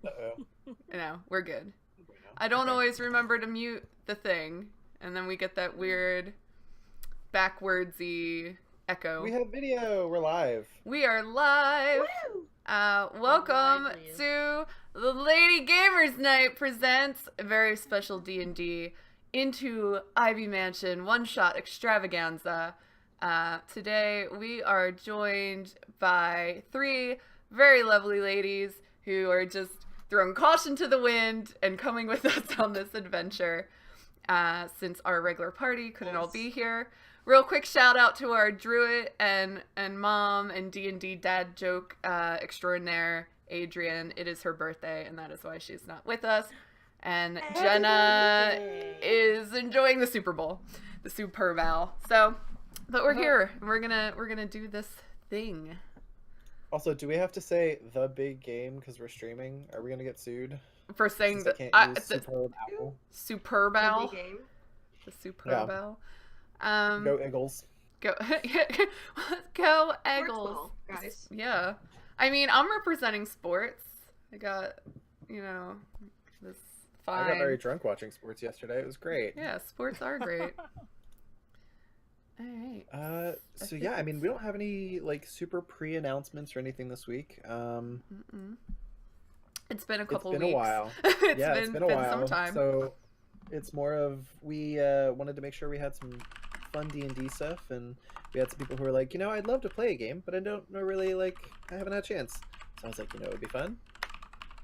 Uh-oh. We're good. Bueno. I don't Okay. always remember to mute the thing, and then we get that weird backwardsy echo. We have video. We're live. We are live. Woo! Welcome Live, man. to the Lady Gamers Night presents a very special D&D into Ivy Mansion one-shot extravaganza. Today we are joined by three very lovely ladies who are just throwing caution to the wind and coming with us on this adventure since our regular party couldn't all be here. Real quick shout out to our druid and mom and D&D dad joke extraordinaire, Adrian. It is her birthday, and that is why she's not with us. And Jenna is enjoying the Super Bowl, the Super Bowl. So, but we're here. And we're gonna do this thing. Also, do we have to say the big game because we're streaming? Are we gonna get sued? For saying Since that I can't use Superb Apple. Super Bowl. Game. The Super Yeah. Bowl. Go Eagles. Go Sports Eagles. ball, guys. Yeah. I mean, I'm representing sports. I got, this fine. I got very drunk watching sports yesterday. It was great. Yeah, sports are great. All right. So yeah, I mean, we don't have any like super pre-announcements or anything this week. It's been a couple it's been weeks. a while. It's been a while. Some time. So it's more of we wanted to make sure we had some fun D&D stuff, and we had some people who were like, I'd love to play a game, but I don't know really, I haven't had a chance. So I was like, it would be fun.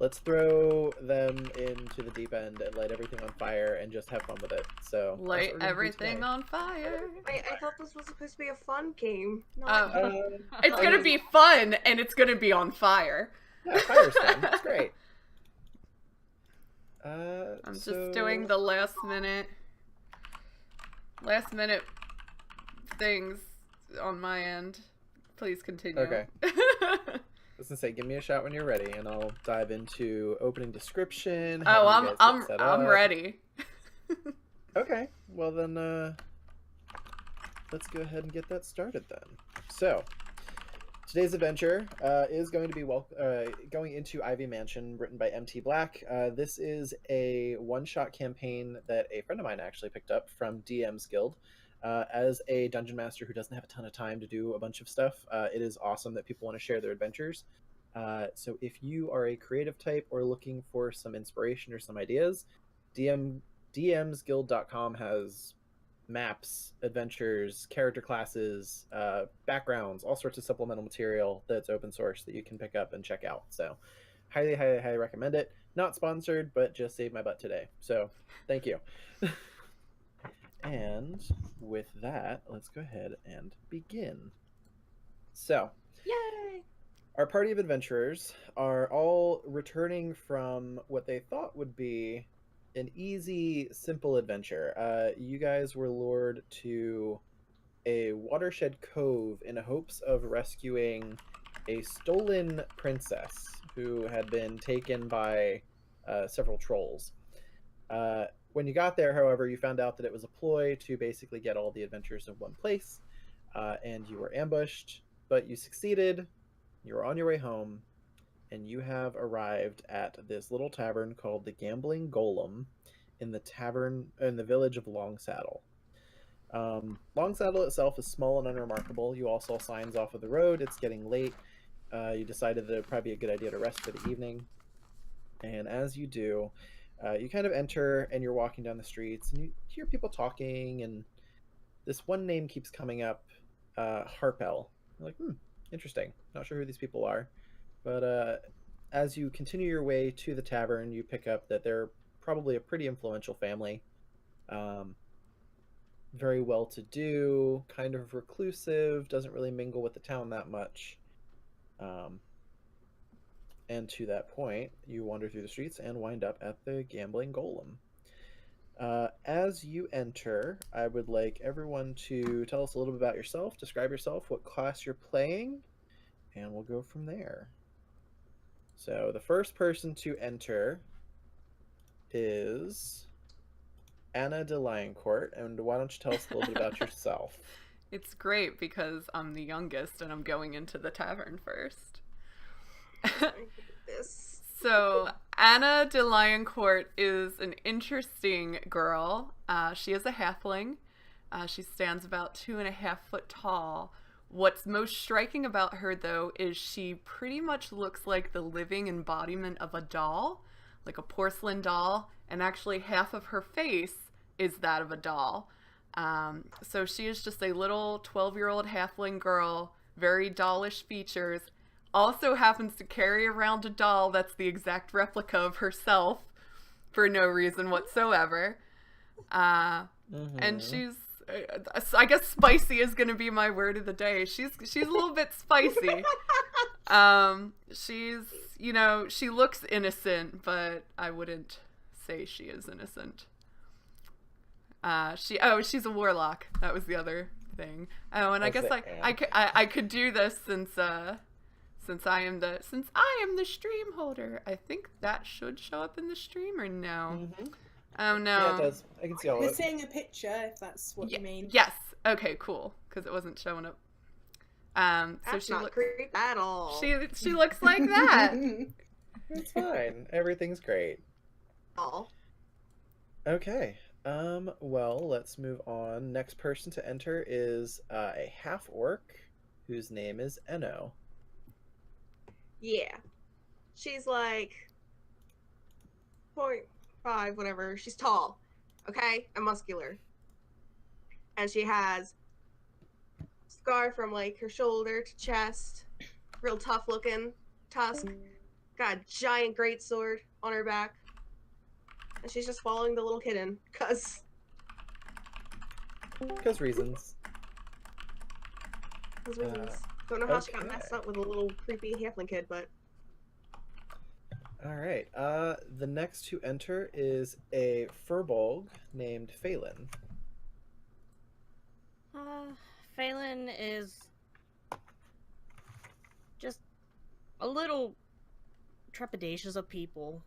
Let's throw them into the deep end and light everything on fire and just have fun with it. So that's Light what we're gonna do everything today. on fire. I thought this was supposed to be a fun game. It's gonna be fun, and it's gonna be on fire. Yeah, fire's fun. That's great. I'm just doing the last minute things on my end. Please continue. Okay. I was gonna say, give me a shot when you're ready, and I'll dive into opening description. Oh, having you guys get set I'm up. ready. Okay, well then, let's go ahead and get that started then. So, today's adventure is going to be going into Ivy Mansion, written by MT Black. This is a one-shot campaign that a friend of mine actually picked up from DM's Guild. As a dungeon master who doesn't have a ton of time to do a bunch of stuff, it is awesome that people want to share their adventures. So if you are a creative type or looking for some inspiration or some ideas, dmsguild.com has maps, adventures, character classes, backgrounds, all sorts of supplemental material that's open source that you can pick up and check out. So highly, highly, highly recommend it. Not sponsored, but just saved my butt today. So thank you. And with that, let's go ahead and begin. So, Yay! our party of adventurers are all returning from what they thought would be an easy, simple adventure. You guys were lured to a watershed cove in hopes of rescuing a stolen princess who had been taken by several trolls. When you got there, however, you found out that it was a ploy to basically get all the adventures in one place, and you were ambushed, but you succeeded. You were on your way home, and you have arrived at this little tavern called the Gambling Golem in the village of Long Saddle. Long Saddle itself is small and unremarkable. You all saw signs off of the road. It's getting late. You decided that it would probably be a good idea to rest for the evening, and as you do, you kind of enter and you're walking down the streets and you hear people talking, and this one name keeps coming up, Harpel. You're like, interesting. Not sure who these people are. But as you continue your way to the tavern, you pick up that they're probably a pretty influential family. Very well-to-do, kind of reclusive, doesn't really mingle with the town that much. And to that point, you wander through the streets and wind up at the Gambling Golem. As you enter, I would like everyone to tell us a little bit about yourself, describe yourself, what class you're playing, and we'll go from there. So the first person to enter is Anna de Lioncourt, and why don't you tell us a little bit about yourself? It's great because I'm the youngest and I'm going into the tavern first. This. So, Anna de Lioncourt is an interesting girl. She is a halfling. She stands about 2.5 foot tall. What's most striking about her, though, is she pretty much looks like the living embodiment of a doll, like a porcelain doll, and actually half of her face is that of a doll. So she is just a little 12-year-old halfling girl, very dollish features, also happens to carry around a doll that's the exact replica of herself for no reason whatsoever. And she's, I guess spicy is going to be my word of the day. She's a little bit spicy. She's, she looks innocent, but I wouldn't say she is innocent. She's a warlock. That was the other thing. Oh, and I guess I could do this since I am the stream holder. I think that should show up in the stream, or no? Mm-hmm. Oh no. Yeah, it does. I can see all of We're it. seeing a picture, if that's what you mean. Yes. Okay. Cool. Because it wasn't showing up. So That's she not creepy at all. She looks like that. It's fine. Everything's great. Oh. Okay. Well, let's move on. Next person to enter is a half orc whose name is Eno. Yeah. She's like 0.5, whatever. She's tall, okay, and muscular. And she has scar from like her shoulder to chest. Real tough looking tusk. Got a giant greatsword on her back. And she's just following the little kitten, cause Reasons. those reasons. Don't know how she got okay. messed up with a little creepy halfling kid, but All right. The next to enter is a furbolg named Phelan. Phelan is just a little trepidatious of people.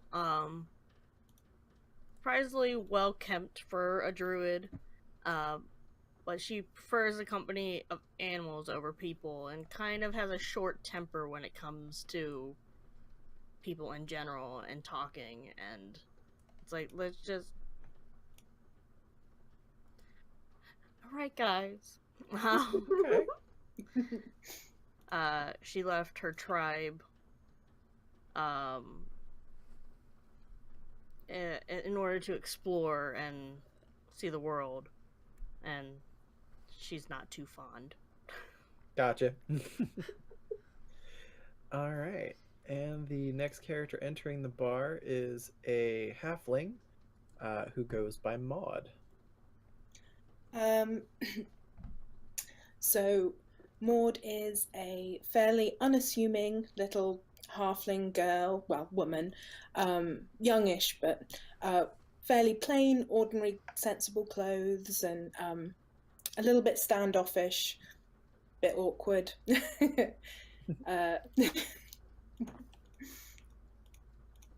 Surprisingly well kept for a druid. But she prefers the company of animals over people and kind of has a short temper when it comes to people in general and talking, and it's like, let's just... Alright, guys. Okay. She left her tribe in order to explore and see the world, and she's not too fond. Gotcha. All right. And the next character entering the bar is a halfling who goes by Maud. So Maud is a fairly unassuming little halfling girl, well, woman, youngish, but fairly plain, ordinary, sensible clothes, and a little bit standoffish, bit awkward.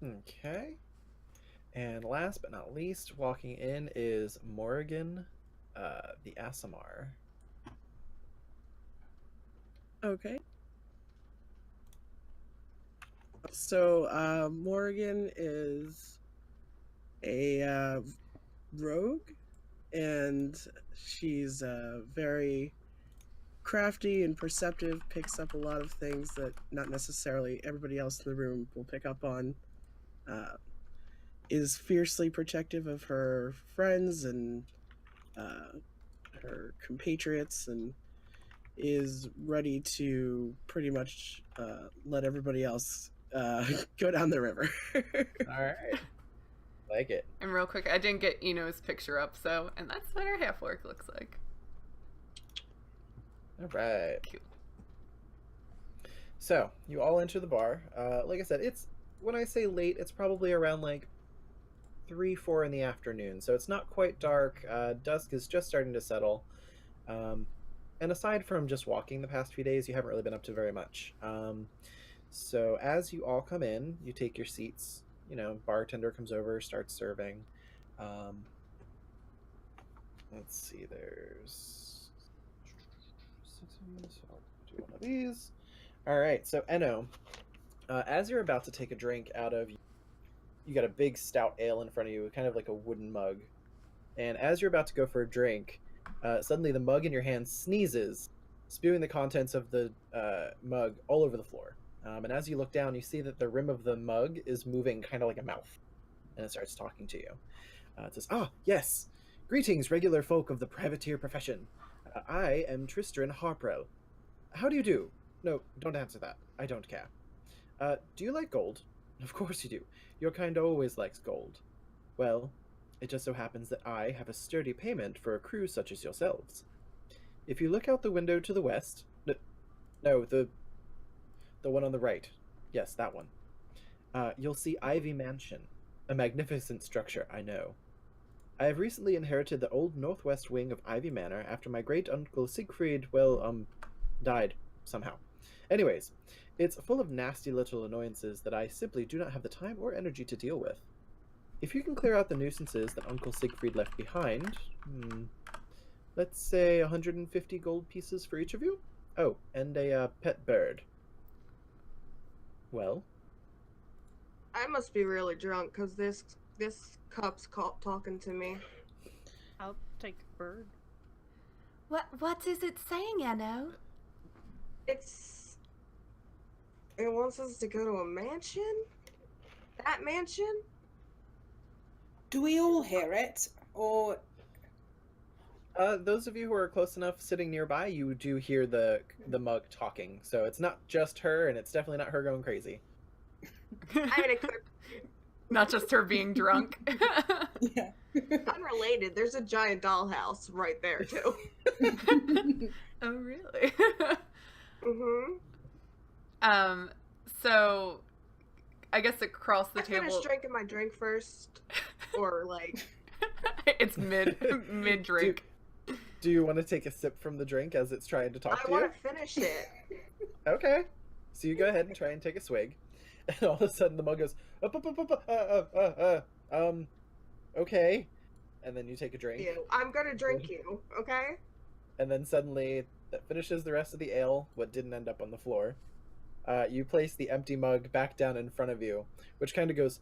Okay. And last but not least, walking in is Morrigan, the Aasimar. Okay. So, Morgan is a rogue, and she's very crafty and perceptive, picks up a lot of things that not necessarily everybody else in the room will pick up on, is fiercely protective of her friends and her compatriots, and is ready to pretty much let everybody else go down the river. All right. Like it. And real quick, I didn't get Eno's picture up, and that's what her half orc looks like. All right. Cute. So you all enter the bar. Like I said, it's, when I say late, it's probably around like 3-4 in the afternoon. So it's not quite dark. Dusk is just starting to settle. And aside from just walking the past few days, you haven't really been up to very much. So as you all come in, you take your seats. Bartender comes over, starts serving. Let's see, there's 6 of these, so I'll do one of these. All right, so Eno, as you're about to take a drink out of you got a big stout ale in front of you, kind of like a wooden mug. And as you're about to go for a drink, suddenly the mug in your hand sneezes, spewing the contents of the mug all over the floor. And as you look down, you see that the rim of the mug is moving kind of like a mouth, and it starts talking to you. It says, "Ah, yes. Greetings, regular folk of the privateer profession. I am Tristran Harprell. How do you do? No, don't answer that. I don't care. Do you like gold? Of course you do. Your kind always likes gold. Well, it just so happens that I have a sturdy payment for a crew such as yourselves. If you look out the window to the west... No, the one on the right. Yes, that one. You'll see Ivy Mansion. A magnificent structure, I know. I have recently inherited the old northwest wing of Ivy Manor after my great-uncle Siegfried, died somehow. Anyways, it's full of nasty little annoyances that I simply do not have the time or energy to deal with. If you can clear out the nuisances that Uncle Siegfried left behind, let's say 150 gold pieces for each of you? Oh, and a pet bird. Well? I must be really drunk because this cup's talking to me. I'll take a bird. What is it saying, Anno? It wants us to go to a mansion? That mansion? Do we all hear it? Or Those of you who are close enough sitting nearby, you do hear the mug talking. So it's not just her, and it's definitely not her going crazy. I'm gonna click. Not just her being drunk. yeah. Unrelated, there's a giant dollhouse right there, too. Oh, really? Mm-hmm. So I guess across the I table. finished drinking my drink first. Or, like... It's mid drink. Do you want to take a sip from the drink as it's trying to talk to you? I want to finish it. Okay. So you go ahead and try and take a swig. And all of a sudden the mug goes, okay. And then you take a drink. I'm gonna drink you, okay? And then suddenly that finishes the rest of the ale, what didn't end up on the floor. You place the empty mug back down in front of you, which kind of goes,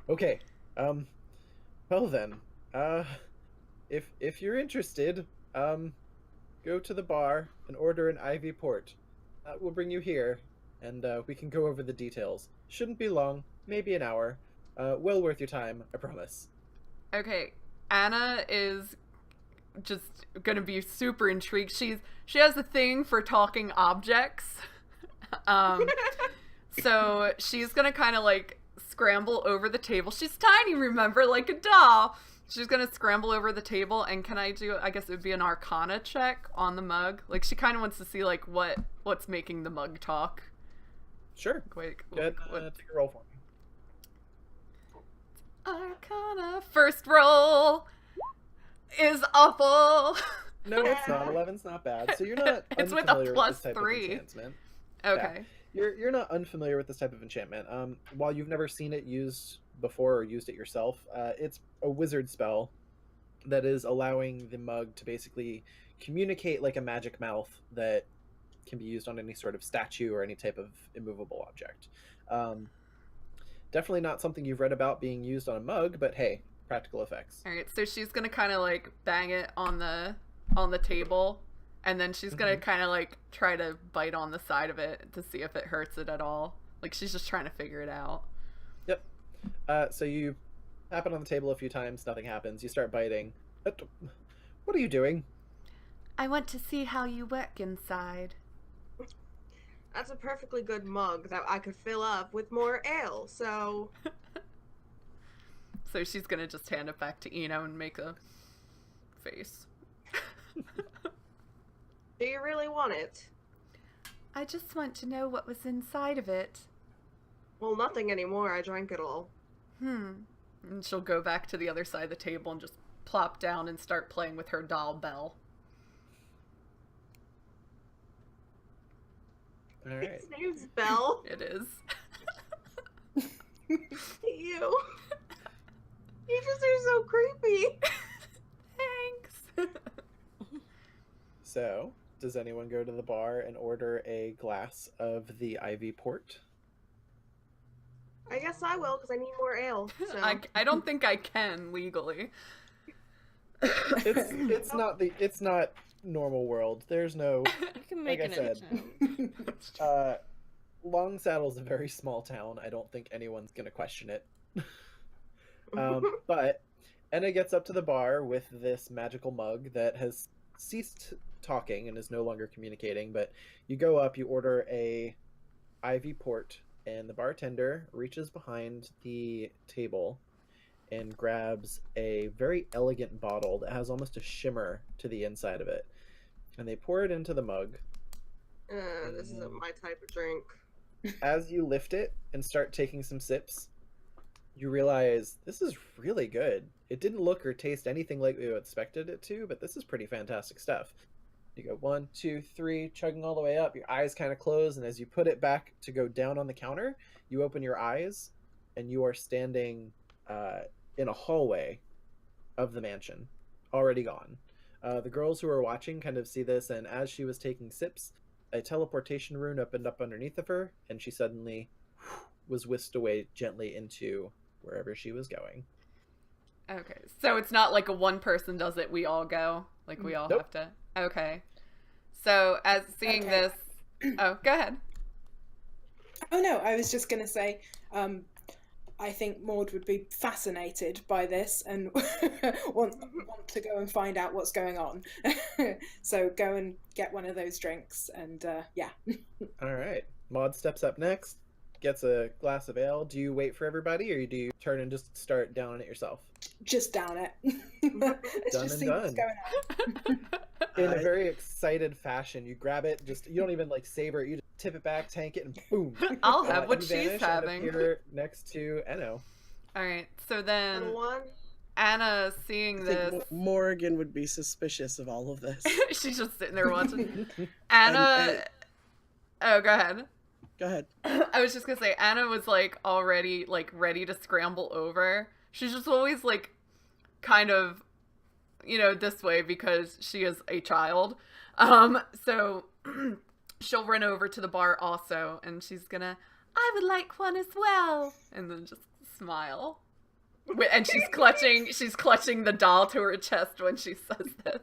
okay. Well then, if you're interested, go to the bar and order an Ivy Port. We'll bring you here, and we can go over the details. Shouldn't be long, maybe an hour. Well worth your time, I promise. Okay, Anna is just gonna be super intrigued. She has a thing for talking objects. So she's gonna kind of like scramble over the table. She's tiny, remember, like a doll. She's gonna scramble over the table, and can I do, I guess it would be an Arcana check on the mug? Like, she kind of wants to see, like, what's making the mug talk. Sure. Quick. Go ahead, take a roll for me. Arcana. First roll is awful. No, it's not. 11's not bad. So you're not It's with a unfamiliar plus with this type 3. of enchantment. Okay. Yeah. You're not unfamiliar with this type of enchantment. While you've never seen it used before or used it yourself, it's a wizard spell that is allowing the mug to basically communicate like a magic mouth that can be used on any sort of statue or any type of immovable object. Definitely not something you've read about being used on a mug, but hey, practical effects. All right, so she's gonna kind of like bang it on the table, and then she's gonna kind of like try to bite on the side of it to see if it hurts it at all. Like, she's just trying to figure it out. Yep. So you tap it on the table a few times, nothing happens. You start biting. What are you doing? I want to see how you work inside. That's a perfectly good mug that I could fill up with more ale, so... So she's gonna just hand it back to Eno and make a face. Do you really want it? I just want to know what was inside of it. Well, nothing anymore. I drank it all. And she'll go back to the other side of the table and just plop down and start playing with her doll bell. All right. Its name's Belle. It is. You. You just are so creepy. Thanks. So, does anyone go to the bar and order a glass of the Ivy Port? guess I will, because I need more ale. So. I don't think I can legally. It's not normal world. There's no, You can make like I an said, attempt. Long Saddle's a very small town. I don't think anyone's gonna question it. But Enna gets up to the bar with this magical mug that has ceased talking and is no longer communicating. But you go up, you order a Ivy port, and the bartender reaches behind the table and grabs a very elegant bottle that has almost a shimmer to the inside of it. And they pour it into the mug. This isn't my type of drink. As you lift it and start taking some sips, you realize this is really good. It didn't look or taste anything like you expected it to, but this is pretty fantastic stuff. You go 1, 2, 3, chugging all the way up. Your eyes kind of close, and as you put it back to go down on the counter, you open your eyes, and you are standing in a hallway of the mansion, already gone. The girls who are watching kind of see this, and as she was taking sips, a teleportation rune opened up underneath of her, and she suddenly was whisked away gently into wherever she was going. Okay, so it's not like a one person does it, we all go? Like, we all Nope. have to? Okay. So, as seeing Okay. this... Oh, go ahead. Oh no, I was just going to say, I think Maud would be fascinated by this and want to go and find out what's going on. So go and get one of those drinks, and yeah. All right. Maud steps up next, gets a glass of ale. Do you wait for everybody, or do you turn and just start downing it yourself? Just down it. Let's Done just and see done. what's going on. In a very excited fashion, you grab it, you don't even like savor it, you just tip it back, tank it, and boom. I'll have what you she's vanish and having. appear next to Enno. Alright, so Little then one. Anna seeing I this... think Morrigan would be suspicious of all of this. She's just sitting there watching. Anna... Oh, go ahead. Go ahead. I was just gonna say, Anna was, like, already, like, ready to scramble over. She's just always, like, kind of, you know, this way because she is a child. So she'll run over to the bar also, and she's gonna, I would like one as well, and then just smile. And she's clutching the doll to her chest when she says this.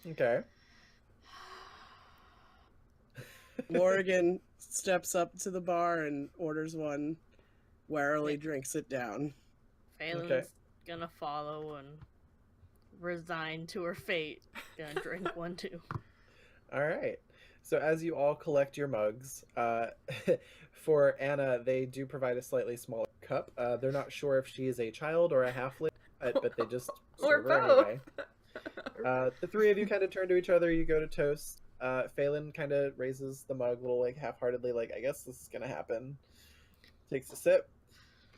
Okay. Morrigan steps up to the bar and orders one, warily drinks it down. Phelan's Okay. gonna follow and resign to her fate. Gonna drink one too. All right. So as you all collect your mugs, for Anna, they do provide a slightly smaller cup. They're not sure if she is a child or a halfling, but they just Or serve her both. anyway. The three of you kind of turn to each other. You go to toast. Phelan kind of raises the mug a little, like, half-heartedly, like, I guess this is gonna happen. Takes a sip,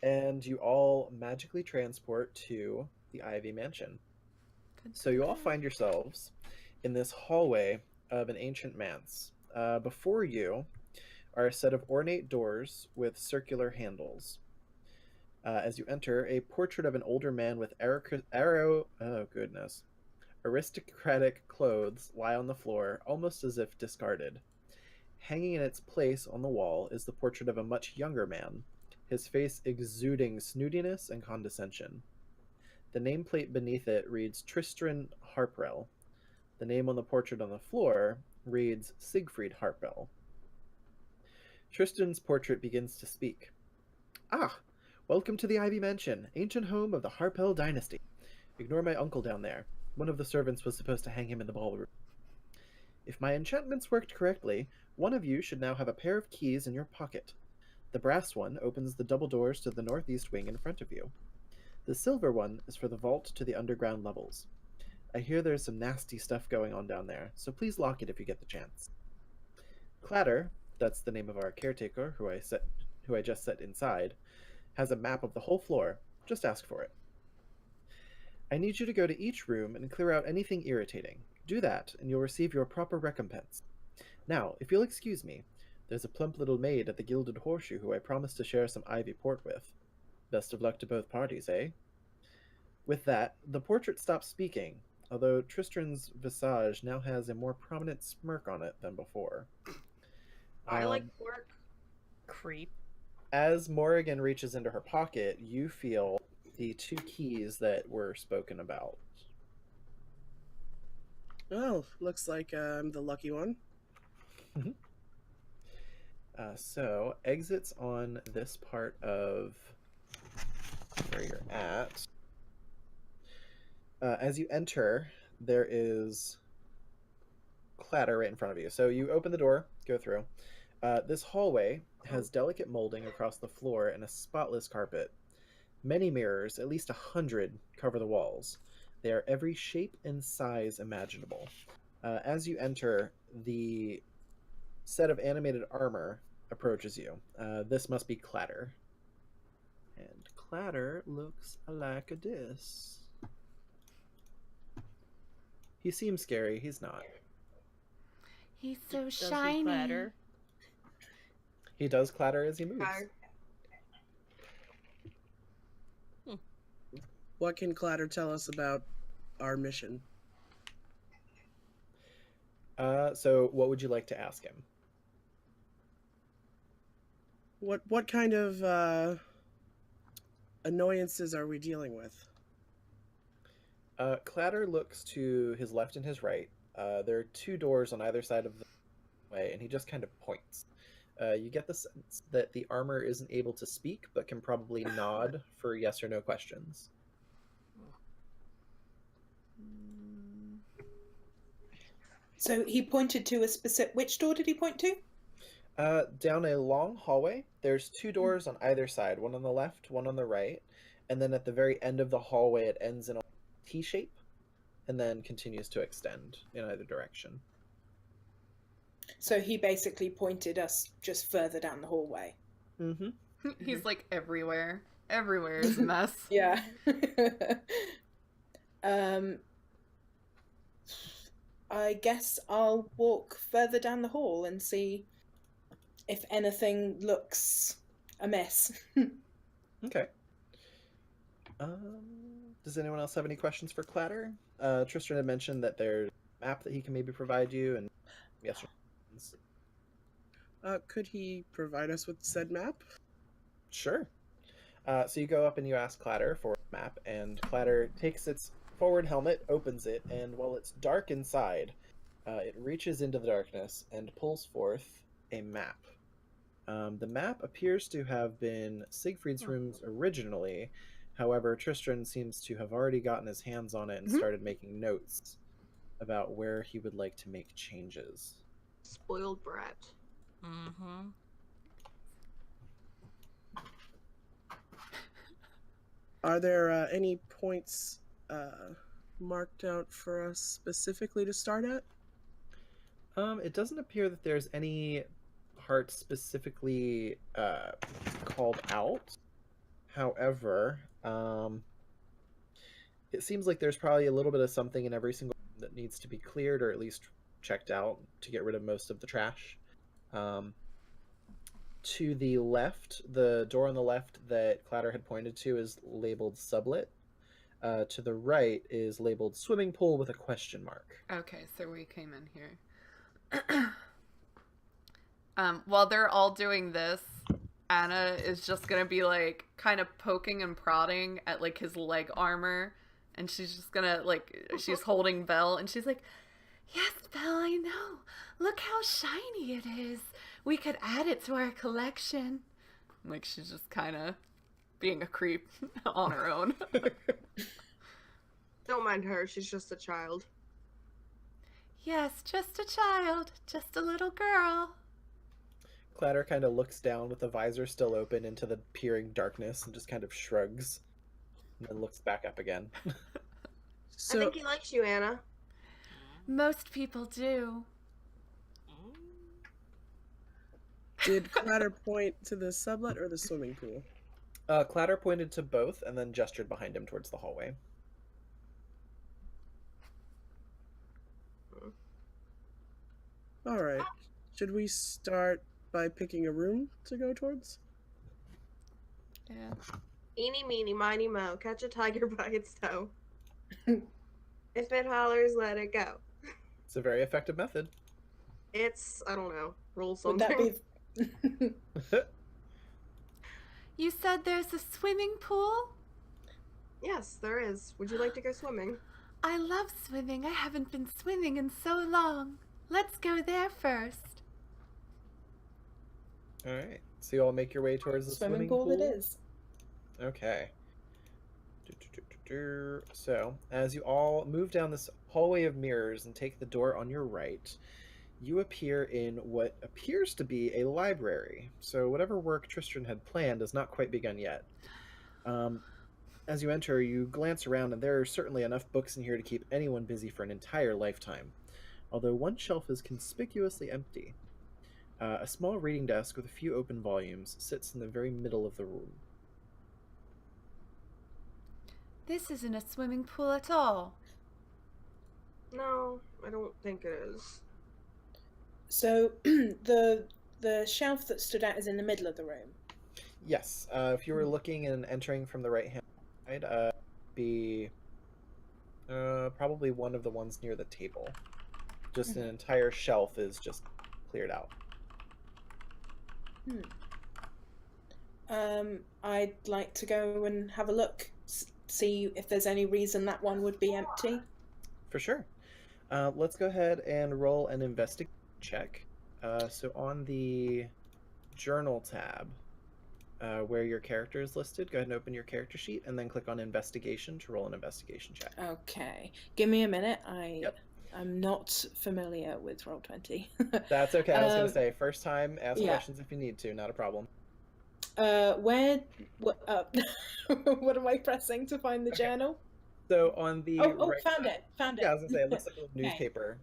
and you all magically transport to the Ivy Mansion. So you all find yourselves in this hallway of an ancient manse. Before you are a set of ornate doors with circular handles. As you enter, a portrait of an older man with aristocratic clothes lie on the floor, almost as if discarded. Hanging in its place on the wall is the portrait of a much younger man, his face exuding snootiness and condescension. The nameplate beneath it reads Tristram Harprell. The name on the portrait on the floor reads Siegfried Harpel. Tristan's portrait begins to speak. Ah, welcome to the Ivy Mansion, ancient home of the Harpel dynasty. Ignore my uncle down there. One of the servants was supposed to hang him in the ballroom. If my enchantments worked correctly, one of you should now have a pair of keys in your pocket. The brass one opens the double doors to the northeast wing in front of you. The silver one is for the vault to the underground levels. I hear there's some nasty stuff going on down there, so please lock it if you get the chance. Clatter, that's the name of our caretaker who I just set inside, has a map of the whole floor. Just ask for it. I need you to go to each room and clear out anything irritating. Do that, and you'll receive your proper recompense. Now, if you'll excuse me, there's a plump little maid at the Gilded Horseshoe who I promised to share some ivy port with. Best of luck to both parties, eh? With that, the portrait stops speaking, although Tristram's visage now has a more prominent smirk on it than before. I like pork. Creep. As Morrigan reaches into her pocket, you feel the 2 keys that were spoken about. Oh, looks like I'm the lucky one. So, exits on this part of where you're at. As you enter, there is clatter right in front of you. So you open the door, go through. This hallway has delicate molding across the floor and a spotless carpet. Many mirrors, at least 100, cover the walls. They are every shape and size imaginable. As you enter, the set of animated armor approaches you. This must be Clatter. And Clatter looks like this. He seems scary. He's not. He's so Does he shiny. clatter? He does clatter as he moves. What can Clatter tell us about our mission? So what would you like to ask him? What kind of annoyances are we dealing with? Clatter looks to his left and his right. There are 2 doors on either side of the way, and he just kind of points. You get the sense that the armor isn't able to speak, but can probably nod for yes or no questions. So he pointed to a specific. Which door did he point to? Down a long hallway, there's 2 doors on either side, one on the left, one on the right, and then at the very end of the hallway, it ends in a T shape, and then continues to extend in either direction. So he basically pointed us just further down the hallway. Mm-hmm. He's like everywhere. Everywhere is a mess. Yeah. I guess I'll walk further down the hall and see if anything looks amiss. Okay. Does anyone else have any questions for Clatter? Tristan had mentioned that there's a map that he can maybe provide you, and yes or no. Could he provide us with said map? Sure. So you go up and you ask Clatter for a map, and Clatter takes its forward helmet, opens it, and while it's dark inside, it reaches into the darkness and pulls forth a map. The map appears to have been Siegfried's rooms originally. However, Tristram seems to have already gotten his hands on it and started making notes about where he would like to make changes. Spoiled brat. Mm-hmm. Are there any points marked out for us specifically to start at? It doesn't appear that there's any part specifically called out. However, it seems like there's probably a little bit of something in every single room that needs to be cleared or at least checked out to get rid of most of the trash. To the left, the door on the left that Clatter had pointed to is labeled sublet. To the right is labeled swimming pool with a question mark. Okay, so we came in here. While they're all doing this, Anna is just gonna be like kind of poking and prodding at like his leg armor, and she's just gonna like, she's holding Belle, and she's like, "Yes, Belle, I know. Look how shiny it is. We could add it to our collection." Like she's just kind of being a creep on her own. Don't mind her, she's just a child. Yes, just a child, just a little girl. Clatter kind of looks down with the visor still open into the peering darkness and just kind of shrugs and then looks back up again. I So, think he likes you, Anna. Most people do. did Clatter point to the sublet or the swimming pool? Clatter pointed to both and then gestured behind him towards the hallway. All right. Should we start by picking a room to go towards? Yeah. Eeny, meeny, miny, mo. Catch a tiger by its toe. If it hollers, let it go. It's a very effective method. It's, I don't know, roll Would something. that be? You said there's a swimming pool? Yes, there is. Would you like to go swimming? I love swimming. I haven't been swimming in so long. Let's go there first. All right. So you all make your way towards the Swimming swimming pool it is. Okay. So, as you all move down this hallway of mirrors and take the door on your right, you appear in what appears to be a library. So, whatever work Tristan had planned has not quite begun yet. As you enter, you glance around, and there are certainly enough books in here to keep anyone busy for an entire lifetime. Although one shelf is conspicuously empty. A small reading desk with a few open volumes sits in the very middle of the room. This isn't a swimming pool at all. No, I don't think it is. So the shelf that stood out is in the middle of the room. Yes, if you were looking and entering from the right-hand side, be probably one of the ones near the table. Just an entire shelf is just cleared out. I'd like to go and have a look, see if there's any reason that one would be empty. For sure. Let's go ahead and roll an investigation check. So on the journal tab, where your character is listed, go ahead and open your character sheet and then click on investigation to roll an investigation check. Okay, give me a minute. Yep. I'm not familiar with Roll20. That's okay. I was going to say, first time, ask yeah. questions if you need to, not a problem. What am I pressing to find the journal? So on the right found side, it. Yeah, I was going to say, it looks like a little newspaper,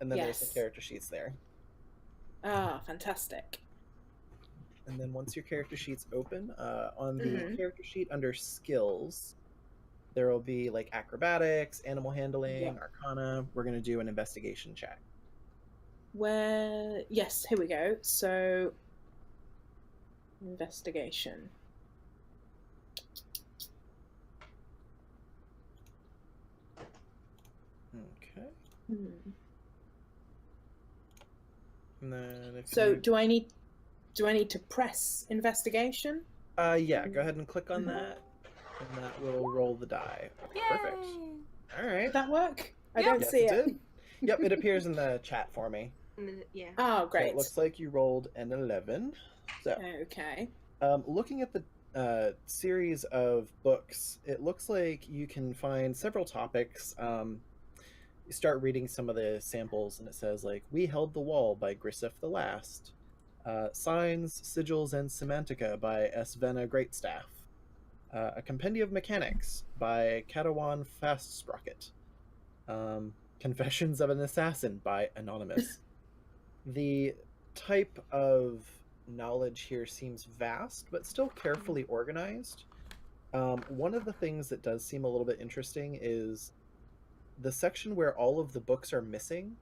and then there's Yes. the character sheets there. Ah, fantastic. And then once your character sheet's open, on the character sheet under skills, there will be like acrobatics, animal handling, arcana. We're going to do an investigation check. Yes, here we go. So, investigation. Okay. And then if So, you... do I need to press investigation? Yeah, go ahead and click on that, and that will roll the die. Yay! Perfect. All right. Did that work? I Yep. don't Yes, see it. did. Yep, it appears in the chat for me. Yeah. Oh, So great. it looks like you rolled an 11. So, Okay. looking at the series of books, it looks like you can find several topics. You start reading some of the samples, and it says, like, We Held the Wall by Grisef the Last. Signs, Sigils, and Semantica by Svena Greatstaff. A Compendium of Mechanics by Katawan Fastsprocket. Confessions of an Assassin by Anonymous. The type of knowledge here seems vast, but still carefully organized. One of the things that does seem a little bit interesting is the section where all of the books are missing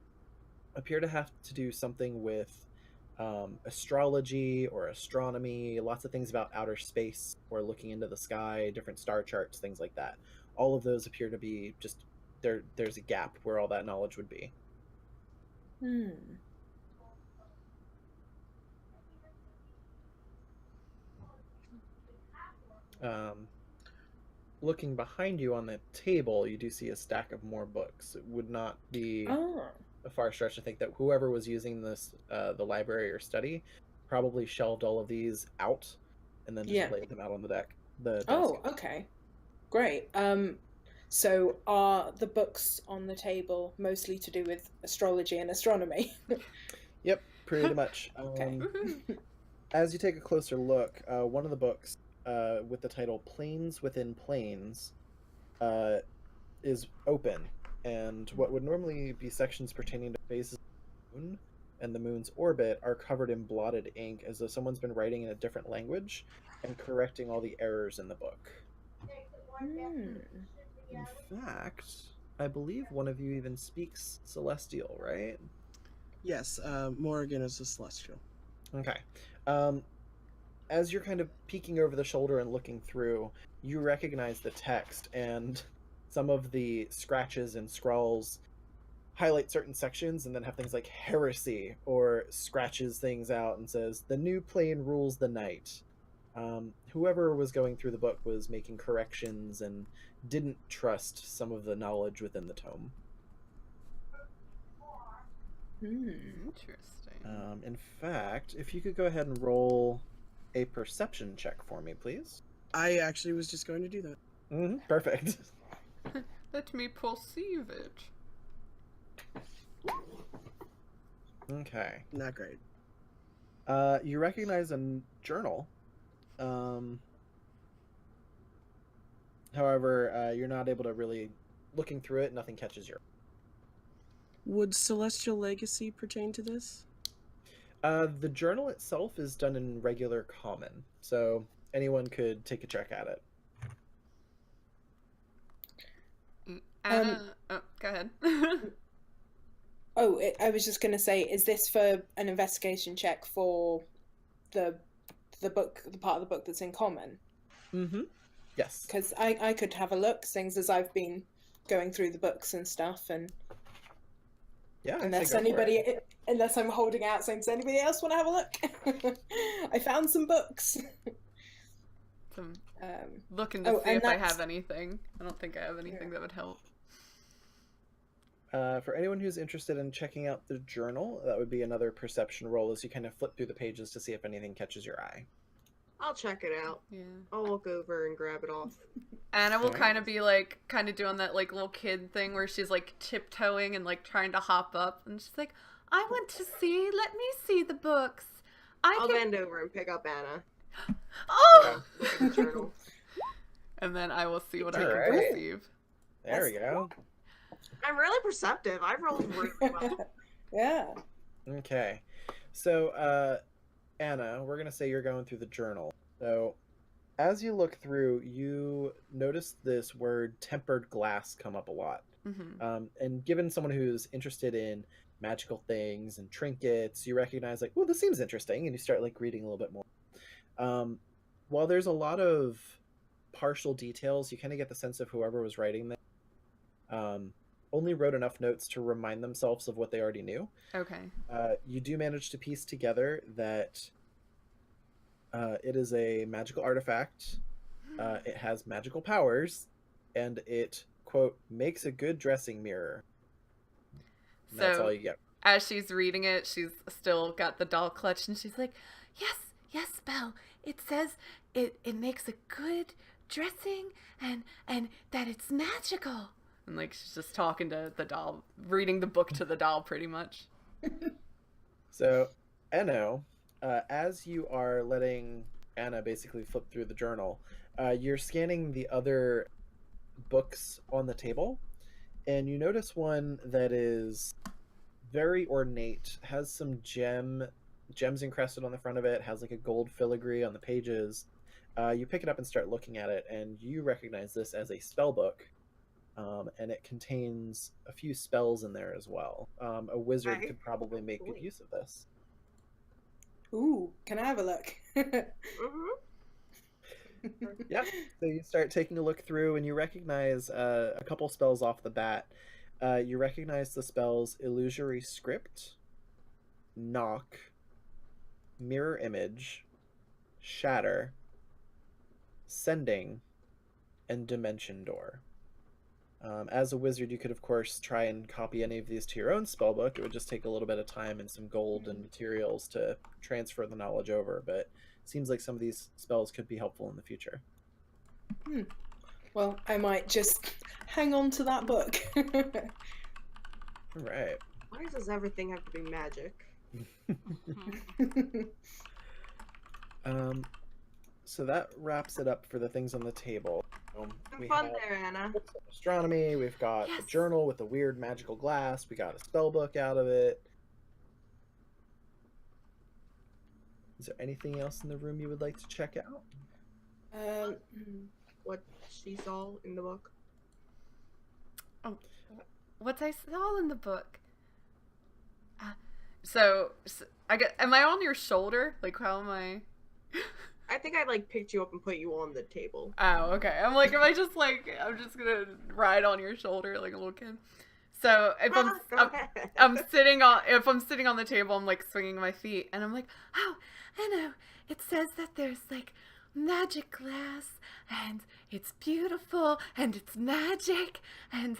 appear to have to do something with astrology or astronomy, lots of things about outer space or looking into the sky, different star charts, things like that. All of those appear to be just there's a gap where all that knowledge would be. Looking behind you on the table, you do see a stack of more books. It would not be a far stretch to think that whoever was using this, the library or study, probably shelved all of these out and then just laid them out on the deck. Oh, okay. Great. So are the books on the table mostly to do with astrology and astronomy? Yep, pretty much. Okay. As you take a closer look, one of the books with the title Planes Within Planes is open, and what would normally be sections pertaining to phases of the moon and the moon's orbit are covered in blotted ink, as though someone's been writing in a different language and correcting all the errors in the book. In fact, I believe one of you even speaks Celestial, right? Yes, Morrigan is a celestial. Okay. As you're kind of peeking over the shoulder and looking through, you recognize the text, and some of the scratches and scrawls highlight certain sections and then have things like heresy, or scratches things out and says, the new plane rules the night. Whoever was going through the book was making corrections and didn't trust some of the knowledge within the tome. Interesting. In fact, if you could go ahead and roll a perception check for me, please. I actually was just going to do that. Perfect. Let me perceive it. Okay. Not great. You recognize a journal. However, you're not able to really, looking through it, nothing catches your. Would Celestial Legacy pertain to this? The journal itself is done in regular common, so anyone could take a check at it. Oh, go ahead. I was just going to say, is this for an investigation check for the book, the part of the book that's in common? Yes. Because I could have a look, things as I've been going through the books and stuff, and Yeah. unless I'm holding out saying, does anybody else want to have a look? I found some books. Looking to see if I have anything. I don't think I have anything that would help. For anyone who's interested in checking out the journal, that would be another perception roll as you kind of flip through the pages to see if anything catches your eye. I'll check it out. Yeah. I'll look over and grab it off. Anna will Okay. kind of be kind of doing that little kid thing where she's tiptoeing and trying to hop up, and she's like, "I want to see. Let me see the books. I'll bend over and pick up Anna. Oh!" Look at the journal. And then I will see what I Alright. can perceive. There we go. I'm really perceptive. I rolled really well. Yeah. Okay. So, Anna, we're going to say you're going through the journal. So, as you look through, you notice this word tempered glass come up a lot. Mm-hmm. And given someone who's interested in magical things and trinkets, you recognize, oh, this seems interesting, and you start, reading a little bit more. While there's a lot of partial details, you kind of get the sense of whoever was writing them only wrote enough notes to remind themselves of what they already knew. Okay. You do manage to piece together that it is a magical artifact. It has magical powers, and it, quote, makes a good dressing mirror. And that's all you get. As she's reading it, she's still got the doll clutched, and she's like, yes, Belle. It says it makes a good dressing, and that it's magical. And she's just talking to the doll, reading the book to the doll, pretty much. So, Enno, as you are letting Anna basically flip through the journal, you're scanning the other books on the table, and you notice one that is very ornate, has some gems encrusted on the front of it, has a gold filigree on the pages. You pick it up and start looking at it, and you recognize this as a spell book. And it contains a few spells in there as well. A wizard could probably make good use of this. Ooh, can I have a look? Yeah, so you start taking a look through, and you recognize a couple spells off the bat. You recognize the spells Illusory Script, Knock, Mirror Image, Shatter, Sending, and Dimension Door. As a wizard, you could, of course, try and copy any of these to your own spellbook. It would just take a little bit of time and some gold and materials to transfer the knowledge over, but it seems like some of these spells could be helpful in the future. Well, I might just hang on to that book. All right. Why does everything have to be magic? So that wraps it up for the things on the table. Have fun there, Anna. Astronomy, we've got the journal with the weird magical glass, we got a spell book out of it. Is there anything else in the room you would like to check out? What she saw in the book. Oh, what I saw in the book. So am I on your shoulder? How am I? I think I picked you up and put you on the table. Oh, okay. I'm am I just I'm just gonna ride on your shoulder like a little kid. So if I'm sitting on the table, I'm swinging my feet, and I'm oh, I know. It says that there's magic glass, and it's beautiful, and it's magic, and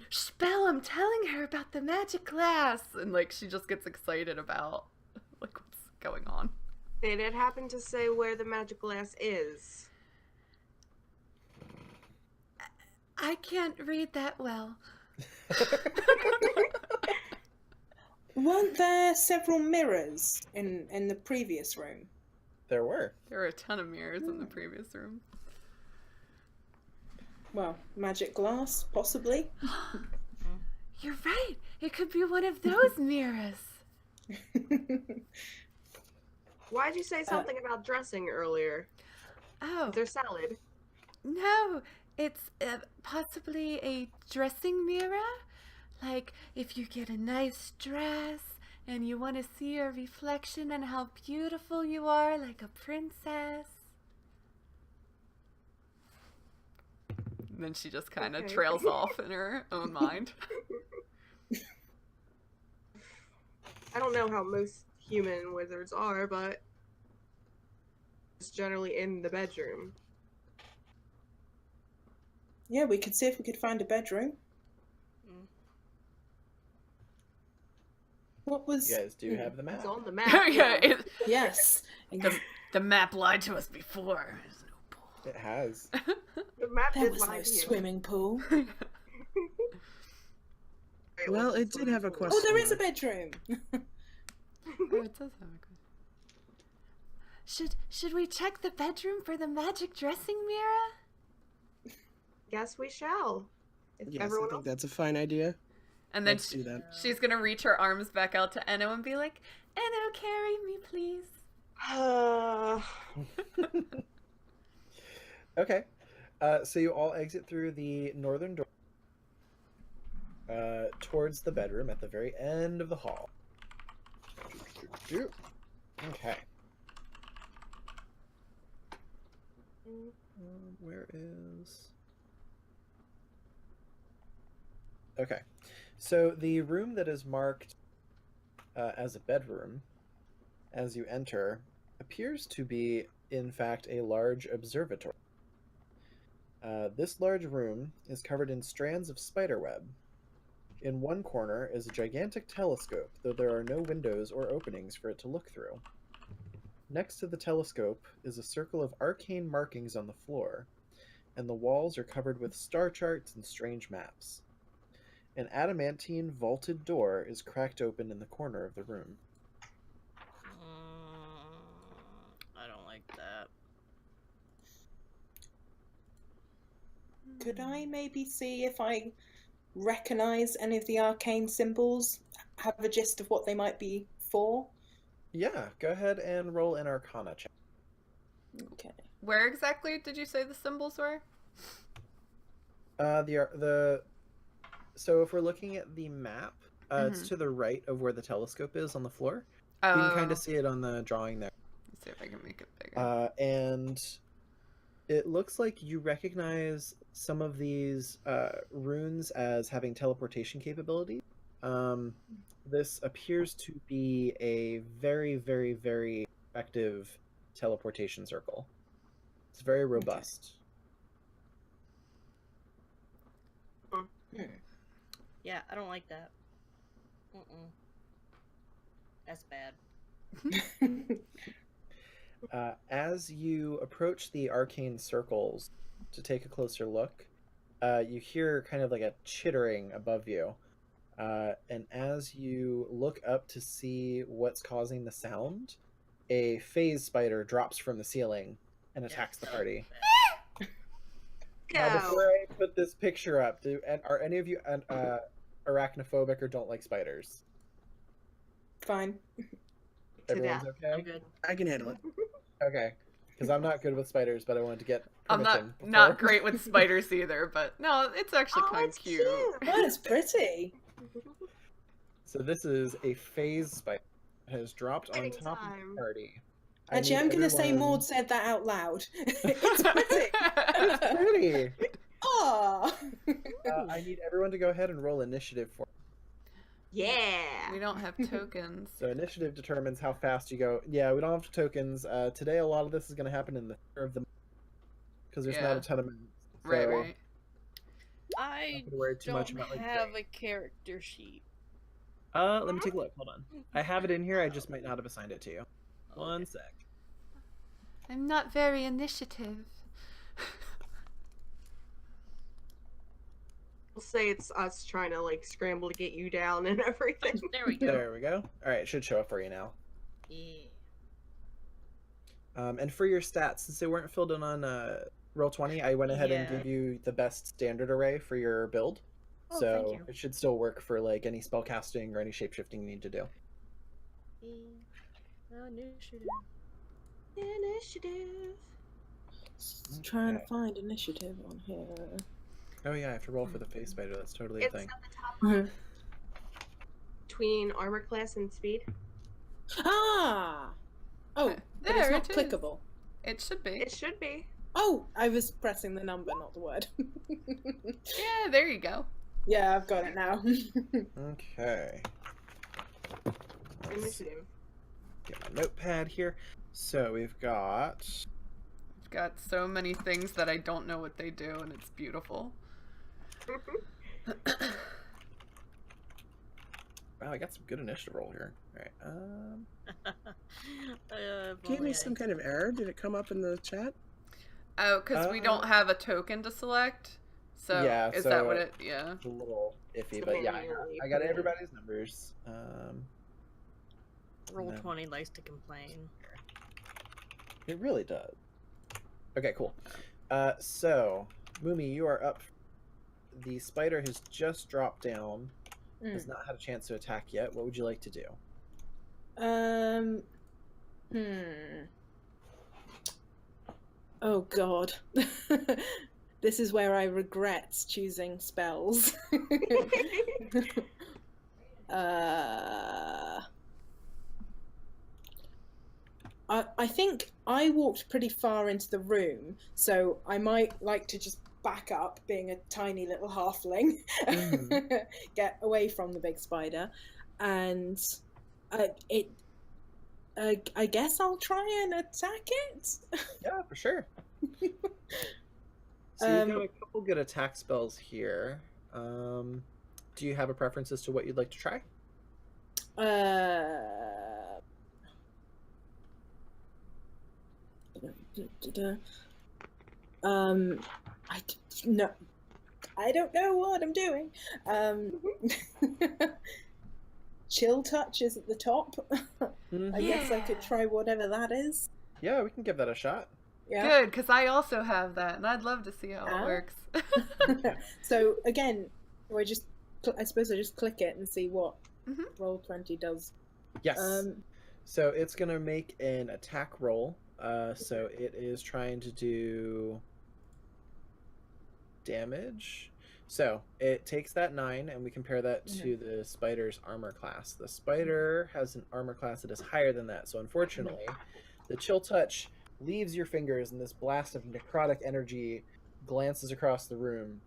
shh, Belle, I'm telling her about the magic glass. And, like, she just gets excited about, like, what's going on. They did happen to say where the magic glass is. I can't read that well. Weren't there several mirrors in the previous room? There were. There were a ton of mirrors in the previous room. Well, magic glass, possibly. You're right. It could be one of those mirrors. Why'd you say something about dressing earlier? Oh, There's salad. no. It's possibly a dressing mirror. Like, if you get a nice dress and you want to see your reflection and how beautiful you are, like a princess. And then she just kind of Okay. trails off in her own mind. I don't know how most human wizards are, but it's generally in the bedroom. Yeah, we could see if we could find a bedroom. What was... You guys do have the map. It's on the map. Yeah, Yes. the map lied to us before. There's no pool. It has. The map There did was lie no to you. swimming pool. Well, it did have a question. Oh, there is a bedroom. Oh, it does have a question. Should we check the bedroom for the magic dressing mirror? Guess we shall. If Yes, I everyone think else... that's a fine idea. And then Let's do that. she's gonna reach her arms back out to Enno and be like, Enno, carry me, please. Okay. So you all exit through the northern door towards the bedroom at the very end of the hall. Okay. Where is... Okay. So the room that is marked as a bedroom, as you enter, appears to be, in fact, a large observatory. This large room is covered in strands of spiderweb. In one corner is a gigantic telescope, though there are no windows or openings for it to look through. Next to the telescope is a circle of arcane markings on the floor, and the walls are covered with star charts and strange maps. An adamantine vaulted door is cracked open in the corner of the room. I don't like that. Could I maybe see if I recognize any of the arcane symbols? Have a gist of what they might be for? Yeah, go ahead and roll an Arcana check. Okay. Where exactly did you say the symbols were? So if we're looking at the map, it's to the right of where the telescope is on the floor. Oh, You can kind of see it on the drawing there. let's see if I can make it bigger. And it looks like you recognize some of these runes as having teleportation capability. This appears to be a very, very, very effective teleportation circle. It's very robust. Yeah, I don't like that. That's bad. As you approach the arcane circles to take a closer look, you hear kind of like a chittering above you. And as you look up to see what's causing the sound, a phase spider drops from the ceiling and attacks the party. Now, before I put this picture up, are any of you arachnophobic or don't like spiders? Fine. Everyone's I'm okay? good. I can handle it. Okay. Because I'm not good with spiders, but I wanted to get I'm permission. not great with spiders either, but no, it's actually kind of it's cute. That is pretty. So this is a phase spider that has dropped on Exciting top of time. the party. I Actually, need I'm going to say everyone- Maud said that out loud. It's pretty. It's pretty! Ah. I need everyone to go ahead and roll initiative for Yeah. We don't have tokens. So initiative determines how fast you go. Yeah, we don't have tokens. Today, a lot of this is going to happen in the center of the because there's not Yeah. a ton of minutes. So Right. I not gonna worry too don't much about like. have a character sheet. Let me take a look. Hold on. I have it in here. I just might not have assigned it to you. One sec. I'm not very initiative. We'll say it's us trying to like scramble to get you down and everything. There we go. There we go. All right, it should show up for you now. Yeah. And for your stats, since they weren't filled in on Roll20, I went ahead and Yeah. gave you the best standard array for your build. Oh, thank So you. it should still work for like any spell casting or any shapeshifting you need to do. Initiative. Initiative. Trying to Okay. find initiative on here. Oh yeah, I have to roll for the face spider. That's totally a It's thing. at the top Mhm. between armor class and speed. Ah! Oh, but it's There not it is. clickable. It should be. It should be. Oh, I was pressing the number, not the word. Yeah, there you go. Yeah, I've got it now. Okay. Let's Initiative. get my notepad here. So we've got. I've got so many things that I don't know what they do, and it's beautiful. Wow, I got some good initiative roll here. All right. If Gave only me some kind of error. Did it come up in the chat? Oh, because we don't have a token to select. So Yeah, is so- that what it? Yeah. It's a little iffy, So but yeah, manually I got put it in. everybody's numbers. Roll No. 20 likes to complain. It really does. Okay, cool. So, Moomie, you are up. The spider has just dropped down. Has not had a chance to attack yet. What would you like to do? Oh god. This is where I regret choosing spells. I think I walked pretty far into the room, so I might like to just back up, being a tiny little halfling, get away from the big spider, and I guess I'll try and attack it. Yeah, for sure. So you've got a couple good attack spells here. Do you have a preference as to what you'd like to try? No, I don't know what I'm doing. Chill touch is at the top. I guess I could try whatever that is. Yeah, we can give that a shot. Yeah. Good, because I also have that, and I'd love to see how it Ah. works. So again, I suppose I just click it and see what Mhm. Roll20 does. Yes. So it's gonna make an attack roll. So it is trying to do damage. So it takes that 9, and we compare that to the spider's armor class. The spider has an armor class that is higher than that. So unfortunately, the chill touch leaves your fingers, and this blast of necrotic energy glances across the room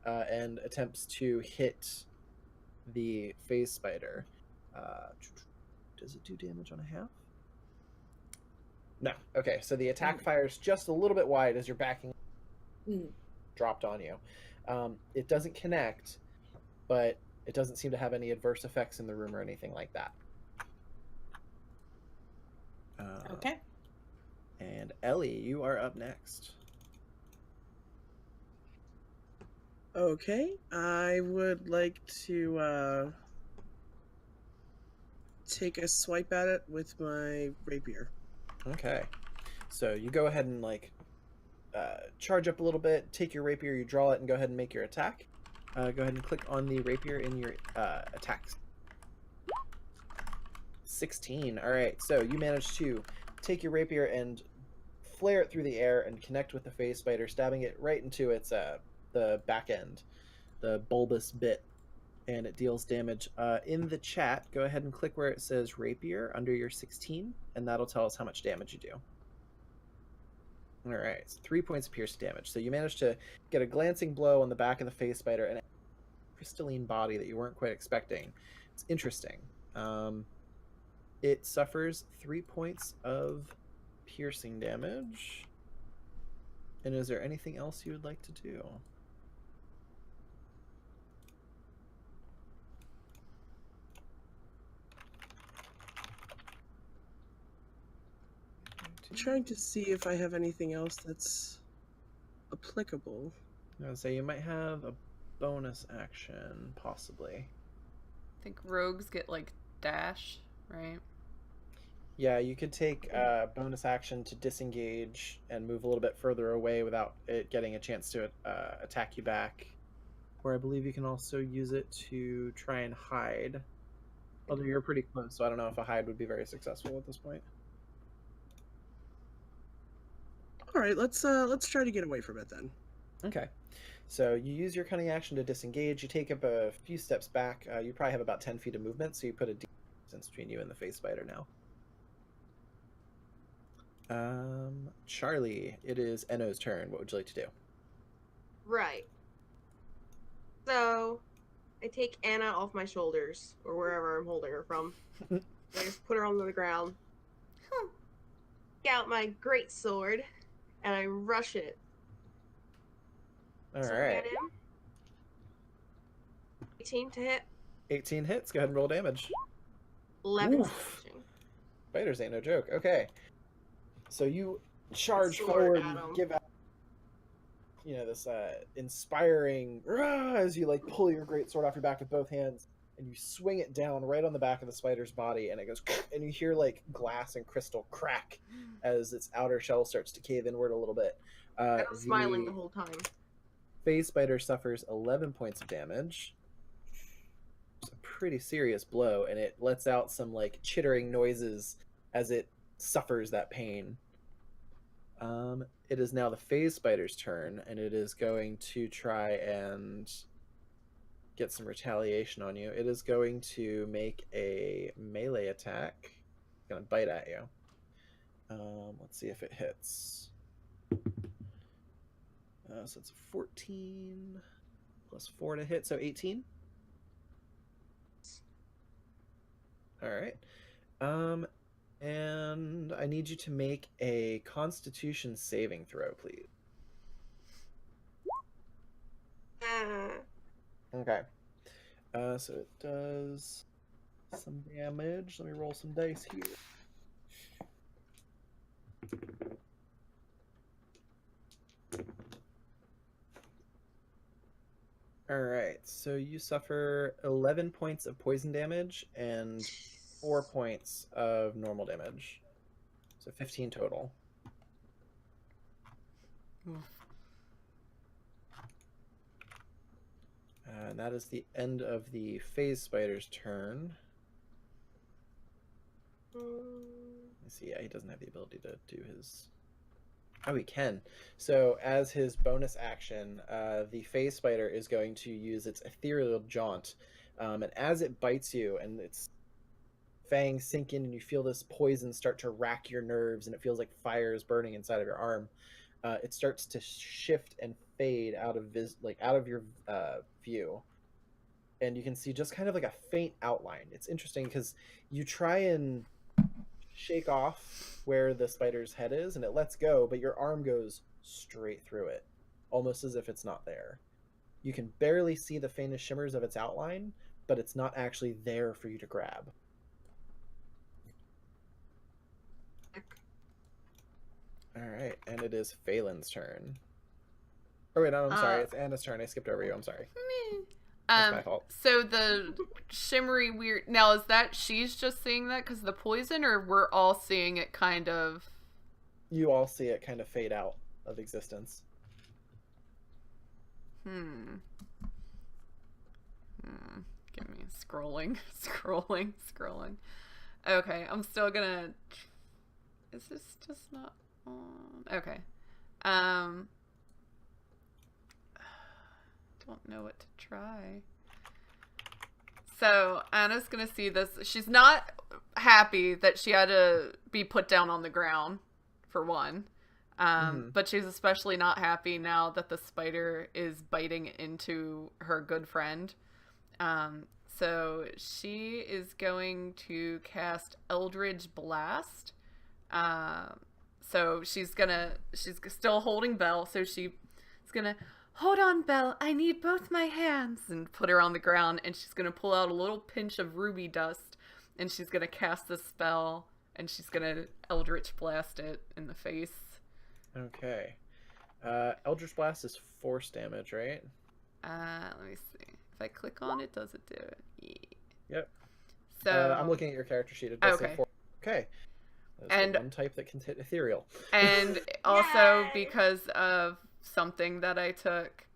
and attempts to hit the phase spider. Does it do damage on a half? No. Okay, so the attack fires just a little bit wide as you're backing dropped on you. It doesn't connect, but it doesn't seem to have any adverse effects in the room or anything like that. Okay. And Ellie, you are up next. Okay, I would like to take a swipe at it with my rapier. Okay. So you go ahead and charge up a little bit, take your rapier, you draw it, and go ahead and make your attack. Go ahead and click on the rapier in your attacks. 16. All right. So you manage to take your rapier and flare it through the air and connect with the phase spider, stabbing it right into its the back end, the bulbous bit, and it deals damage. In the chat, go ahead and click where it says rapier under your 16, and that'll tell us how much damage you do. All right, it's 3 points of piercing damage. So you managed to get a glancing blow on the back of the phase spider and a crystalline body that you weren't quite expecting. It's interesting. It suffers 3 points of piercing damage. And is there anything else you would like to do? I'm trying to see if I have anything else that's applicable. I would say you might have a bonus action, possibly. I think rogues get like dash, right? Yeah, you could take a bonus action to disengage and move a little bit further away without it getting a chance to attack you back. Or I believe you can also use it to try and hide. Although you're pretty close, so I don't know if a hide would be very successful at this point. All right, let's try to get away from it then. Okay. So you use your cunning action to disengage. You take up a few steps back. You probably have about 10 feet of movement, so you put a distance between you and the face spider now. Charlie, it is Enno's turn. What would you like to do? Right. So, I take Anna off my shoulders, or wherever I'm holding her from. I just put her onto the ground. Take out my great sword, and I rush it. All So right. get him. 18 to hit. 18 hits. Go ahead and roll damage. 11 Oof. slashing. Spiders ain't no joke. Okay. So you charge Sword forward at and him. give out, this inspiring "Rah!" as you like pull your great sword off your back with both hands, and you swing it down right on the back of the spider's body, and it goes, and you hear like glass and crystal crack as its outer shell starts to cave inward a little bit. I was smiling the whole time. Phase spider suffers 11 points of damage. It's a pretty serious blow, and it lets out some like chittering noises as it suffers that pain. It is now the phase spider's turn, and it is going to try and get some retaliation on you. It is going to make a melee attack. It's going to bite at you. Let's see if it hits. So it's 14 plus 4 to hit, so 18. All right. And I need you to make a Constitution saving throw, please. Okay. So it does some damage. Let me roll some dice here. Alright, so you suffer 11 points of poison damage and 4 points of normal damage. So 15 total. And that is the end of the phase spider's turn. Let's see, yeah, he doesn't have the ability to do his... Oh, he can. So as his bonus action, the phase spider is going to use its ethereal jaunt. And as it bites you and its fangs sink in and you feel this poison start to rack your nerves and it feels like fire is burning inside of your arm, it starts to shift and fade out of your view. And you can see just kind of like a faint outline. It's interesting because you try and shake off where the spider's head is and it lets go, but your arm goes straight through it, almost as if it's not there. You can barely see the faintest shimmers of its outline, but it's not actually there for you to grab. Alright, and it is Phelan's turn. Oh wait, no, I'm sorry, it's Anna's turn. I skipped over you, I'm sorry. That's my fault. So the shimmery weird... Now, is that she's just seeing that because of the poison, or we're all seeing it kind of... You all see it kind of fade out of existence. Give me scrolling. Okay, I'm still gonna... Is this just not on? Okay. Don't know what to try. So Anna's gonna see this. She's not happy that she had to be put down on the ground, for one. But she's especially not happy now that the spider is biting into her good friend. So she is going to cast Eldritch Blast. So she's still holding Belle, so she's gonna, hold on, Belle, I need both my hands, and put her on the ground, and she's gonna pull out a little pinch of ruby dust, and she's gonna cast the spell, and she's gonna Eldritch Blast it in the face. Okay. Eldritch Blast is force damage, right? Let me see. If I click on it, does it do it? Yeah. Yep. So I'm looking at your character sheet. It does say Okay. force. Okay. That's And- the one type that can hit ethereal. And also Yay! because of something that I took,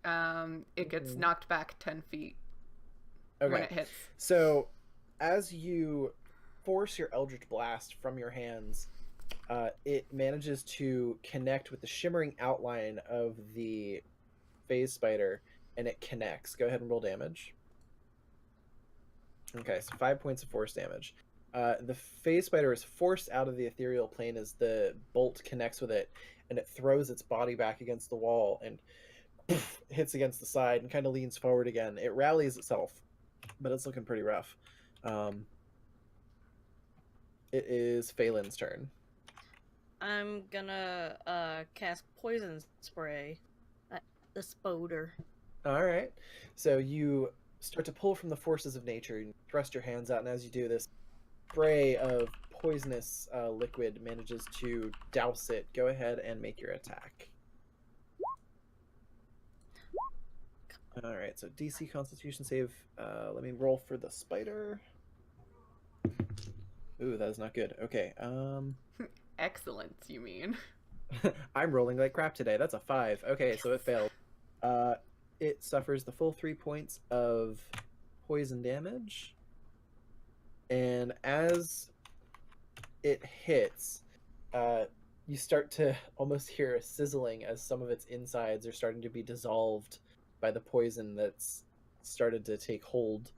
it gets Mhm. knocked back 10 feet when Okay. it hits. So, as you force your Eldritch Blast from your hands, it manages to connect with the shimmering outline of the phase spider, and it connects. Go ahead and roll damage. Okay, so 5 points of force damage. The phase spider is forced out of the ethereal plane as the bolt connects with it, and it throws its body back against the wall and hits against the side and kind of leans forward again. It rallies itself, but it's looking pretty rough. It is Phelan's turn. I'm gonna cast poison spray at the spoder. All right. So you start to pull from the forces of nature and thrust your hands out, and as you do, this spray of poisonous liquid manages to douse it. Go ahead and make your attack. All right. So DC Constitution save. Let me roll for the spider. Ooh, that is not good. Okay. Excellent, you mean? I'm rolling like crap today. That's a 5. Okay, so it failed. It suffers the full 3 points of poison damage. And as it hits, you start to almost hear a sizzling as some of its insides are starting to be dissolved by the poison that's started to take hold.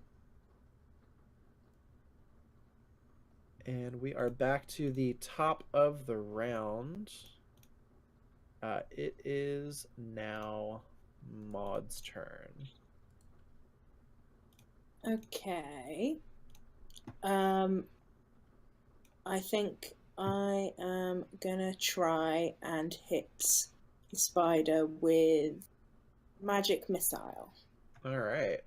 And we are back to the top of the round. It is now Maud's turn. Okay. I think I am gonna try and hit the spider with magic missile. All right.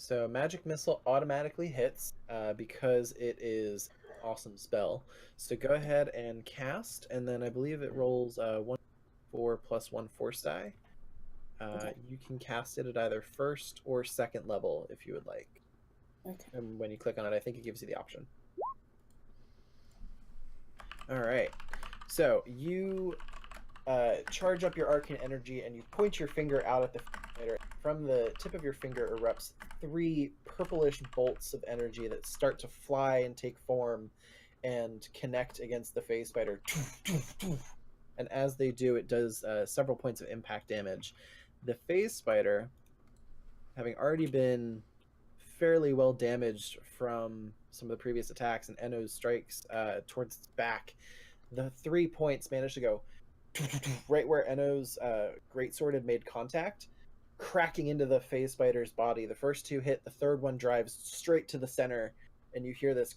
So Magic Missile automatically hits because it is an awesome spell. So go ahead and cast, and then I believe it rolls 1d4 plus 1 force die. Okay. You can cast it at either first or second level if you would like. Okay. And when you click on it, I think it gives you the option. All right. So you charge up your arcane energy and you point your finger out at the spider. From the tip of your finger erupts 3 purplish bolts of energy that start to fly and take form and connect against the phase spider. And as they do, it does several points of impact damage. The phase spider, having already been fairly well damaged from some of the previous attacks and Enno's strikes towards its back, the 3 points managed to go right where Enno's greatsword had made contact, cracking into the phase spider's body. The first 2 hit, the third one drives straight to the center, and you hear this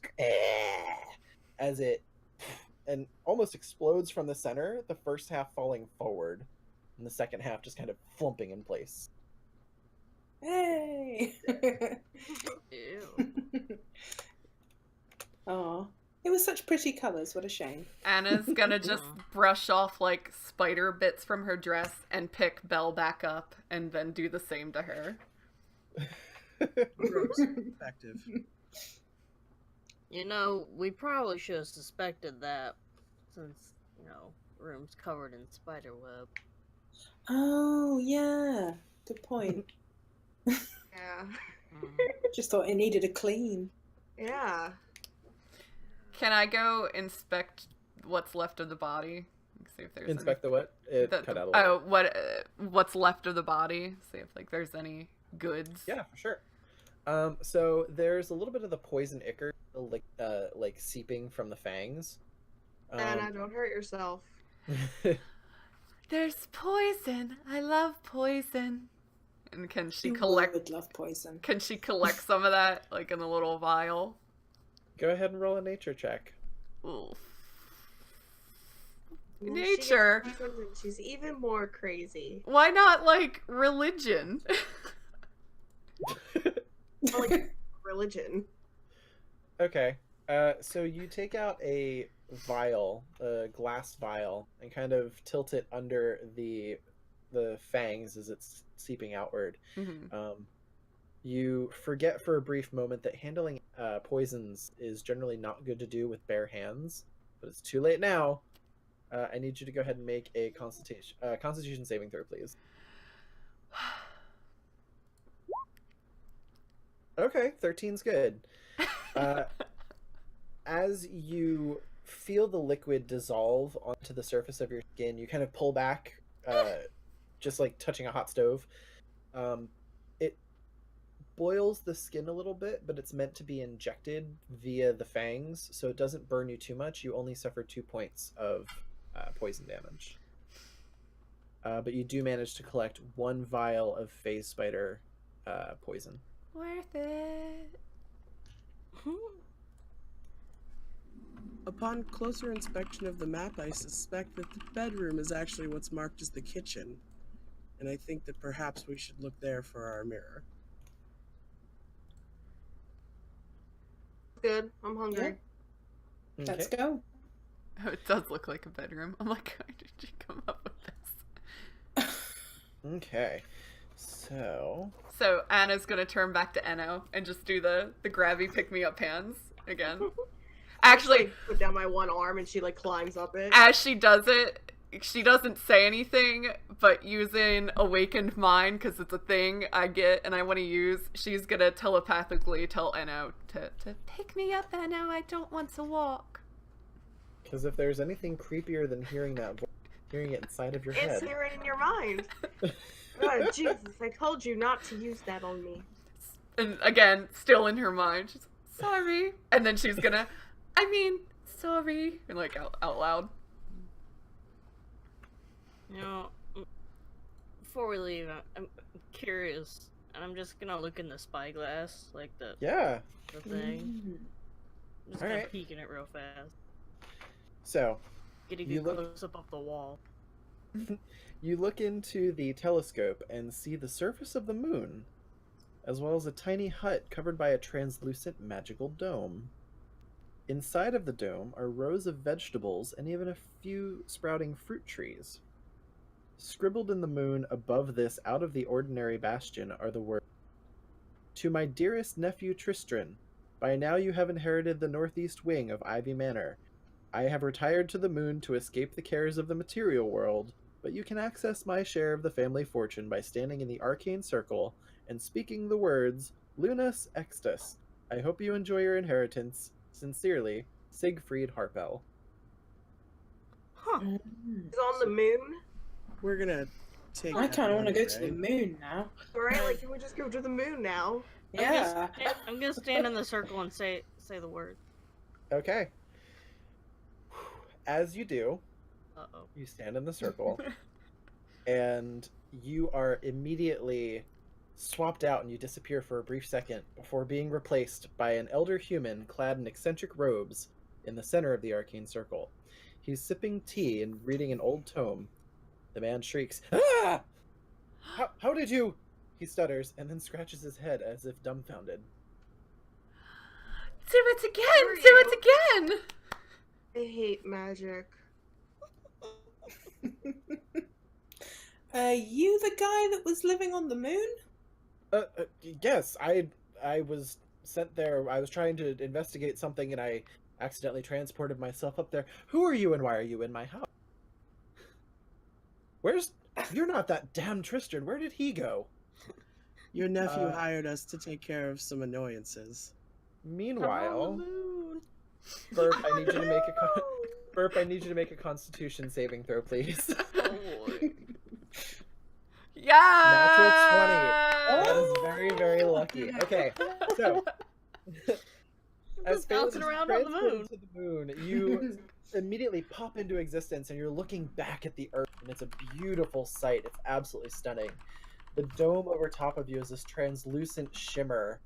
as it and almost explodes from the center, the first half falling forward, and the second half just kind of flumping in place. Hey! Ew. Aw. It was such pretty colours, what a shame. Anna's gonna just brush off like spider bits from her dress and pick Belle back up and then do the same to her. Gross. Effective. You know, we probably should have suspected that since, you know, room's covered in spider web. Oh, yeah. Good point. Yeah. Just thought it needed a clean. Yeah. Can I go inspect what's left of the body? See if there's Inspect the what? It any... cut out a little. What's left of the body? See if like there's any goods. Yeah, for sure. So there's a little bit of the poison ichor, like seeping from the fangs. Anna, don't hurt yourself. There's poison. I love poison. And can she You collect? would love poison. Can she collect some of that, like in a little vial? Go ahead and roll a nature check. Ooh. When Nature. She gets poisoned, she's even more crazy. Why not like religion? Or, like religion. Okay. So you take out a vial, a glass vial, and kind of tilt it under the fangs as it's seeping outward. Mm-hmm. You forget for a brief moment that handling poisons is generally not good to do with bare hands, but it's too late now. I need you to go ahead and make a constitution saving throw, please. Okay, 13's good. As you feel the liquid dissolve onto the surface of your skin, you kind of pull back, just like touching a hot stove. It boils the skin a little bit, but it's meant to be injected via the fangs, so it doesn't burn you too much. You only suffer 2 points of poison damage. But you do manage to collect 1 vial of phase spider poison. Worth it. Upon closer inspection of the map, I suspect that the bedroom is actually what's marked as the kitchen. And I think that perhaps we should look there for our mirror. Good. I'm hungry. Let's go. Oh, it does look like a bedroom. I'm like, how did you come up with this? Okay. So Anna's gonna turn back to Enno and just do the grabby pick me up hands again. Actually, put down my one arm and she like climbs up it. as she does it, she doesn't say anything, but using awakened mind, because it's a thing I get and I want to use, she's gonna telepathically tell Enno to pick me up, Enno, I don't want to walk. because if there's anything creepier than hearing that voice, hearing it inside of your It's head. here in your mind. Oh, Jesus, I told you not to use that on me. And again, still in her mind, she's sorry. And then she's gonna, sorry. And like out loud. You know, before we leave, I'm curious, and I'm just gonna look in the spyglass, like the Yeah. thing. I'm just Alright. peeking it real fast. So Getting You a look- close up of the wall. you look into the telescope and see the surface of the moon, as well as a tiny hut covered by a translucent magical dome. Inside of the dome are rows of vegetables and even a few sprouting fruit trees. Scribbled in the moon above this out-of-the-ordinary bastion are the words, "To my dearest nephew Tristran, by now you have inherited the northeast wing of Ivy Manor. I have retired to the moon to escape the cares of the material world, but you can access my share of the family fortune by standing in the arcane circle and speaking the words, Lunas Extus. I hope you enjoy your inheritance. Sincerely, Siegfried Harpel." Huh. It's on the moon. We're gonna take. I that kind of want to money, go to the right? moon now. Alright, like, can we just go to the moon now? Yeah. I'm gonna stand in the circle and say the word. Okay. As you do, Uh-oh. you stand in the circle, and you are immediately swapped out and you disappear for a brief second before being replaced by an elder human clad in eccentric robes in the center of the arcane circle. He's sipping tea and reading an old tome. The man shrieks, "Ah! How did you?" He stutters and then scratches his head as if dumbfounded. Do it again! Who are Do you? it again! I hate magic. You the guy that was living on the moon? Yes, I was sent there. I was trying to investigate something and I accidentally transported myself up there. Who are you and why are you in my house? You're not that damn Tristan. Where did he go? Your nephew Uh, hired us to take care of some annoyances. Meanwhile, Moon. Burp, I need you to make a Burp, I need you to make a Constitution saving throw, please. Oh boy. Yeah! Natural 20. That is very, very lucky. Okay, so Just bouncing around on the moon. to the moon, you immediately pop into existence, and you're looking back at the Earth, and it's a beautiful sight. It's absolutely stunning. the dome over top of you is this translucent shimmer,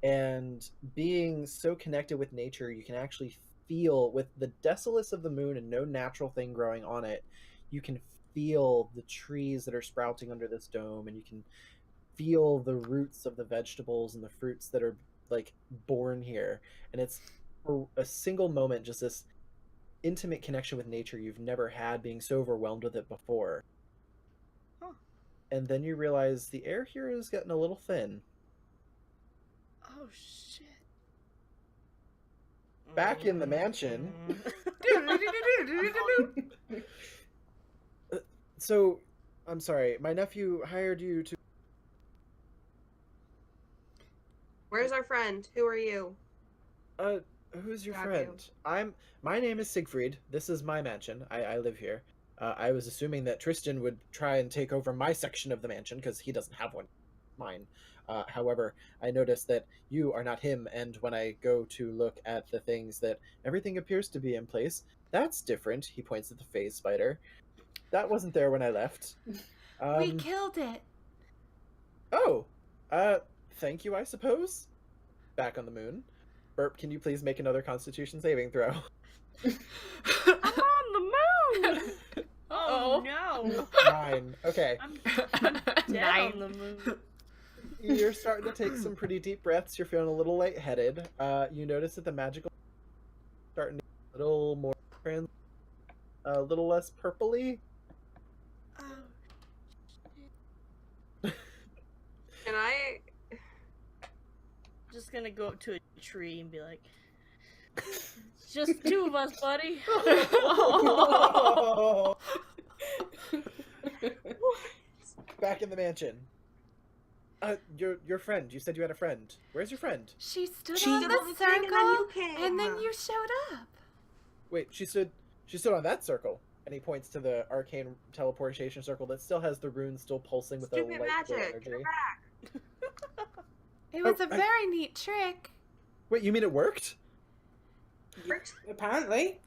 and being so connected with nature, you can actually feel, with the desolace of the moon and no natural thing growing on it, you can feel the trees that are sprouting under this dome, and you can feel the roots of the vegetables and the fruits that are like born here. And it's for a single moment just this intimate connection with nature you've never had, being so overwhelmed with it before. Huh. And then you realize the air here is getting a little thin. Oh shit. Back in the mansion. So, I'm sorry, my nephew hired you to... Where's our friend? Who are you? Who's your Have friend? My name is Siegfried. This is my mansion. I live here. I was assuming that Tristan would try and take over my section of the mansion, because he doesn't have one. Mine. However, I noticed that you are not him, and when I go to look at the things, that everything appears to be in place. That's different. He points at the phase spider. That wasn't there when I left. We killed it. Oh, thank you, I suppose. Back on the moon. Burp, can you please make another Constitution saving throw? I'm on the moon. Oh no. 9. Okay. I'm dead on the moon. You're starting to take some pretty deep breaths. You're feeling a little lightheaded. You notice that the magical starting to get a little more a little less purpley. And I Just gonna go up to a tree and be like, "It's just 2 of us, buddy." Back in the mansion. Your friend. You said you had a friend. Where's your friend? She stood She- on did the all this thing and then circle, you came. and then you showed up. Wait, she stood on that circle. And he points to the arcane teleportation circle that still has the runes still pulsing with Stupid a light magic. energy. Get her back. It was Oh, a very neat trick. Wait, you mean it worked? Apparently.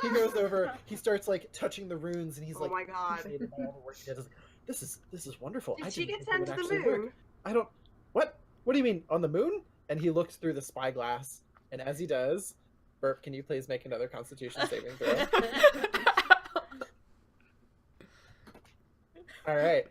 He goes over, he starts like touching the runes, and he's Oh like, my god. fascinated by all the work he does. This is wonderful. I Did she didn't get think it sent would to the actually work. moon? I don't. What? What do you mean on the moon? And he looks through the spyglass, and as he does, Burp, can you please make another Constitution saving throw? All right.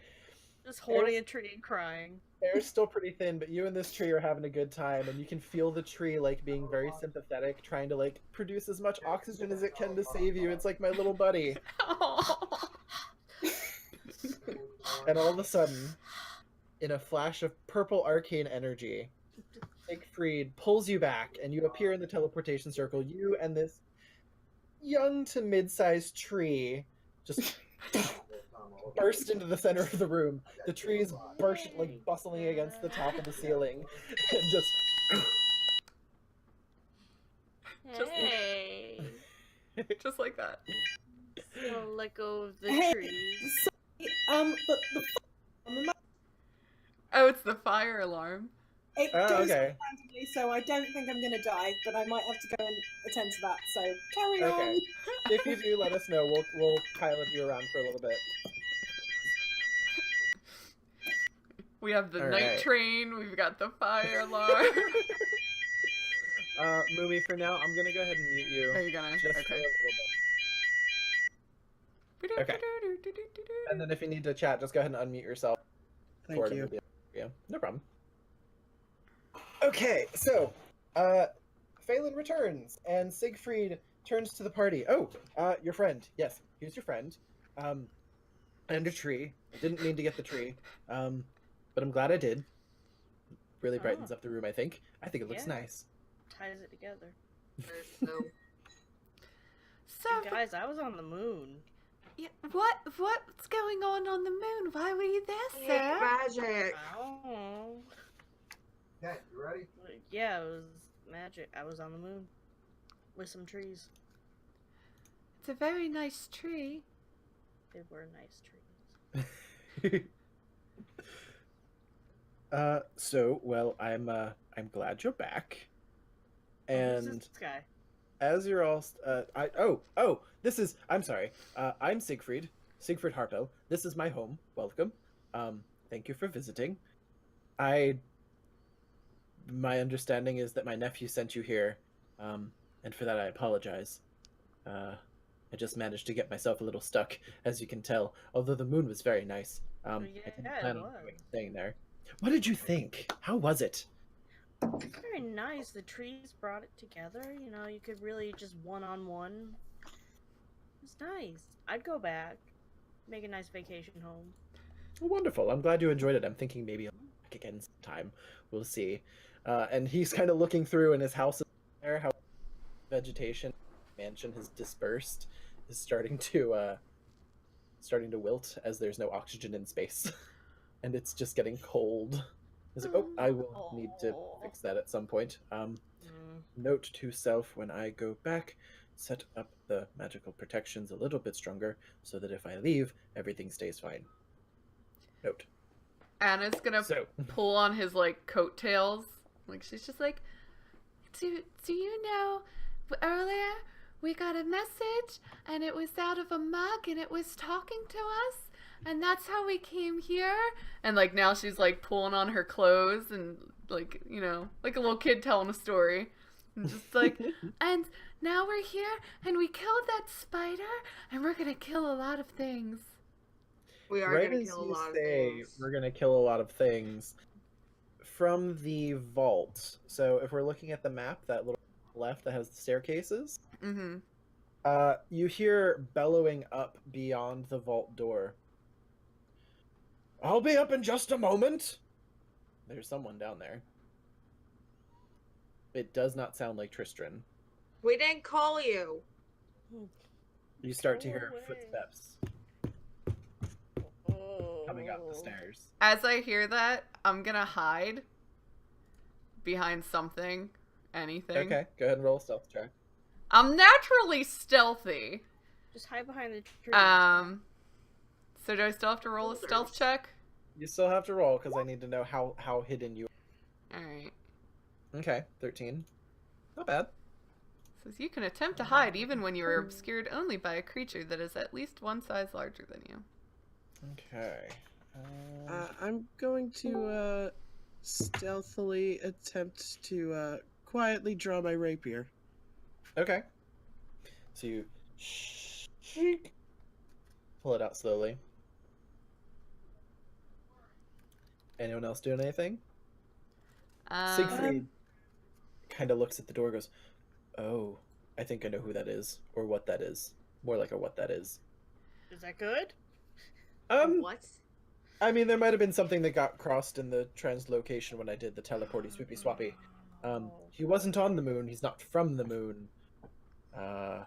Just holding a tree and crying. Air's still pretty thin, but you and this tree are having a good time, and you can feel the tree like being very sympathetic, trying to like produce as much oxygen as it can to save you. It's like my little buddy. And all of a sudden, in a flash of purple arcane energy, Siegfried pulls you back, and you appear in the teleportation circle. You and this young to mid-sized tree just burst into the center of the room. The tree is like bustling against the top of the ceiling, and just Hey. Just like that. I'll let go of the Hey. tree. But the Oh, it's the fire alarm. it Oh, goes okay. randomly, so I don't think I'm gonna die, but I might have to go and attend to that. So carry Okay. on. If you do, let us know. We'll pilot you around for a little bit. We have the All night right. train. We've got the fire alarm. Moomie, for now, I'm gonna go ahead and mute you. Are you gonna? Just for a Okay. little bit. Okay. And then if you need to chat, just go ahead and unmute yourself. Thank Gordon you. will be able to hear you. No problem. Okay, so, Phelan returns, and Siegfried turns to the party. Oh, your friend. Yes, here's your friend. And a tree. I didn't mean to get the tree. But I'm glad I did. Really brightens up the room, I think. I think it looks Yeah. nice. Ties it together. So, So, Guys, I was on the moon. yeah, what's going on the moon? Why were you there, pink sir? magic. Oh. Yeah, you ready? Yeah, it was magic. I was on the moon. With some trees. It's a very nice tree. They were nice trees. So, well, I'm glad you're back. Who's And this guy? as you're all, this is, I'm sorry, I'm Siegfried Harpel. This is my home. Welcome. Thank you for visiting. My understanding is that my nephew sent you here, and for that I apologize. I just managed to get myself a little stuck, as you can tell, although the moon was very nice. I didn't Yeah, plan it on was. staying there. What did you think? How was it? Very nice. The trees brought it together. You know, you could really just one-on-one. It was nice. I'd go back. Make a nice vacation home. Well, wonderful. I'm glad you enjoyed it. I'm thinking maybe I'll be back again sometime. We'll see. And he's kind of looking through, and his house is there. How vegetation mansion has dispersed is starting to wilt as there's no oxygen in space, and it's just getting cold. He's like, oh, I will need to fix that at some point. Note to self: when I go back, set up the magical protections a little bit stronger, so that if I leave, everything stays fine. Note. Anna's gonna pull on his like coattails. Like she's just like, do you know? Earlier we got a message, and it was out of a mug, and it was talking to us, and that's how we came here. And like now she's like pulling on her clothes and like, you know, like a little kid telling a story. And just like, and now we're here, and we killed that spider, and we're gonna kill a lot of things. We are Right gonna as kill a you lot of say, things. we're gonna kill a lot of things. From the vault. So if we're looking at the map, that little left that has the staircases, Mm-hmm. you hear bellowing up beyond the vault door. I'll be up in just a moment. There's someone down there. It does not sound like Tristran. We didn't call you. You start to Go hear away. footsteps coming up the stairs. As I hear that, I'm gonna hide behind something, anything. Okay, go ahead and roll a stealth check. I'm naturally stealthy. Just hide behind the trees. So do I still have to roll a stealth check? You still have to roll because I need to know how hidden you All right. are. Okay, 13. Not bad. Says you can attempt to hide even when you are obscured only by a creature that is at least one size larger than you. Okay. I'm going to stealthily attempt to quietly draw my rapier. Okay. So you pull it out slowly. Anyone else doing anything? Siegfried kind of looks at the door and goes, oh, I think I know who that is, or what that is. More like a what that is. Is that good? What? I mean, there might have been something that got crossed in the translocation when I did the teleporty swoopy swappy. He wasn't on the moon, he's not from the moon. I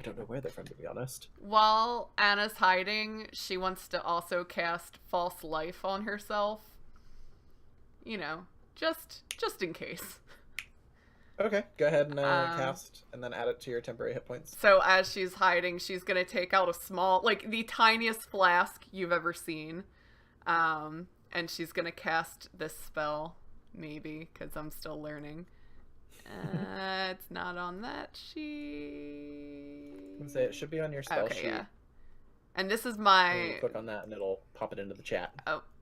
don't know where they're from, to be honest. While Anna's hiding, she wants to also cast false life on herself. You know, just in case. Okay, go ahead and cast, and then add it to your temporary hit points. So as she's hiding, she's gonna take out a small, like the tiniest flask you've ever seen, and she's gonna cast this spell, maybe, because I'm still learning. It's not on that sheet. I was gonna say, it should be on your spell sheet. Yeah. And this is And my you click on that, and it'll pop it into the chat.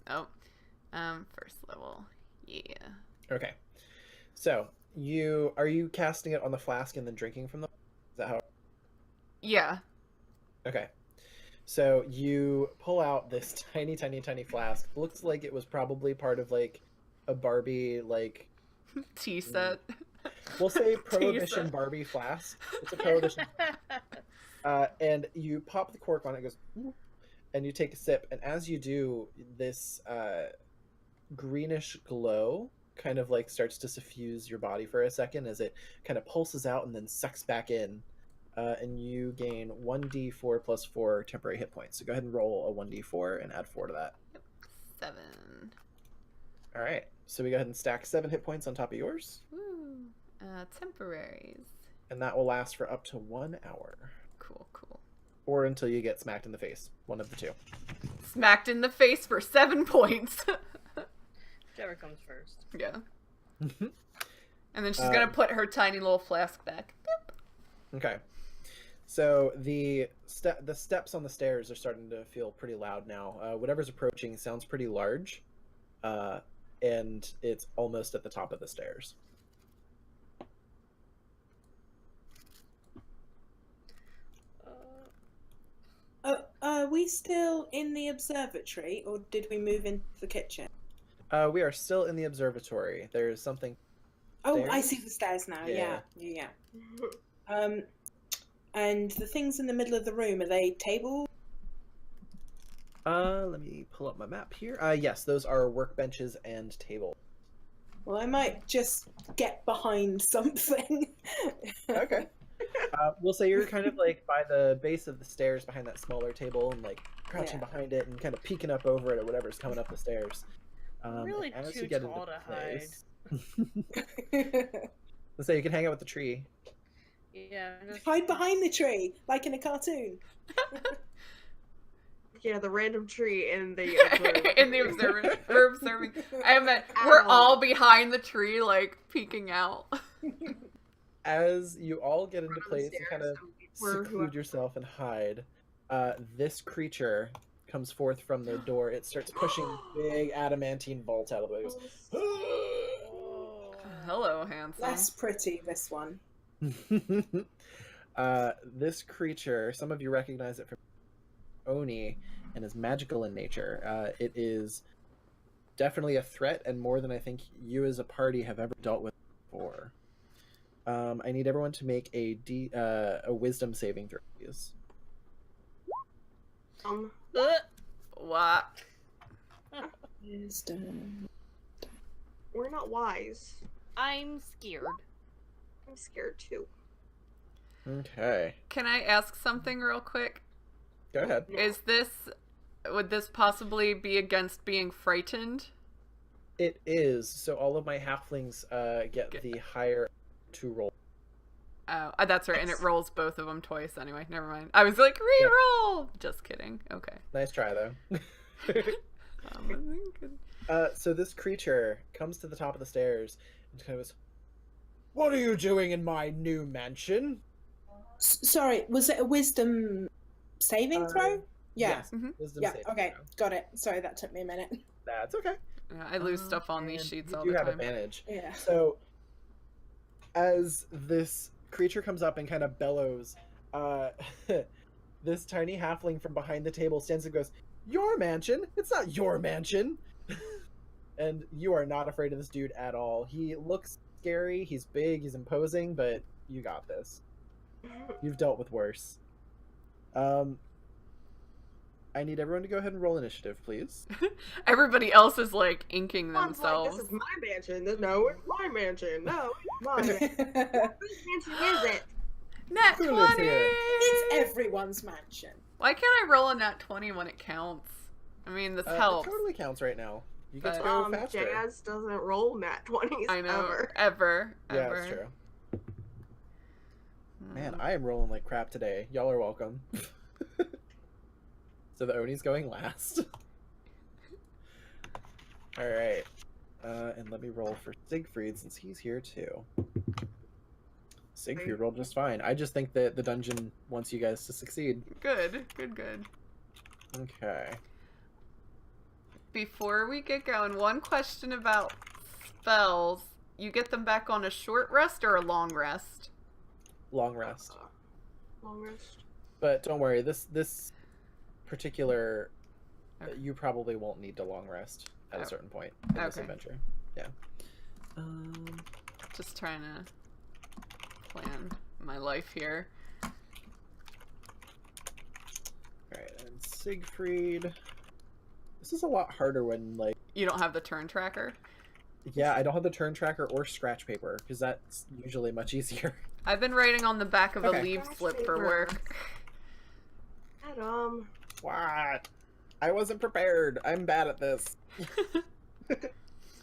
first level. Yeah. Okay. So, are you casting it on the flask and then drinking from the... Is that how... Yeah. Okay. So, you pull out this tiny flask. Looks like it was probably part of, like, a Barbie, like... Tea set. We'll say Prohibition Barbie flask. It's a Prohibition. And you pop the cork on it, goes... And you take a sip, and as you do, this greenish glow kind of like starts to suffuse your body for a second as it kind of pulses out and then sucks back in, and you gain 1d4 plus 4 temporary hit points. So go ahead and roll a 1d4 and add 4 to that. 7. All right, so we go ahead and stack 7 hit points on top of yours, Woo. Temporaries. and that will last for up to 1 hour, Cool. or until you get smacked in the face. One of the two. Smacked in the face for 7 points. Whichever comes first. Yeah. And then she's gonna put her tiny little flask back. Boop. Okay. So the steps on the stairs are starting to feel pretty loud now. Whatever's approaching sounds pretty large, and it's almost at the top of the stairs. Are we still in the observatory, or did we move into the kitchen? We are still in the observatory. There's something. Oh, Stairs? I see the stairs now. Yeah. And the things in the middle of the room, are they tables? Let me pull up my map here. Yes, those are workbenches and tables. Well, I might just get behind something. Okay. We'll say you're kind of like by the base of the stairs behind that smaller table and like crouching behind it and kind of peeking up over it at whatever's coming up the stairs. Really as too you get tall into to hide. place- Let's say you can hang out with the tree. Yeah. Just... Hide behind the tree, like in a cartoon. Yeah, the random tree in the In the observatory. We're observing. I meant we're all behind the tree, like peeking out. As you all get into Run place and upstairs kind of where seclude yourself and hide, this creature comes forth from the door. It starts pushing big adamantine bolts out of the way. It goes, Hello, handsome. That's pretty, this one. this creature, some of you recognize it from Oni, and is magical in nature. It is definitely a threat, and more than I think you as a party have ever dealt with before. I need everyone to make a wisdom saving throw, please. What? Wisdom. We're not wise. I'm scared. I'm scared too. Okay. Can I ask something real quick? Go ahead. Would this possibly be against being frightened? It is. So all of my halflings get the higher 2 roll. Oh, that's right, and it rolls both of them twice anyway. Never mind. I was like, re-roll! Just kidding. Okay. Nice try, though. So this creature comes to the top of the stairs and kind of goes, "What are you doing in my new mansion?" Sorry, was it a wisdom saving throw? Yeah. Yes, wisdom Yeah, saving okay, throw. got it. Sorry, that took me a minute. That's okay. Yeah, I lose stuff on these And sheets you all do the have time. advantage. Yeah. So, as this creature comes up and kind of bellows, this tiny halfling from behind the table stands and goes, "Your mansion? It's not your mansion!" And you are not afraid of this dude at all. He looks scary, he's big, he's imposing, but you got this. You've dealt with worse. I need everyone to go ahead and roll initiative, please. Everybody else is like inking One's themselves. like, this is my mansion. No, it's my mansion. No, it's my mansion. Whose mansion is it? Nat Who lives 20! here? It's everyone's mansion. Why can't I roll a nat 20 when it counts? I mean, this It helps. totally counts right now. You get to But- go faster. Jazz doesn't roll nat 20s I know. ever. Ever. Yeah, that's true. Man, I am rolling like crap today. Y'all are welcome. So the Oni's going last. Alright. And let me roll for Siegfried since he's here too. Siegfried rolled just fine. I just think that the dungeon wants you guys to succeed. Good. Good. Okay. Before we get going, one question about spells. You get them back on a short rest or a long rest? Long rest. Long rest. But don't worry, this particular you probably won't need to long rest at a certain point in this adventure. Yeah. Just trying to plan my life here. Alright, and Siegfried. This is a lot harder when, like... You don't have the turn tracker? Yeah, I don't have the turn tracker or scratch paper, because that's usually much easier. I've been writing on the back of a Okay. leave Scratch slip for paper. work. Adam. What? I wasn't prepared. I'm bad at this.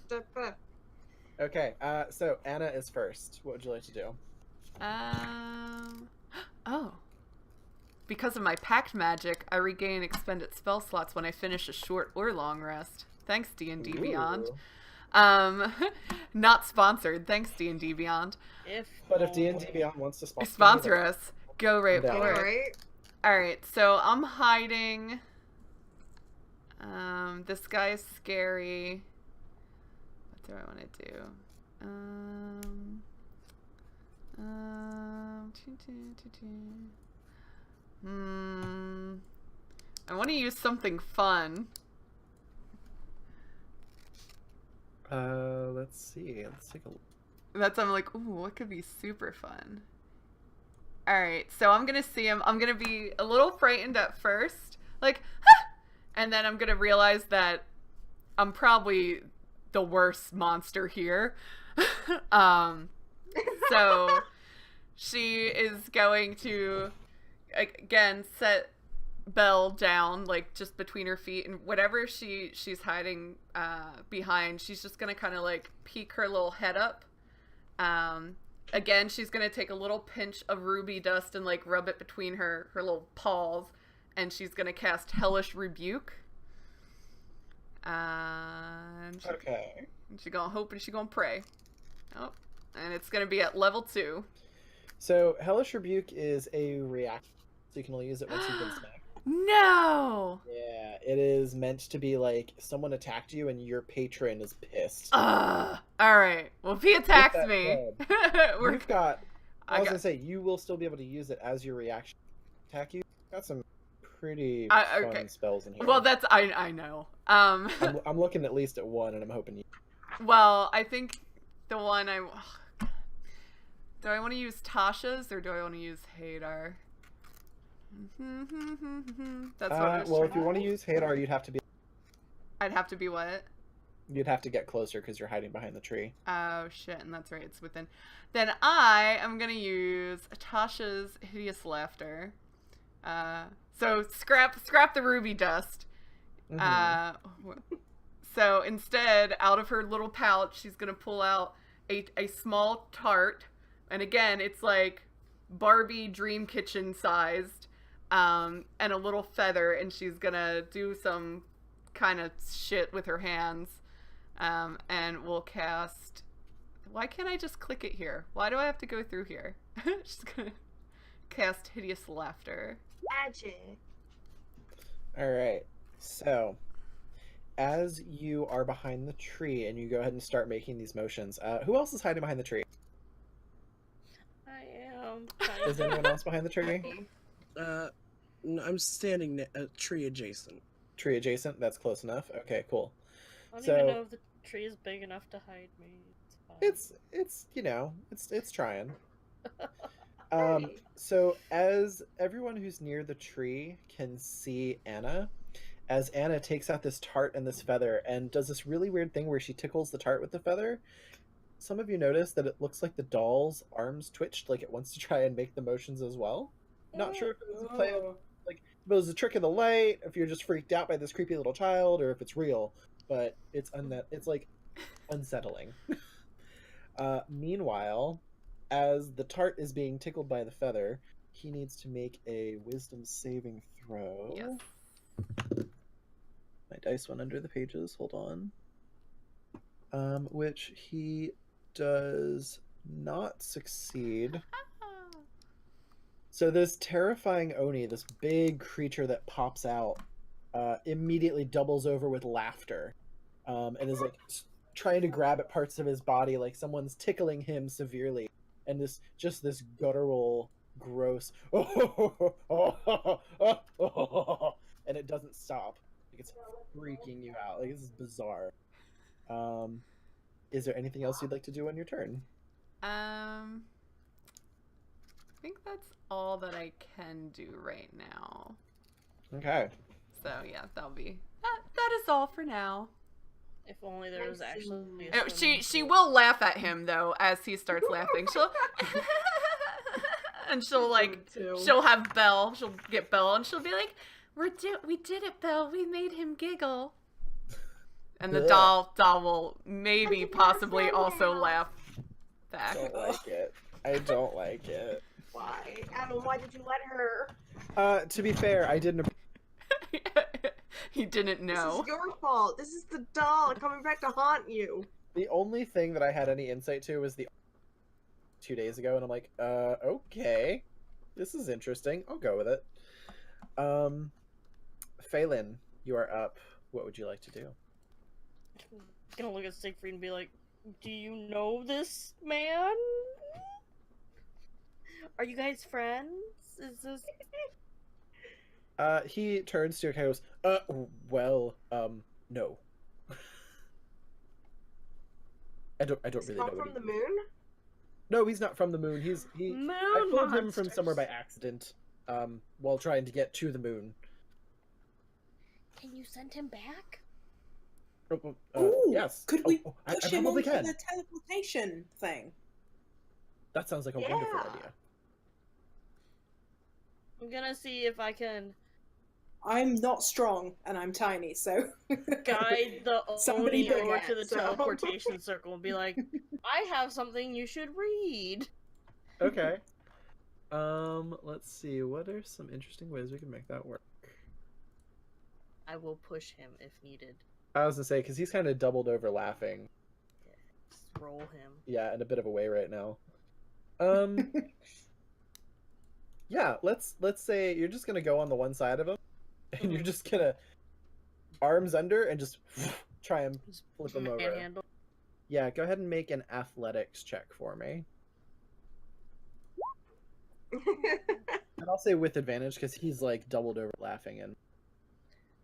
Step up. Okay, so Anna is first. What would you like to do? Oh. Because of my pact magic, I regain expended spell slots when I finish a short or long rest. Thanks, D&D Beyond. Ooh. Not sponsored. Thanks, D&D Beyond. But if D&D Beyond wants to sponsor Sponsor us. Go right down. for it. Alright. Alright, so I'm hiding. This guy is scary. What do I want to do? I want to use something fun. Let's see. Let's take a look. I'm like, ooh, what could be super fun? Alright, so I'm gonna see him. I'm gonna be a little frightened at first. Like, ah! And then I'm gonna realize that I'm probably the worst monster here. So she is going to, again, set Belle down, like, just between her feet, and whatever she's hiding behind, she's just gonna kind of, like, peek her little head up. Again, she's gonna take a little pinch of ruby dust and, like, rub it between her little paws, and she's gonna cast Hellish Rebuke. Okay. And she's gonna hope and she's gonna pray. Oh, and it's gonna be at level 2. So, Hellish Rebuke is a reaction, so you can only use it once you've been smacked. No! Yeah, it is meant to be like someone attacked you and your patron is pissed. Alright. Well, if he attacks that me, You've got. I was got- gonna say you will still be able to use it as your reaction to attack you. Got some pretty okay. fun spells in here. Well, that's I know. I'm looking at least at one, and I'm hoping you. Well, I think the one do I want to use Tasha's or do I want to use Hadar? That's what I was well, trying if you want to use Hadar, you'd have to be. I'd have to be what? You'd have to get closer because you're hiding behind the tree. Oh shit, and that's right, it's within. Then I am gonna use Tasha's Hideous Laughter. So scrap the ruby dust. So instead, out of her little pouch, she's gonna pull out a small tart, and again, it's like Barbie Dream Kitchen sized, and a little feather, and she's gonna do some kind of shit with her hands, and we'll cast. Why can't I just click it here? Why do I have to go through here? She's gonna cast Hideous Laughter. Magic. Alright, so as you are behind the tree and you go ahead and start making these motions, who else is hiding behind the tree? I am. Is anyone else behind the tree? No, I'm standing tree adjacent. Tree adjacent? That's close enough. Okay, cool. I don't So- even know if the tree is big enough to hide me. It's fine. It's you know, it's trying. Right. So as everyone who's near the tree can see Anna, as Anna takes out this tart and this feather and does this really weird thing where she tickles the tart with the feather, some of you notice that it looks like the doll's arms twitched, like it wants to try and make the motions as well. Not sure if it was a play of, like, if it was a trick of the light, if you're just freaked out by this creepy little child, or if it's real, but it's like unsettling. Meanwhile, as the tart is being tickled by the feather, he needs to make a wisdom saving throw. Yes. My dice went under the pages, hold on. Which he does not succeed. So this terrifying Oni, this big creature that pops out, immediately doubles over with laughter, and is like trying to grab at parts of his body, like someone's tickling him severely, and this guttural, gross, and it doesn't stop. Like it's freaking you out. Like this is bizarre. Is there anything else you'd like to do on your turn? I think that's all that I can do right now. Okay. So yeah, that'll be that is all for now. If only there was actually. Oh, she will laugh at him though as he starts laughing. She'll and she'll like she'll have Belle. She'll get Belle and she'll be like, "We did it, Belle. We made him giggle." And the doll will maybe possibly also laugh back. I don't like it. I don't like it. Why? Adam, why did you let her? To be fair, I didn't. He didn't know. This is your fault. This is the doll coming back to haunt you. The only thing that I had any insight to was the 2 days ago, and I'm like, okay. This is interesting. I'll go with it. Phelan, you are up. What would you like to do? Gonna look at Siegfried and be like, "Do you know this man? Are you guys friends? Is this?" He turns to you and kind of goes, no. I don't really know. Come from the moon? No, he's not from the moon. I pulled him from somewhere by accident, while trying to get to the moon. Can you send him back? Ooh, yes. Could we I push him probably onto can. the teleportation thing? That sounds like a wonderful idea. I'm gonna see if I can I'm not strong and I'm tiny, so guide the Somebody Oni big over at, to the so. teleportation circle and be like, "I have something you should read." Okay. Let's see. What are some interesting ways we can make that work? I will push him if needed. I was gonna say, because he's kind of doubled over laughing. Just roll him. Yeah, in a bit of a way right now. Yeah, let's say you're just gonna go on the one side of him, and you're just gonna arms under and just try and flip him over. Manhandle. Yeah, go ahead and make an athletics check for me. And I'll say with advantage because he's like doubled over laughing and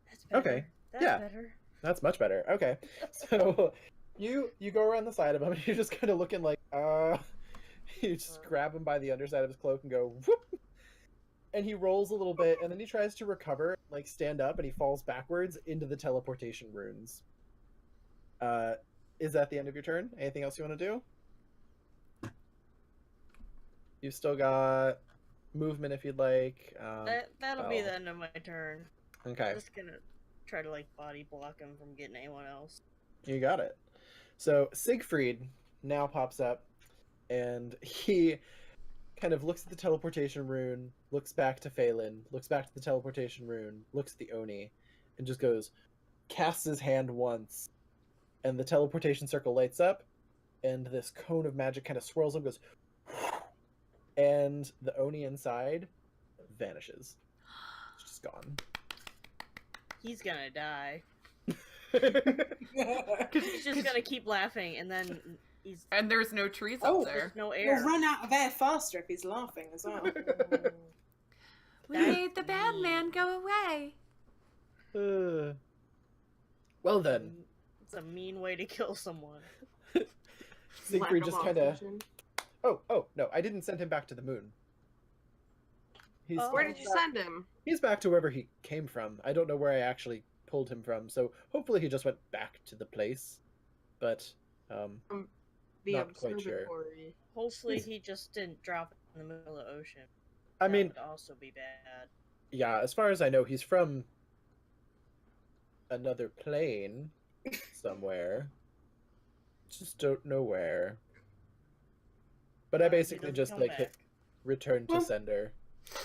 That's better. Okay, That's yeah. better. that's much better. Okay. So you go around the side of him and you're just kind of looking like you just grab him by the underside of his cloak and go whoop, and he rolls a little bit and then he tries to recover, like stand up, and he falls backwards into the teleportation runes. Is that the end of your turn? Anything else you want to do? You've still got movement if you'd like. That'll be the end of my turn. Okay. I'm just gonna try to like body block him from getting anyone else. You got it. So Siegfried now pops up, and he kind of looks at the teleportation rune, looks back to Phelan, looks back to the teleportation rune, looks at the Oni, and just goes, casts his hand once, and the teleportation circle lights up, and this cone of magic kind of swirls up, goes, and the Oni inside vanishes. It's just gone. He's gonna die. Okay. He's just gonna keep laughing, and then he's And there's no trees Oh, up there. there's no air. We'll run out of air faster if he's laughing as well. We made the bad man go away. Well then, It's a mean way to kill someone. Siegfried Lack of just kind of. oxygen. Oh no! I didn't send him back to the moon. He's Oh. Where did you send him? he's back to wherever he came from. I don't know where I actually pulled him from, so hopefully he just went back to the place. But The Not quite sure. observatory. Hopefully he just didn't drop in the middle of the ocean. I That mean, would also be bad. yeah. As far as I know, he's from another plane somewhere. Just don't know where. But I He basically doesn't just come like hit back. return to Well, sender.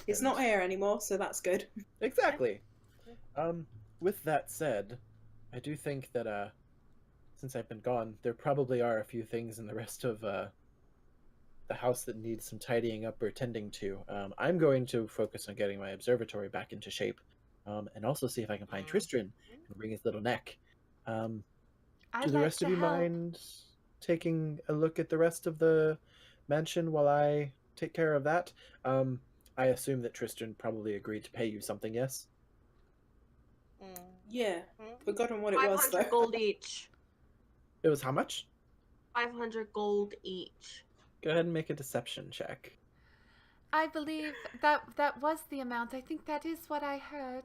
He's And- not here anymore, so that's good. Exactly. With that said, I do think that since I've been gone, there probably are a few things in the rest of the house that needs some tidying up or tending to. I'm going to focus on getting my observatory back into shape, and also see if I can find Tristan and wring his little neck. I'd Do the like rest to of you help. mind taking a look at the rest of the mansion while I take care of that? I assume that Tristan probably agreed to pay you something, yes? Yeah, Hmm? forgotten what it was 500 though. gold each. It was how much? 500 gold each. Go ahead and make a deception check. I believe that was the amount. I think that is what I heard.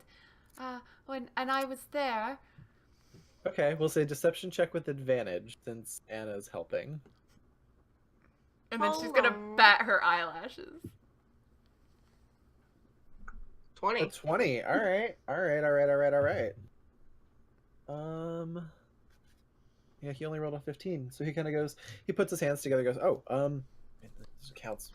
And I was there. Okay, we'll say deception check with advantage since Anna's helping. And then she's gonna Hello. bat her eyelashes. 20. A 20. All right. Yeah, he only rolled a 15, so he kind of goes. He puts his hands together, and goes, "Oh, this counts.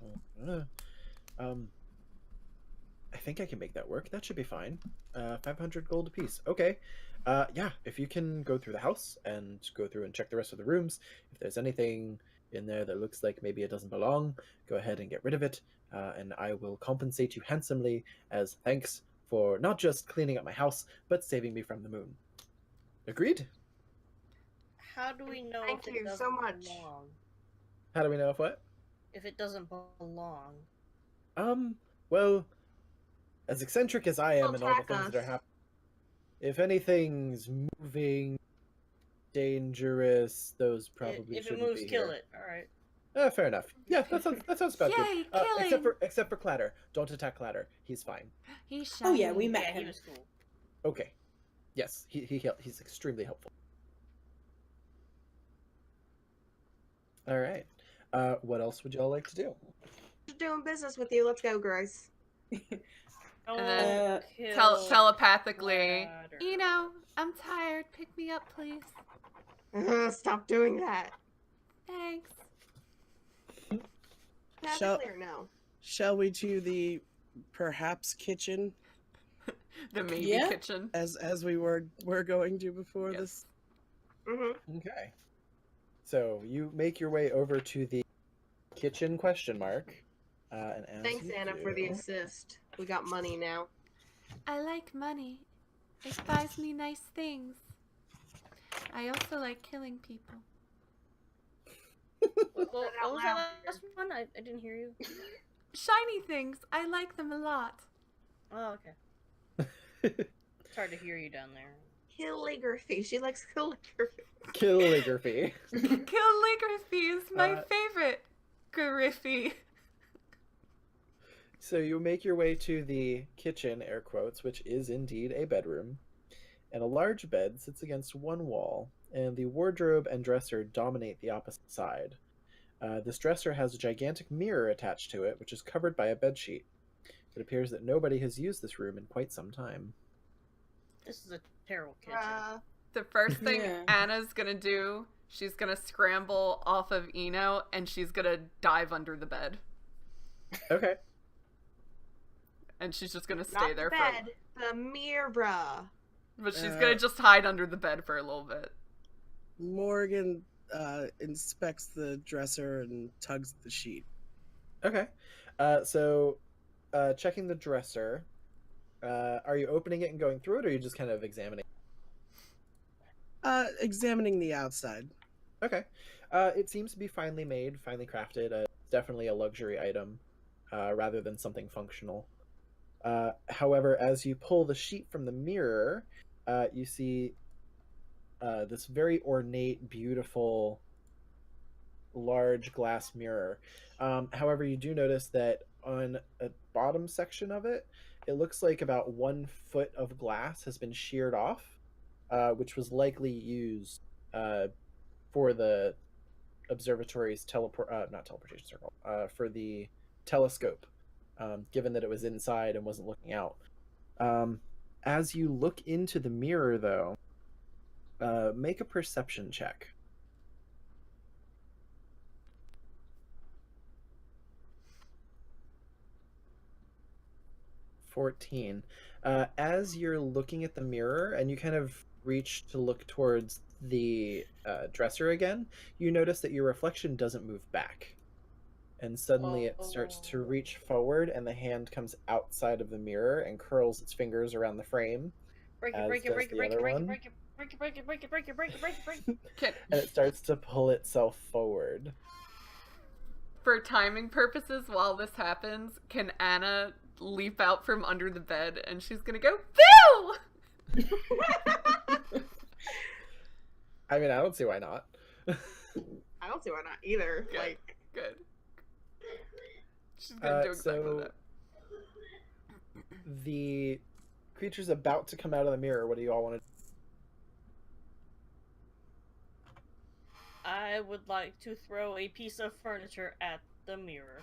I think I can make that work. That should be fine. 500 gold apiece. Okay. Yeah, if you can go through the house and go through and check the rest of the rooms, if there's anything in there that looks like maybe it doesn't belong, go ahead and get rid of it. and I will compensate you handsomely as thanks for not just cleaning up my house, but saving me from the moon. Agreed? How do we know Thank if you it doesn't so much. belong? How do we know if what? If it doesn't belong. Well, as eccentric as I am Will and all the track things that are us. happening, if anything's moving, dangerous, those probably If it shouldn't moves, be kill here. it. Alright. Fair enough. Yeah, that sounds about Yay, good. killing! Except for Clatter. Don't attack Clatter. He's fine. He's Oh shiny. yeah, we met Yeah, he him. was cool. Okay. Yes, he's extremely helpful. All right. What else would y'all like to do? Doing business with you. Let's go, Grace. And then Kill telepathically, Ladder. I'm tired. Pick me up, please. Stop doing that. Thanks. Shall- Pathically or no? Shall we to the perhaps kitchen The maybe Yeah. kitchen. as we were going to before Yes. this? Mm-hmm. Okay. So you make your way over to the kitchen ? And as Thanks, you Anna, for the do- assist. We got money now. I like money. It buys me nice things. I also like killing people. What was out that loud. last one? I didn't hear you. Shiny things. I like them a lot. Oh, okay. It's hard to hear you down there. Calligraphy. She likes calligraphy. Calligraphy. Calligraphy is my Uh, favorite. Griffy. So you make your way to the kitchen, air quotes, which is indeed a bedroom. And a large bed sits against one wall, and the wardrobe and dresser dominate the opposite side. This dresser has a gigantic mirror attached to it, which is covered by a bedsheet. It appears that nobody has used this room in quite some time. This is a terrible kitchen. The first thing Yeah. Anna's gonna do, she's gonna scramble off of Eno, and she's gonna dive under the bed. Okay. And she's just gonna stay Not there the bed, the mirror. but she's Uh, gonna just hide under the bed for a little bit. Morgan inspects the dresser and tugs at the sheet. Okay. Checking the dresser. Are you opening it and going through it, or are you just kind of examining? Examining the outside. Okay. It seems to be finely made, finely crafted. Definitely a luxury item, rather than something functional. However, as you pull the sheet from the mirror, you see this very ornate, beautiful, large glass mirror. However, you do notice that on a bottom section of it, it looks like about 1 foot of glass has been sheared off, which was likely used for the observatory's not teleportation circle, for the telescope, given that it was inside and wasn't looking out. As you look into the mirror, though, make a perception check. (14). As you're looking at the mirror and you kind of reach to look towards the dresser again, you notice that your reflection doesn't move back. And suddenly it starts to reach forward, and the hand comes outside of the mirror and curls its fingers around the frame. Break As it, break it, does break it, the break it, other break it, one. break it, break it, break it, break it, break it, break it, break it, break it, break it. And it starts to pull itself forward. For timing purposes, while this happens, can Anna leap out from under the bed, and she's gonna go, Boo! I mean, I don't see why not. I don't see why not either. Good. Like, Good. She's gonna do exactly so- that. The creature's about to come out of the mirror. What do you all want to do? I would like to throw a piece of furniture at the mirror,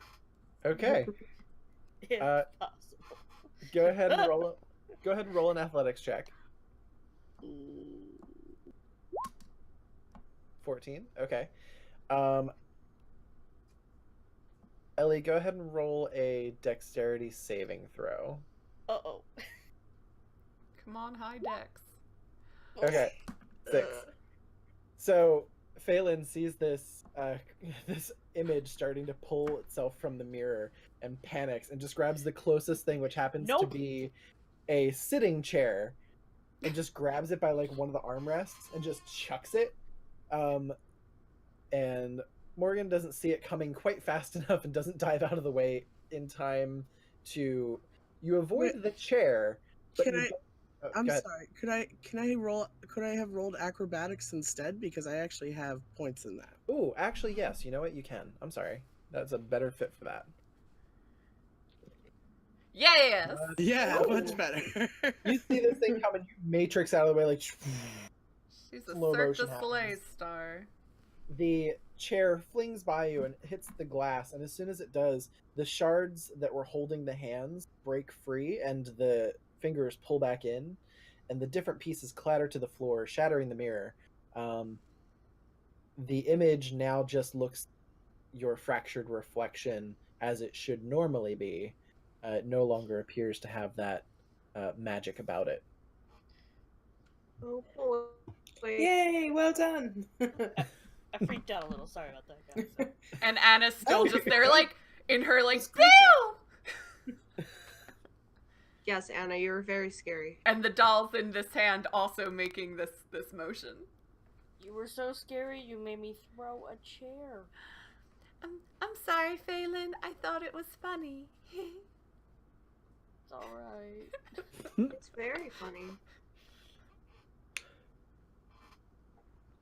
Okay. if possible. Go ahead and roll an athletics check. 14. Okay. Ellie, go ahead and roll a dexterity saving throw. Uh-oh. Come on, high dex. Okay. 6. So, Phelan sees this this image starting to pull itself from the mirror and panics and just grabs the closest thing, which happens to Nope. be a sitting chair, and just grabs it by like one of the armrests and just chucks it. And Morgan doesn't see it coming quite fast enough and doesn't dive out of the way in time to. You avoid Wait, the chair. But Can you I? don't- oh, I'm go ahead. sorry. Can I roll? Could I have rolled acrobatics instead? Because I actually have points in that. Ooh, actually, yes. You know what? You can. I'm sorry. That's a better fit for that. Yes. Yeah, Oh. much better. You see this thing coming, you matrix out of the way, like. She's a slow Cirque du motion Soleil happens. star. The chair flings by you and hits the glass, and as soon as it does, the shards that were holding the hands break free, and the fingers pull back in, and the different pieces clatter to the floor, shattering the mirror. The image now just looks your fractured reflection as it should normally be. It no longer appears to have that magic about it. Oh boy. Yay, well done. I freaked out a little. Sorry about that, guys. And Anna's still Oh, just there, like, in her, like, It's creepy. Pew! Yes, Anna, you were very scary. And the doll's in this hand also making this motion. You were so scary, you made me throw a chair. I'm sorry, Phelan. I thought it was funny. It's alright. It's very funny.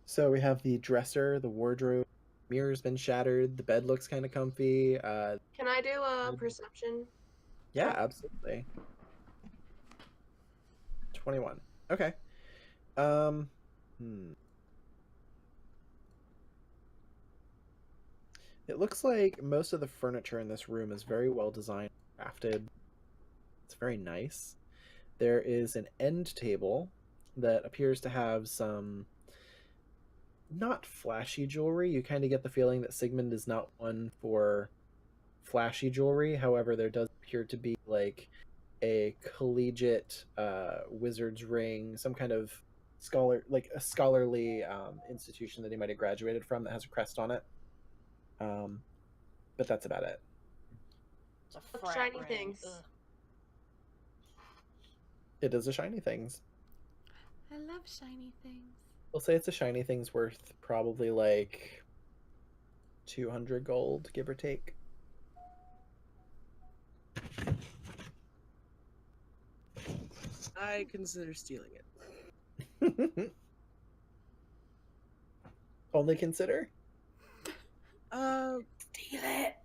So we have the dresser, the wardrobe, mirror's been shattered, the bed looks kind of comfy. Can I do a perception? Yeah, absolutely. 21. Okay. It looks like most of the furniture in this room is very well designed, crafted. It's very nice. There is an end table that appears to have some not flashy jewelry. You kind of get the feeling that Sigmund is not one for flashy jewelry. However, there does appear to be like a collegiate wizard's ring, some kind of a scholarly institution that he might have graduated from that has a crest on it. But that's about it. It's a Shiny ring. things. Ugh. It is a shiny things. I love shiny things. We'll say it's a shiny things worth probably like 200 gold, give or take. I consider stealing it. Only consider? Steal it.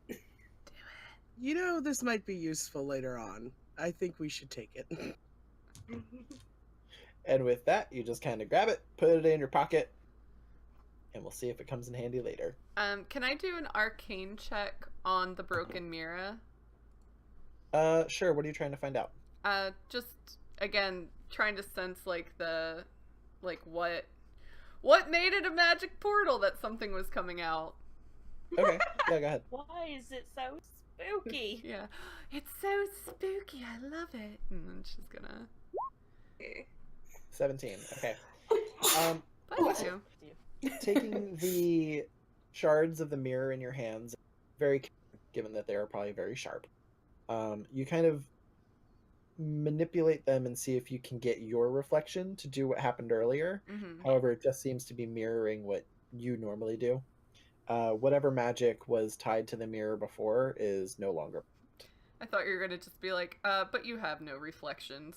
You know, this might be useful later on. I think we should take it. And with that, you just kind of grab it, put it in your pocket, and we'll see if it comes in handy later. Can I do an arcane check on the broken mirror? Sure. What are you trying to find out? Just again trying to sense like what made it a magic portal that something was coming out. Okay. Yeah, go ahead. Why is it so spooky? Yeah, it's so spooky. I love it. And then she's gonna. Okay. 17. Okay. Bless you. Taking the shards of the mirror in your hands, very given that they are probably very sharp, you kind of manipulate them and see if you can get your reflection to do what happened earlier. Mm-hmm. However, it just seems to be mirroring what you normally do. Whatever magic was tied to the mirror before is no longer. I thought you were gonna just be like, but you have no reflections.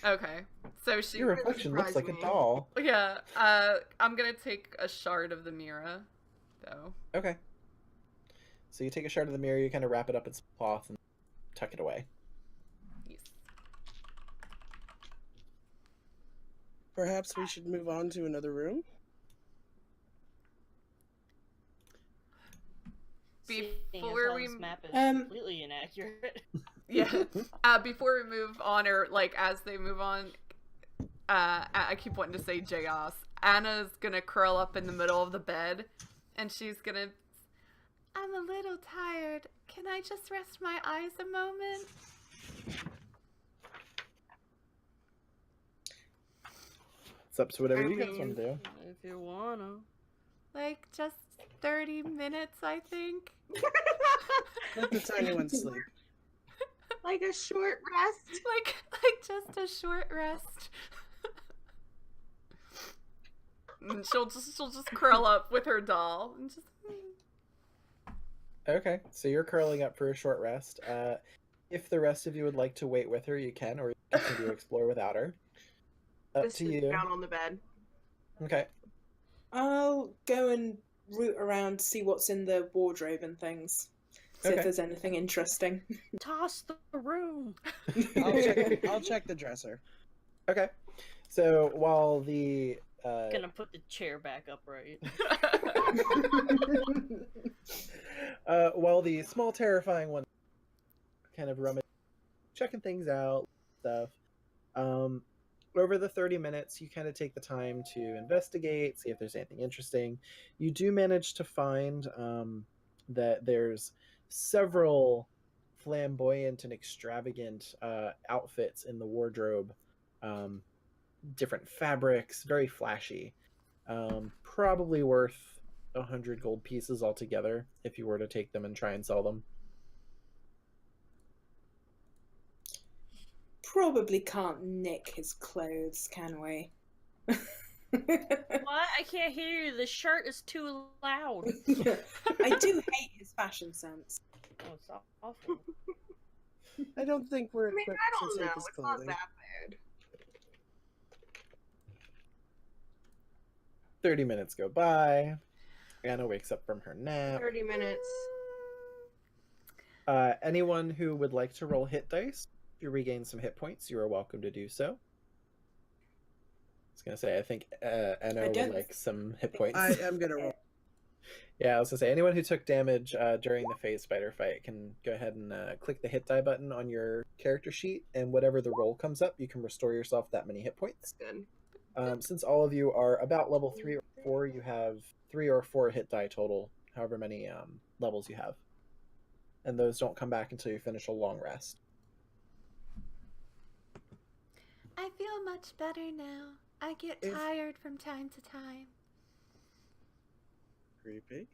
Okay. So she. Your reflection looks like surprised a me. doll. Yeah. I'm gonna take a shard of the mirror, though. Okay. So you take a shard of the mirror, you kind of wrap it up in some cloth and tuck it away. Yes. Perhaps we should move on to another room? Seeing as Before how we- this map is Um, completely inaccurate. Yeah. Before we move on, or like as they move on, I keep wanting to say Jayas. Anna's gonna curl up in the middle of the bed, and she's gonna. I'm a little tired. Can I just rest my eyes a moment? It's up to whatever I you guys mean- want to do. If you wanna. Like just 30 minutes, I think. Let the tiny one sleep. Like a short rest. Like just a short rest. And she'll just curl up with her doll and just. Okay, so you're curling up for a short rest. If the rest of you would like to wait with her, you can, or you can continue to explore without her. Up Just to sit you. down on the bed. Okay. I'll go and root around, see what's in the wardrobe and things. See Okay. if there's anything interesting. Toss the room. I'll check the dresser. Okay. So while the Gonna put the chair back upright. while the small terrifying one kind of checking things out, stuff. Over the 30 minutes, you kind of take the time to investigate, see if there's anything interesting. You do manage to find that there's several flamboyant and extravagant outfits in the wardrobe. Different fabrics, very flashy. Probably worth 100 gold pieces altogether if you were to take them and try and sell them. Probably can't nick his clothes, can we? What? I can't hear you. The shirt is too loud. I do hate his fashion sense. Oh, it's awful. I don't think we're I mean, equipped I to don't know. take his It's not clothing. that bad. 30 minutes go by. Anna wakes up from her nap. 30 minutes. Anyone who would like to roll hit dice, if you regain some hit points, you are welcome to do so. I was going to say, I think Anna would don't- like some hit points. I am gonna roll. Yeah, I was going to say, anyone who took damage during the phase spider fight can go ahead and click the hit die button on your character sheet, and whatever the roll comes up, you can restore yourself that many hit points. Good. Since all of you are about level 3 or 4, you have 3 or 4 hit die total, however many levels you have. And those don't come back until you finish a long rest. I feel much better now. I get If- tired from time to time. Creepy.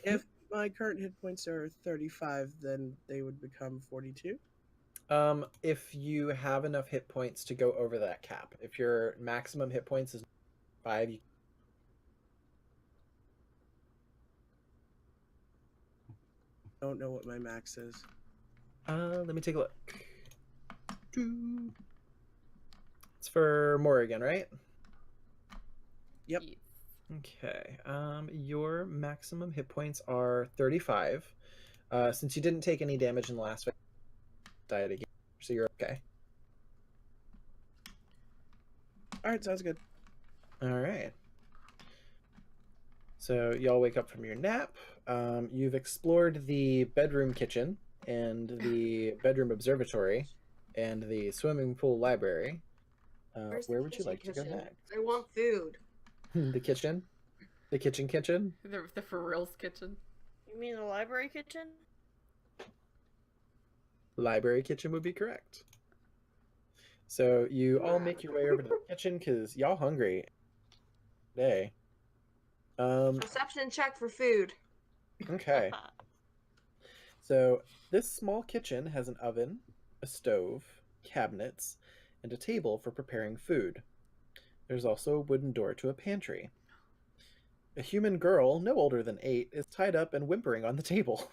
If my current hit points are 35, then they would become 42. If you have enough hit points to go over that cap. If your maximum hit points is 5, you... Don't know what my max is. let me take a look. It's for Morrigan, right? Yep. Okay. Your maximum hit points are 35. Since you didn't take any damage in the last fight, died again, so you're okay. Alright, sounds good. All right. So y'all wake up from your nap. You've explored the bedroom kitchen and the bedroom observatory and the swimming pool library. Where's the Where would you like to go kitchen? next? I want food. The kitchen? The kitchen? The for reals kitchen. You mean the library kitchen? Library kitchen would be correct. So you all make your way over to the kitchen because y'all hungry today. Perception check for food. Okay. So this small kitchen has an oven, a stove, cabinets, and a table for preparing food. There's also a wooden door to a pantry. A human girl, no older than 8, is tied up and whimpering on the table.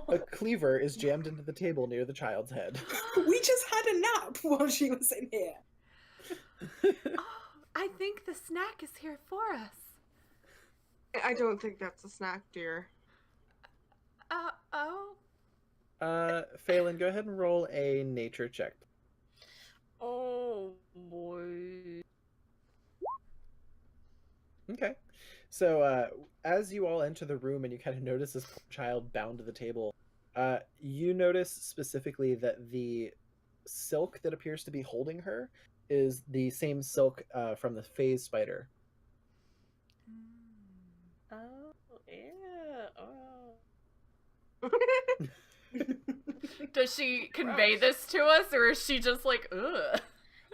A cleaver is jammed into the table near the child's head. We just had a nap while she was in here. Oh, I think the snack is here for us. I don't think that's a snack, dear. Oh. Phelan, go ahead and roll a nature check. Oh boy. Okay. So, as you all enter the room and you kind of notice this poor child bound to the table, you notice specifically that the silk that appears to be holding her is the same silk from the phase spider. Oh yeah. Oh. Does she convey this to us, or is she just like, ugh?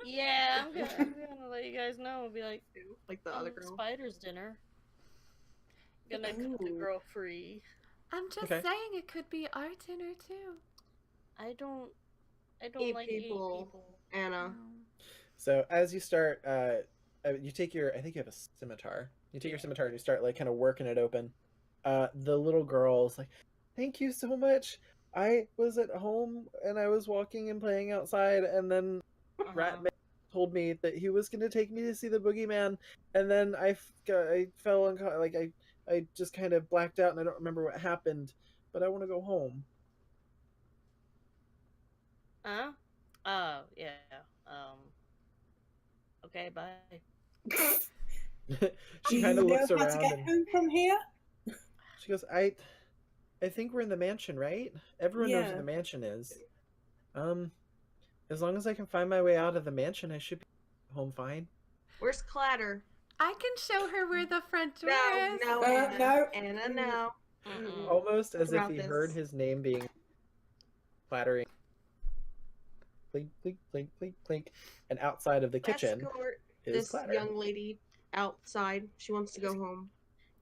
Yeah, I'm gonna let you guys know. Be like, Like the other girl. Spider's dinner. Gonna cut the Ooh. girl free. I'm just Okay. saying it could be our dinner too. I don't Eat like people. eating people. Anna. No. So as you start, you take your, I think you have a scimitar. You take your scimitar and you start like kind of working it open. The little girl's like, "Thank you so much. I was at home and I was walking and playing outside, and then Ratman told me that he was going to take me to see the boogeyman, and then I fell like I just kind of blacked out and I don't remember what happened, but I want to go home." Huh? Oh, yeah. Okay, bye. She Do kind of you know looks how to around get and home from here? she goes, I think we're in the mansion, right? Everyone knows Yeah. where the mansion is. As long as I can find my way out of the mansion, I should be home fine." Where's Clatter? I can show her where the front door No, is. no, Anna. no. Anna, no. Mm-mm. Almost as if About he this. heard his name being clattering. Clink, clink, clink, clink, clink. And outside of the kitchen Escort is this Clatter. young lady outside. She wants to go home.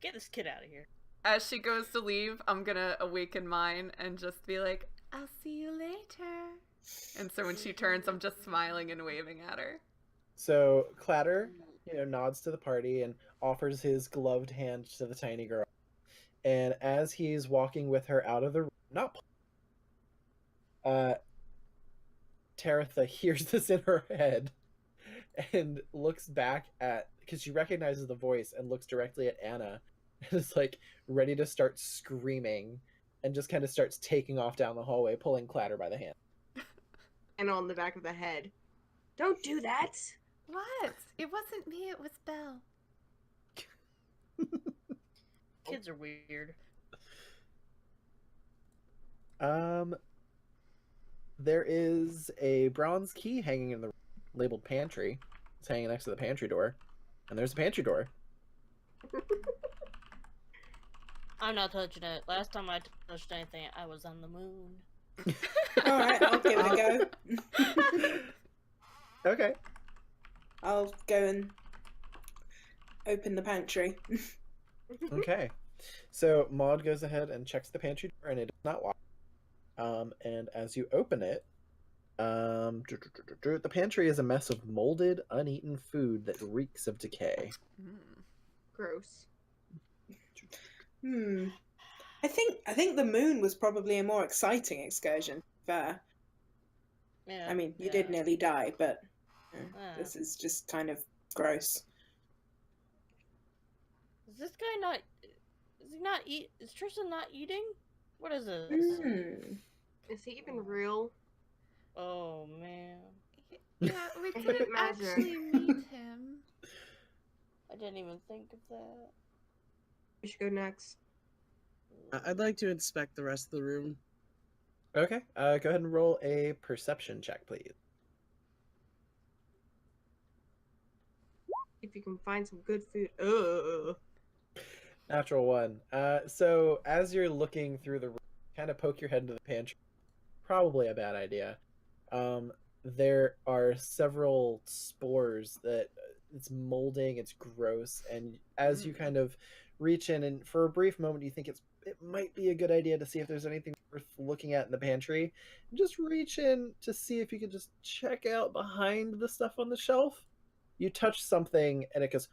Get this kid out of here. As she goes to leave, I'm gonna awaken mine and just be like, "I'll see you later." And so when she turns, I'm just smiling and waving at her. So Clatter, nods to the party and offers his gloved hand to the tiny girl. And as he's walking with her out of the room, Taratha hears this in her head and looks back because she recognizes the voice and looks directly at Anna and is like ready to start screaming and just kind of starts taking off down the hallway, pulling Clatter by the hand. And on the back of the head. Don't do that. What? It wasn't me, it was Belle. Kids are weird. There is a bronze key hanging in the labeled pantry. It's hanging next to the pantry door. And there's a pantry door. I'm not touching it. Last time I touched anything, I was on the moon. Alright, I'll give it a go. Okay. I'll go and open the pantry. Okay. So Maud goes ahead and checks the pantry door, and it is not locked. And as you open it, the pantry is a mess of molded, uneaten food that reeks of decay. Gross. I think the moon was probably a more exciting excursion. Fair. Yeah. I mean, you yeah. did nearly die, but This this is just kind of gross. Is this guy not? Is he not eat? Is Tristan not eating? What is this? Is he even real? Oh man, Yeah, we I didn't imagine. actually meet him. I didn't even think of that. We should go next. I'd like to inspect the rest of the room. Okay. Go ahead and roll a perception check, please. If you can find some good food. Ugh. Natural one. So as you're looking through the room, kind of poke your head into the pantry. Probably a bad idea. There are several spores that it's molding, it's gross, and as you kind of reach in and for a brief moment you think it might be a good idea to see if there's anything worth looking at in the pantry, just reach in to see if you can just check out behind the stuff on the shelf. You touch something and it goes,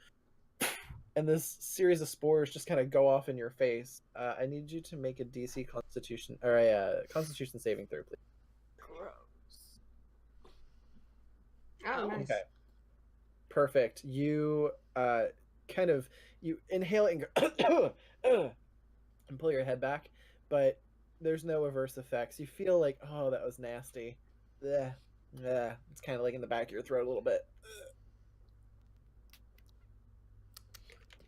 and this series of spores just kind of go off in your face. I need you to make a DC Constitution or a Constitution saving throw, please. Gross. Oh, nice. Okay. Perfect. You kind of you inhale it and go and pull your head back, but there's no adverse effects. You feel like, oh, that was nasty. Ugh. Yeah, it's kind of like in the back of your throat a little bit.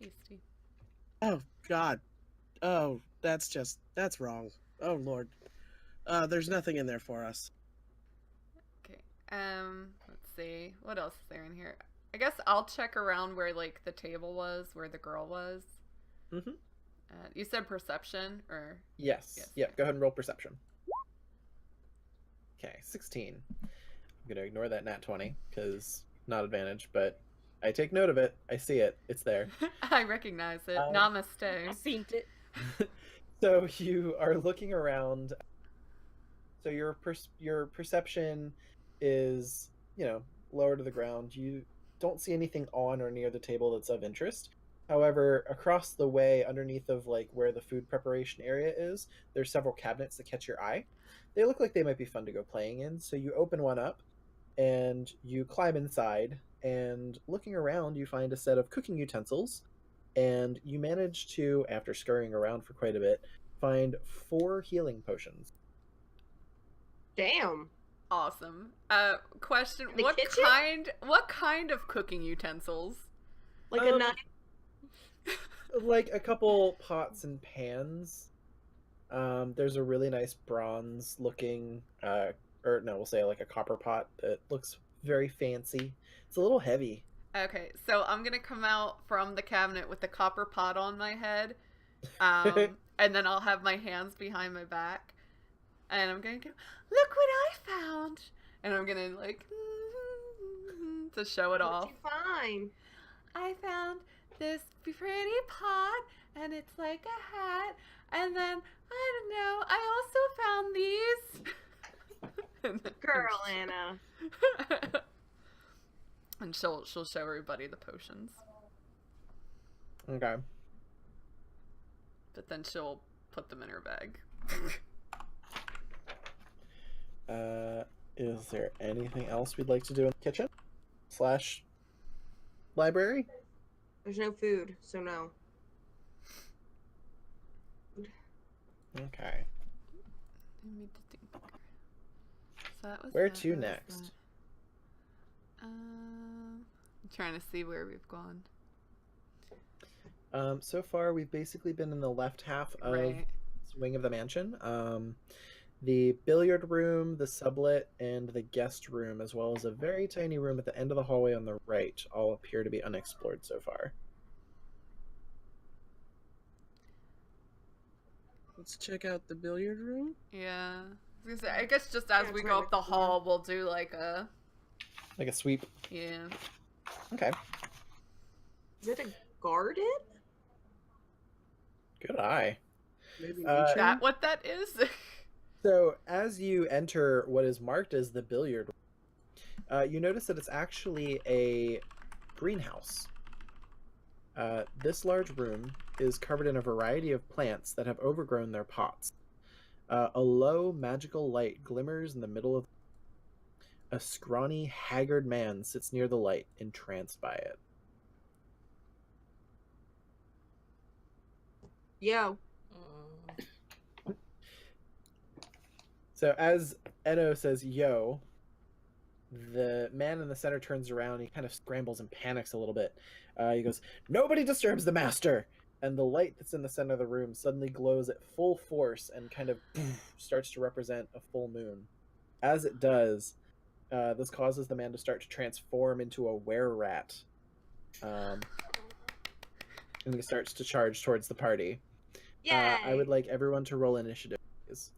Tasty. Oh God. Oh, that's wrong. Oh Lord. There's nothing in there for us. Okay. Let's see. What else is there in here? I guess I'll check around where like the table was, where the girl was. Mm-hmm. You said perception, or Yes. Yes. Yep. Go ahead and roll perception. Okay, 16. I'm gonna ignore that nat 20 because not advantage, but I take note of it. I see it. It's there. I recognize it. Um, I Namaste. seen it. So you are looking around. So your perception is, lower to the ground. You don't see anything on or near the table that's of interest. However, across the way, underneath of like where the food preparation area is, there's several cabinets that catch your eye. They look like they might be fun to go playing in. So you open one up and you climb inside, and looking around, you find a set of cooking utensils, and you manage to, after scurrying around for quite a bit, find 4 healing potions. Damn. Awesome. Question: The What kitchen? kind of cooking utensils? Like a Um, knife. Like a couple pots and pans. There's a really nice bronze looking, or no, we'll say like a copper pot that looks very fancy. It's a little heavy. Okay, so I'm gonna come out from the cabinet with the copper pot on my head, and then I'll have my hands behind my back, and I'm gonna go, look what I found, and I'm gonna like to show it What'd off. you find? I found this pretty pot, and it's like a hat, and then I don't know. I also found these. Girl, Anna. And she'll show everybody the potions, Okay. but then she'll put them in her bag. Is there anything else we'd like to do in the kitchen / library? There's no food, so no. Okay. Let me think. So that was Where that, to that was next? that. I'm trying to see where we've gone. So far we've basically been in the left half of Right. this wing of the mansion. The billiard room, the sublet, and the guest room, as well as a very tiny room at the end of the hallway on the right, all appear to be unexplored so far. Let's check out the billiard room. Yeah. I guess just as Yeah, we it's go right up the next door. hall, we'll do like a Like a sweep. yeah. Okay. Is it a garden? Good eye. Maybe Uh, nature. That what that is? So, as you enter what is marked as the billiard room, you notice that it's actually a greenhouse. This large room is covered in a variety of plants that have overgrown their pots. A low magical light glimmers in the middle of. A scrawny, haggard man sits near the light, entranced by it. Yo. So as Eno says, yo, the man in the center turns around. He kind of scrambles and panics a little bit. He goes, "Nobody disturbs the master!" And the light that's in the center of the room suddenly glows at full force and kind of starts to represent a full moon. As it does, this causes the man to start to transform into a were-rat. And he starts to charge towards the party. Yay! I would like everyone to roll initiative, please.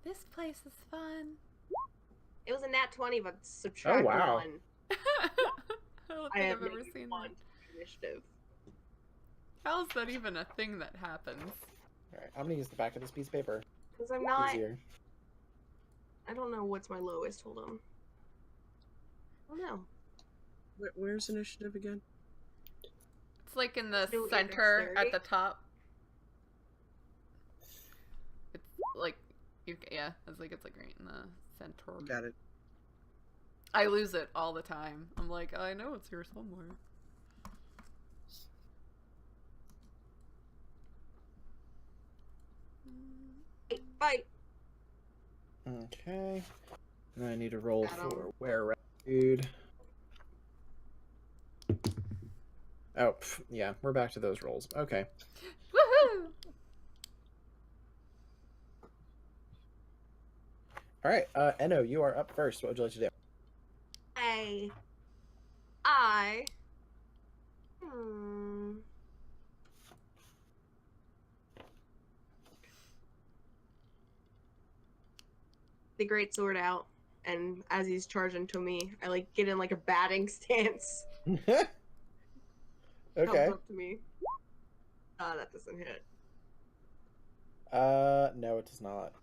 This place is fun. It was a nat 20, but subtract Oh, wow. 1. I don't I think have I've ever negative seen 1 that. to initiative. How is that even a thing that happens? Alright, I'm gonna use the back of this piece of paper. Because I'm not. Easier. I don't know what's my lowest. Hold on. Oh no. Where's initiative again? It's like in the Do your center at dexterity. the top. It's like it's like right in the center. Got it. I lose it all the time. I'm like, I know it's here somewhere. Fight. Okay. And I need to roll Got 'em. for were-rat dude. Oh, yeah, we're back to those rolls. Okay. Woohoo! Alright, Eno, you are up first. What would you like to do? I. Hmm. The great sword out. And as he's charging to me, I like get in like a batting stance. Okay. Comes up to me. That doesn't hit. No, it does not.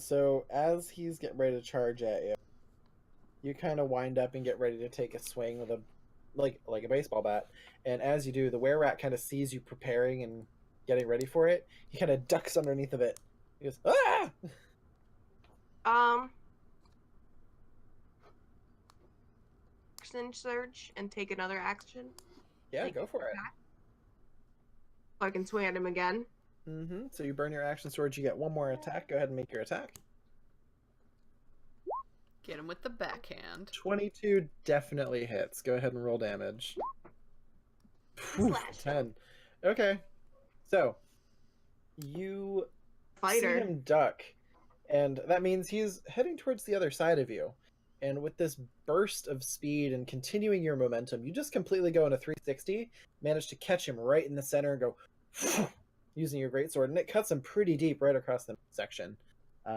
So as he's getting ready to charge at you, you kind of wind up and get ready to take a swing with a like a baseball bat. And as you do, the were-rat kind of sees you preparing and getting ready for it. He kind of ducks underneath of it. He goes, "Ah!" Action surge and take another action. Yeah, Like, go for it. So I can swing at him again. So you burn your action sword. You get one more attack. Go ahead and make your attack. Get him with the backhand. 22 definitely hits. Go ahead and roll damage. Whew, Slash. 10. Okay. So, you see Fighter. him duck, and that means he's heading towards the other side of you. And with this burst of speed and continuing your momentum, you just completely go into 360, manage to catch him right in the center and go using your greatsword, and it cuts him pretty deep right across the section.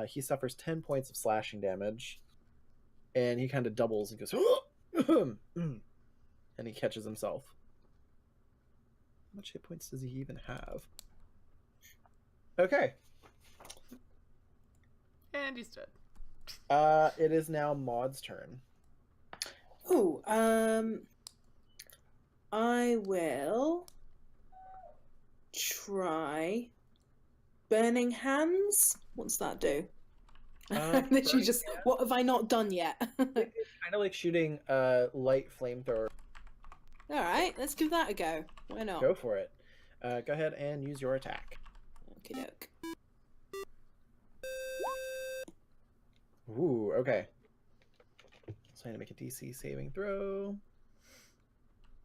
He suffers 10 points of slashing damage, and he kind of doubles and goes, and he catches himself. How much hit points does he even have? Okay. And he's dead. It is now Maud's turn. Oh, I will try Burning Hands. What's that do? Literally Burning just, what have I not done yet? It's kind of like shooting a light flamethrower. Alright, let's give that a go. Why not? Go for it. Go ahead and use your attack. Okie doke. Ooh, okay. So I need to make a DC saving throw.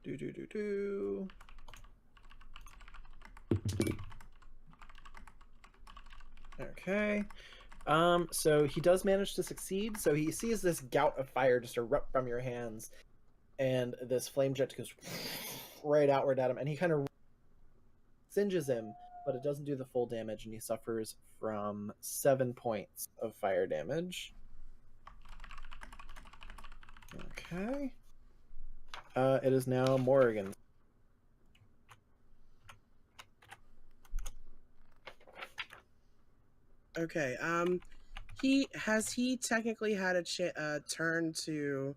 Do. Okay. So he does manage to succeed. So he sees this gout of fire just erupt from your hands, and this flame jet goes right outward at him, and he kind of singes him, but it doesn't do the full damage, and he suffers from 7 points of fire damage. Okay. It is now Morrigan. Okay. He technically had a turn to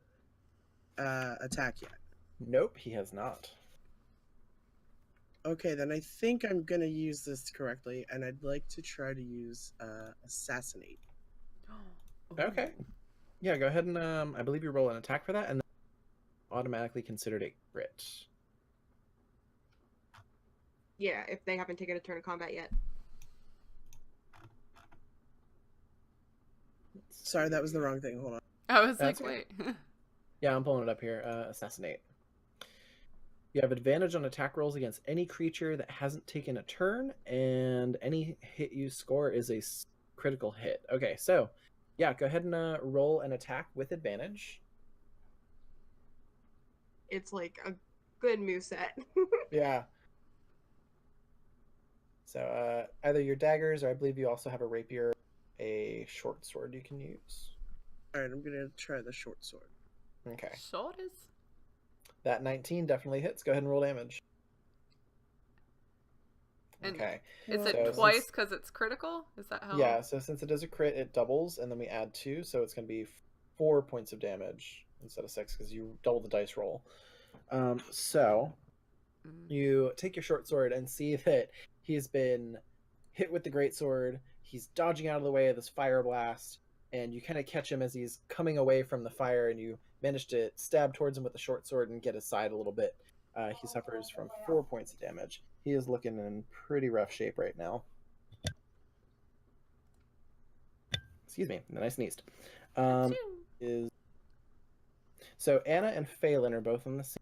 attack yet? Nope, he has not. Okay, then I think I'm gonna use this correctly, and I'd like to try to use assassinate. Okay. Yeah, go ahead and I believe you roll an attack for that, and then automatically considered a crit. Yeah, if they haven't taken a turn of combat yet. Sorry, that was the wrong thing. Hold on. I was That's like, wait. Yeah, I'm pulling it up here. Assassinate. You have advantage on attack rolls against any creature that hasn't taken a turn, and any hit you score is a critical hit. Okay, so yeah, go ahead and roll an attack with advantage. It's like a good moveset. Yeah. So either your daggers, or I believe you also have a rapier, a short sword you can use. All right, I'm gonna try the short sword. Okay. Short is? That 19 definitely hits. Go ahead and roll damage. And Okay. Is So it since- twice because it's critical? Is that how? Yeah, so since it is a crit, it doubles, and then we add 2, so it's going to be 4 points of damage instead of 6, because you double the dice roll. So you take your short sword and see that he's been hit with the great sword. He's dodging out of the way of this fire blast, and you kind of catch him as he's coming away from the fire, and you manage to stab towards him with the short sword and get aside a little bit. He suffers from 4 points of damage. He is looking in pretty rough shape right now. Excuse me, and then I sneezed. Is so Anna and Phelan are both on the same.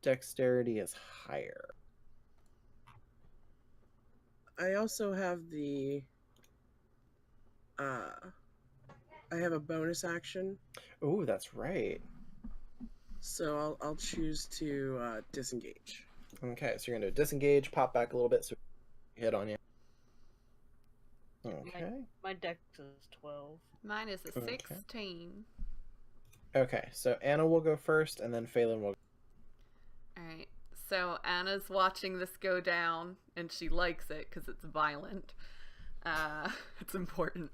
Dexterity is higher. I also have the. I have a bonus action, Oh, that's right. so I'll choose to disengage. Okay, so you're gonna disengage, pop back a little bit, so hit on you. Okay. My dex is 12. Mine is a Okay. 16. Okay, so Anna will go first, and then Phelan will. Alright, so Anna's watching this go down, and she likes it because it's violent. It's important.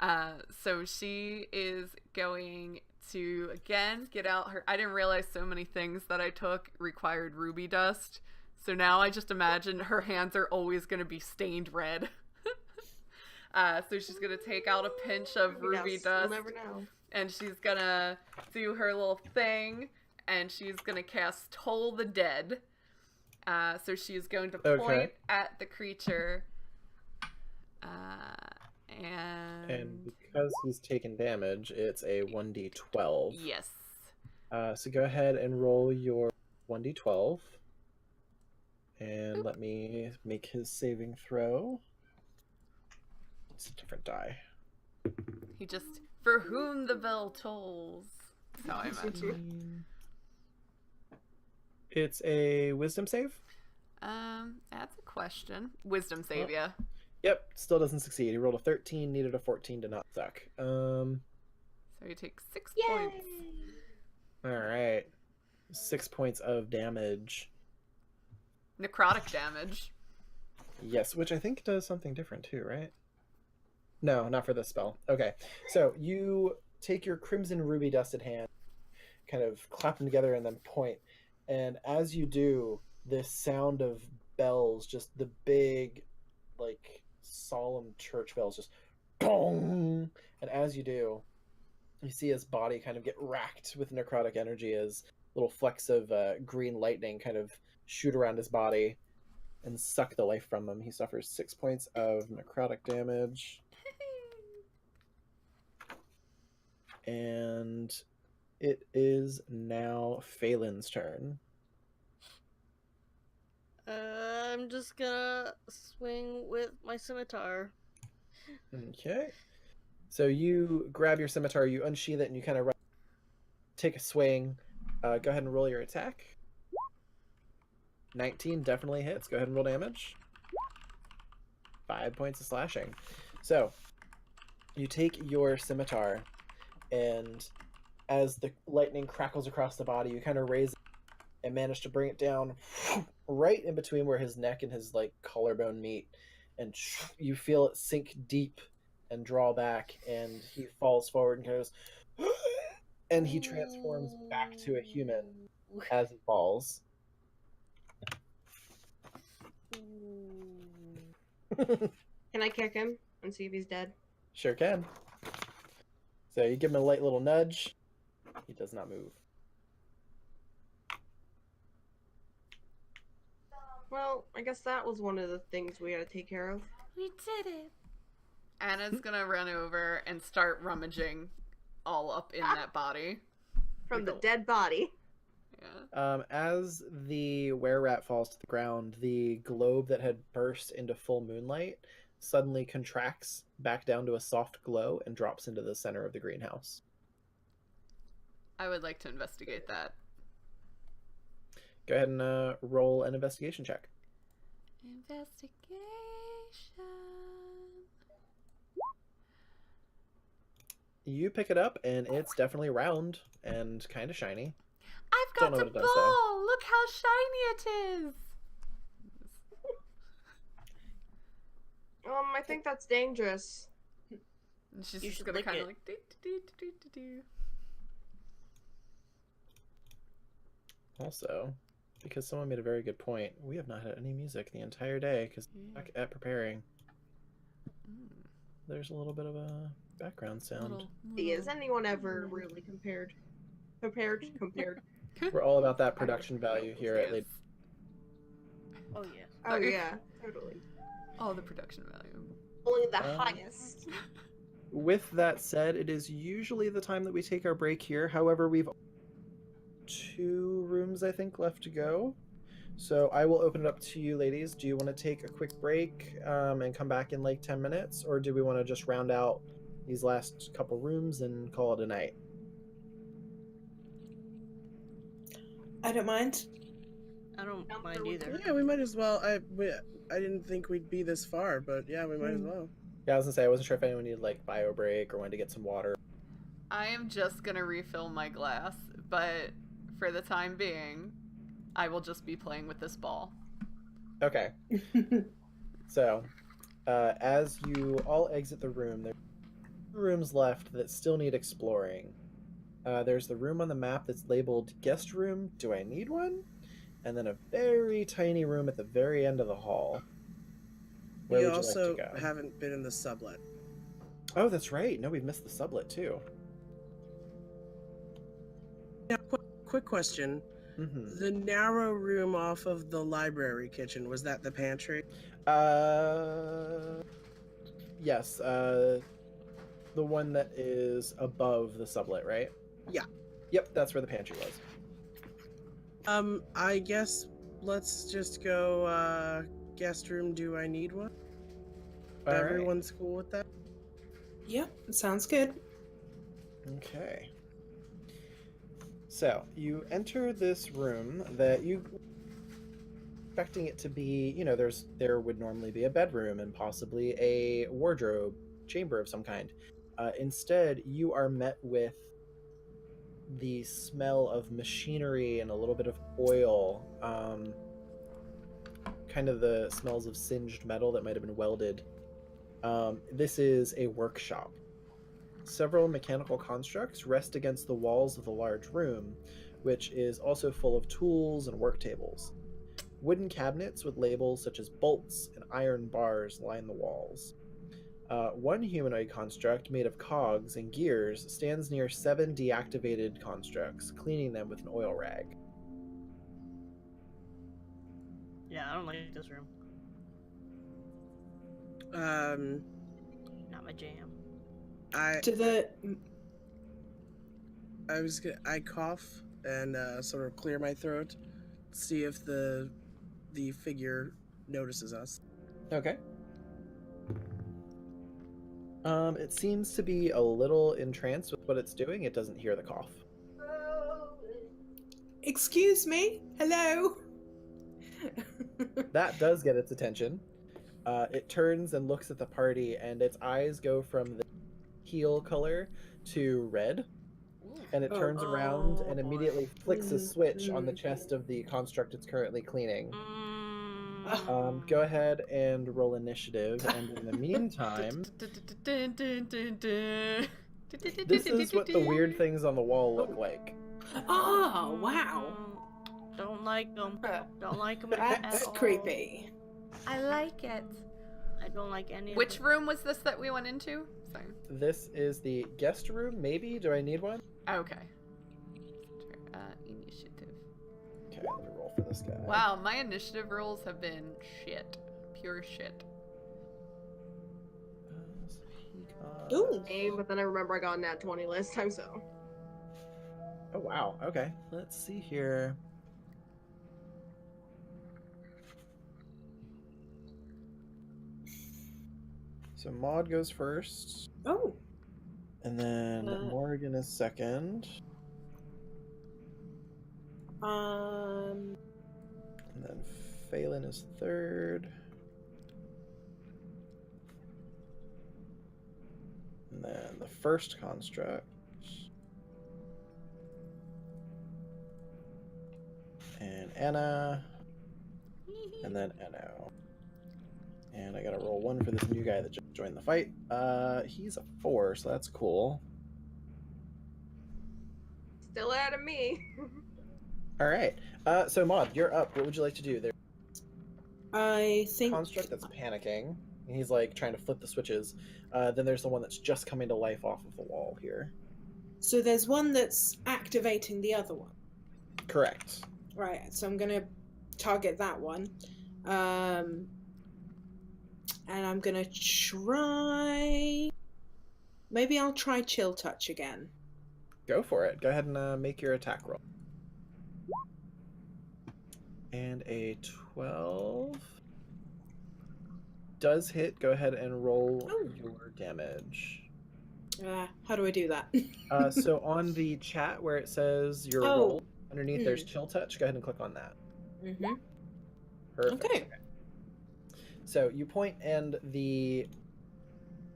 So she is going to, again, get out her... I didn't realize so many things that I took required ruby dust. So now I just imagine her hands are always going to be stained red. So she's going to take out a pinch of ruby dust. You'll never know. And she's gonna do her little thing, and she's gonna cast Toll the Dead. So she's going to point at the creature. And because he's taken damage, it's a 1d12. Yes. So go ahead and roll your 1d12. And let me make his saving throw. It's a different die. He just... For whom the bell tolls. That's how I imagine It's a wisdom save? That's a question. Wisdom save, yeah. Yep, still doesn't succeed. He rolled a 13, needed a 14 to not suck. So he takes 6 points. Alright. 6 points of damage. Necrotic damage. Yes, which I think does something different too, right? No, not for this spell. Okay, so you take your crimson ruby dusted hand, kind of clap them together and then point. And as you do, this sound of bells, just the big, like, solemn church bells, just boom! And as you do, you see his body kind of get racked with necrotic energy as little flecks of green lightning kind of shoot around his body and suck the life from him. He suffers 6 points of necrotic damage. And it is now Phelan's turn. I'm just gonna swing with my scimitar. Okay. So you grab your scimitar, you unsheath it, and you kind of take a swing. Go ahead and roll your attack. 19 definitely hits. Go ahead and roll damage. 5 points of slashing. So you take your scimitar, and as the lightning crackles across the body, you kind of raise it and manage to bring it down right in between where his neck and his like collarbone meet, and you feel it sink deep and draw back, and he falls forward and goes, and he transforms back to a human as he falls. Can I kick him and see if he's dead? Sure can. So you give him a light little nudge. He does not move. Well, I guess that was one of the things we had to take care of. We did it. Anna's gonna run over and start rummaging all up in that body. From the dead body. Yeah. As the were-rat falls to the ground, the globe that had burst into full moonlight suddenly contracts back down to a soft glow and drops into the center of the greenhouse. I would like to investigate that. Go ahead and roll an investigation check. Investigation. You pick it up, and it's definitely round and kind of shiny. I've Don't got know the what it does, though. ball! Look how shiny it is! I think that's dangerous. And she's You just should gonna lick kind of it. like do. Also, because someone made a very good point, we have not had any music the entire day because we're stuck at preparing. There's a little bit of a background sound. Is anyone ever really compared? We're all about that production value here at Lady. Oh yeah. Oh yeah, totally. All the production value. Only the highest. With that said, it is usually the time that we take our break here. However, we've 2 rooms, I think, left to go. So I will open it up to you, ladies. Do you want to take a quick break and come back in like 10 minutes? Or do we want to just round out these last couple rooms and call it a night? I don't mind. I don't mind either. Yeah, we might as well. I didn't think we'd be this far, but yeah, we might as well. Yeah, I was gonna say I wasn't sure if anyone needed like bio break or wanted to get some water. I am just gonna refill my glass, but for the time being, I will just be playing with this ball. Okay. So, as you all exit the room, there's rooms left that still need exploring. There's the room on the map that's labeled guest room. Do I need one? And then a very tiny room at the very end of the hall. Where We would you also like to go? haven't been in the sublet. Oh, that's right. No, we've missed the sublet too. Yeah, quick question. Mm-hmm. The narrow room off of the library kitchen, was that the pantry? Yes. The one that is above the sublet, right? Yeah. Yep, that's where the pantry was. I guess let's just go, guest room, do I need one? All right. Everyone's cool with that? Yep, sounds good. Okay. So, you enter this room that you expecting it to be, you know, there would normally be a bedroom and possibly a wardrobe chamber of some kind. Instead, you are met with the smell of machinery and a little bit of oil, kind of the smells of singed metal that might have been welded. This is a workshop. Several mechanical constructs rest against the walls of the large room, which is also full of tools and work tables. Wooden cabinets with labels such as bolts and iron bars line the walls. One humanoid construct made of cogs and gears stands near 7 deactivated constructs, cleaning them with an oil rag. Yeah, I don't like this room. Not my jam. To the I cough and sort of clear my throat, see if the figure notices us. Okay. It seems to be a little entranced with what it's doing. It doesn't hear the cough. Excuse me? Hello? That does get its attention. It turns and looks at the party, and its eyes go from the teal color to red. And it turns around and immediately flicks a switch on the chest of the construct it's currently cleaning. Go ahead and roll initiative, and in the meantime, this is what the weird things on the wall look like. Oh, wow. Don't like them. Don't like them That's at all. creepy. I like it. I don't like any Which of it. room was this that we went into? Sorry. This is the guest room, maybe? Do I need one? Okay. Initiative. Okay, let me roll for this guy. Wow, my initiative rolls have been shit. Pure shit. Ooh. But then I remember I got a nat 20 last time, so. Oh, wow. Okay, let's see here. So Maud goes first, Oh. and then Morgan is second, Um. and then Phelan is third, and then the first construct, and Anna, and then Eno. And I gotta roll 1 for this new guy that just joined the fight. He's a 4, so that's cool. Still out of me. All right. So Maud, you're up. What would you like to do? There's I a think. construct that's panicking, and he's like trying to flip the switches. Then there's the one that's just coming to life off of the wall here. So there's one that's activating the other one. Correct. Right, so I'm gonna target that one. And I'm gonna try. Maybe I'll try Chill Touch again. Go for it. Go ahead and make your attack roll. And a 12 does hit. Go ahead and roll your damage. How do I do that? So on the chat where it says your roll, underneath there's Chill Touch. Go ahead and click on that. Mm-hmm. Perfect. Okay. So you point, and the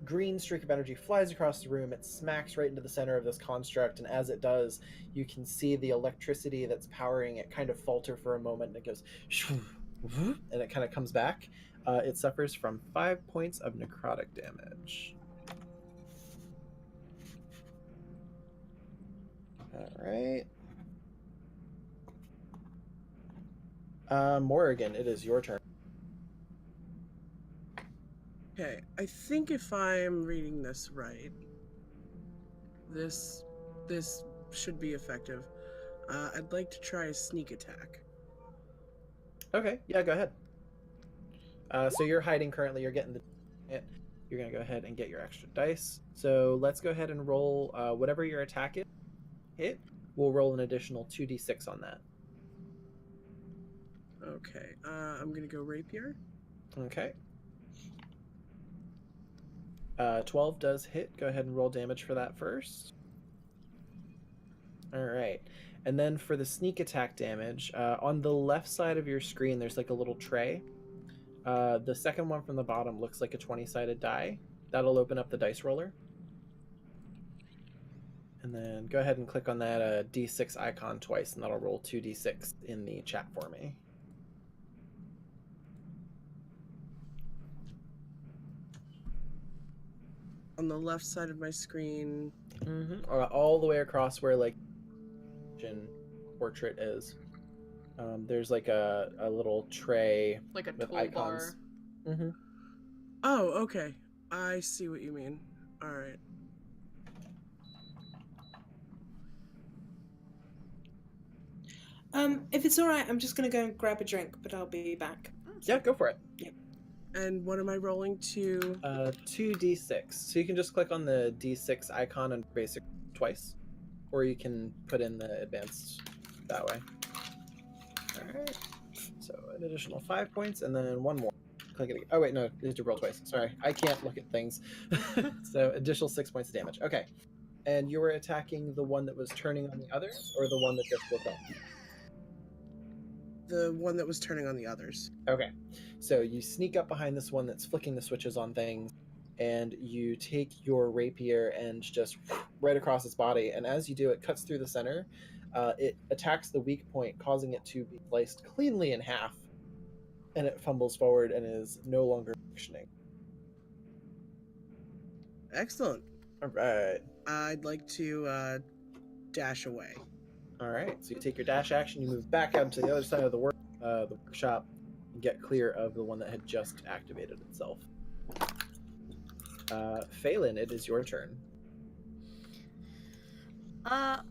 green streak of energy flies across the room. It smacks right into the center of this construct, and as it does, you can see the electricity that's powering it kind of falter for a moment, and it goes, and it kind of comes back. It suffers from 5 points of necrotic damage. All right. Morrigan, it is your turn. Okay, I think if I'm reading this right, this should be effective. I'd like to try a sneak attack. Okay, yeah, go ahead. So you're hiding currently. You're getting the. You're gonna go ahead and get your extra dice. So let's go ahead and roll whatever your attack is. Hit. We'll roll an additional 2d6 on that. Okay, I'm gonna go rapier. Okay. 12 does hit. Go ahead and roll damage for that first. All right. And then for the sneak attack damage, on the left side of your screen, there's like a little tray. The second one from the bottom looks like a 20-sided die. That'll open up the dice roller. And then go ahead and click on that D6 icon twice, and that'll roll 2d6 in the chat for me. On the left side of my screen. All the way across where like portrait is. There's like a little tray Like a with toolbar. icons. Oh, okay. I see what you mean. All right. If it's all right, I'm just gonna go and grab a drink, but I'll be back. Yeah, go for it. And what am I rolling to? 2d6. So you can just click on the d6 icon and basic twice, or you can put in the advanced that way. All right. So an additional 5 points, and then one more. Click it again. Oh wait, no, you have to roll twice. Sorry, I can't look at things. So additional 6 points of damage. Okay. And you were attacking the one that was turning on the others, or the one that just woke up? The one that was turning on the others. Okay. So you sneak up behind this one that's flicking the switches on things, and you take your rapier and just right across its body. And as you do, it cuts through the center. It attacks the weak point, causing it to be sliced cleanly in half. And it fumbles forward and is no longer functioning. Excellent. All right. I'd like to dash away. All right. So you take your dash action, you move back out to the other side of the workshop, and get clear of the one that had just activated itself. Phelan, it is your turn. I'm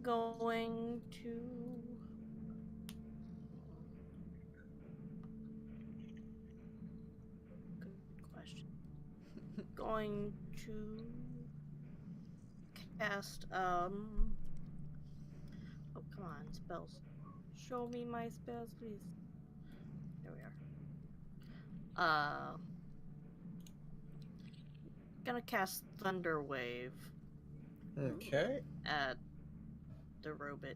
going to. Good question. Going to cast oh come on, spells. Show me my spells, please. There we are. Gonna cast Thunder Wave Okay. at the robot.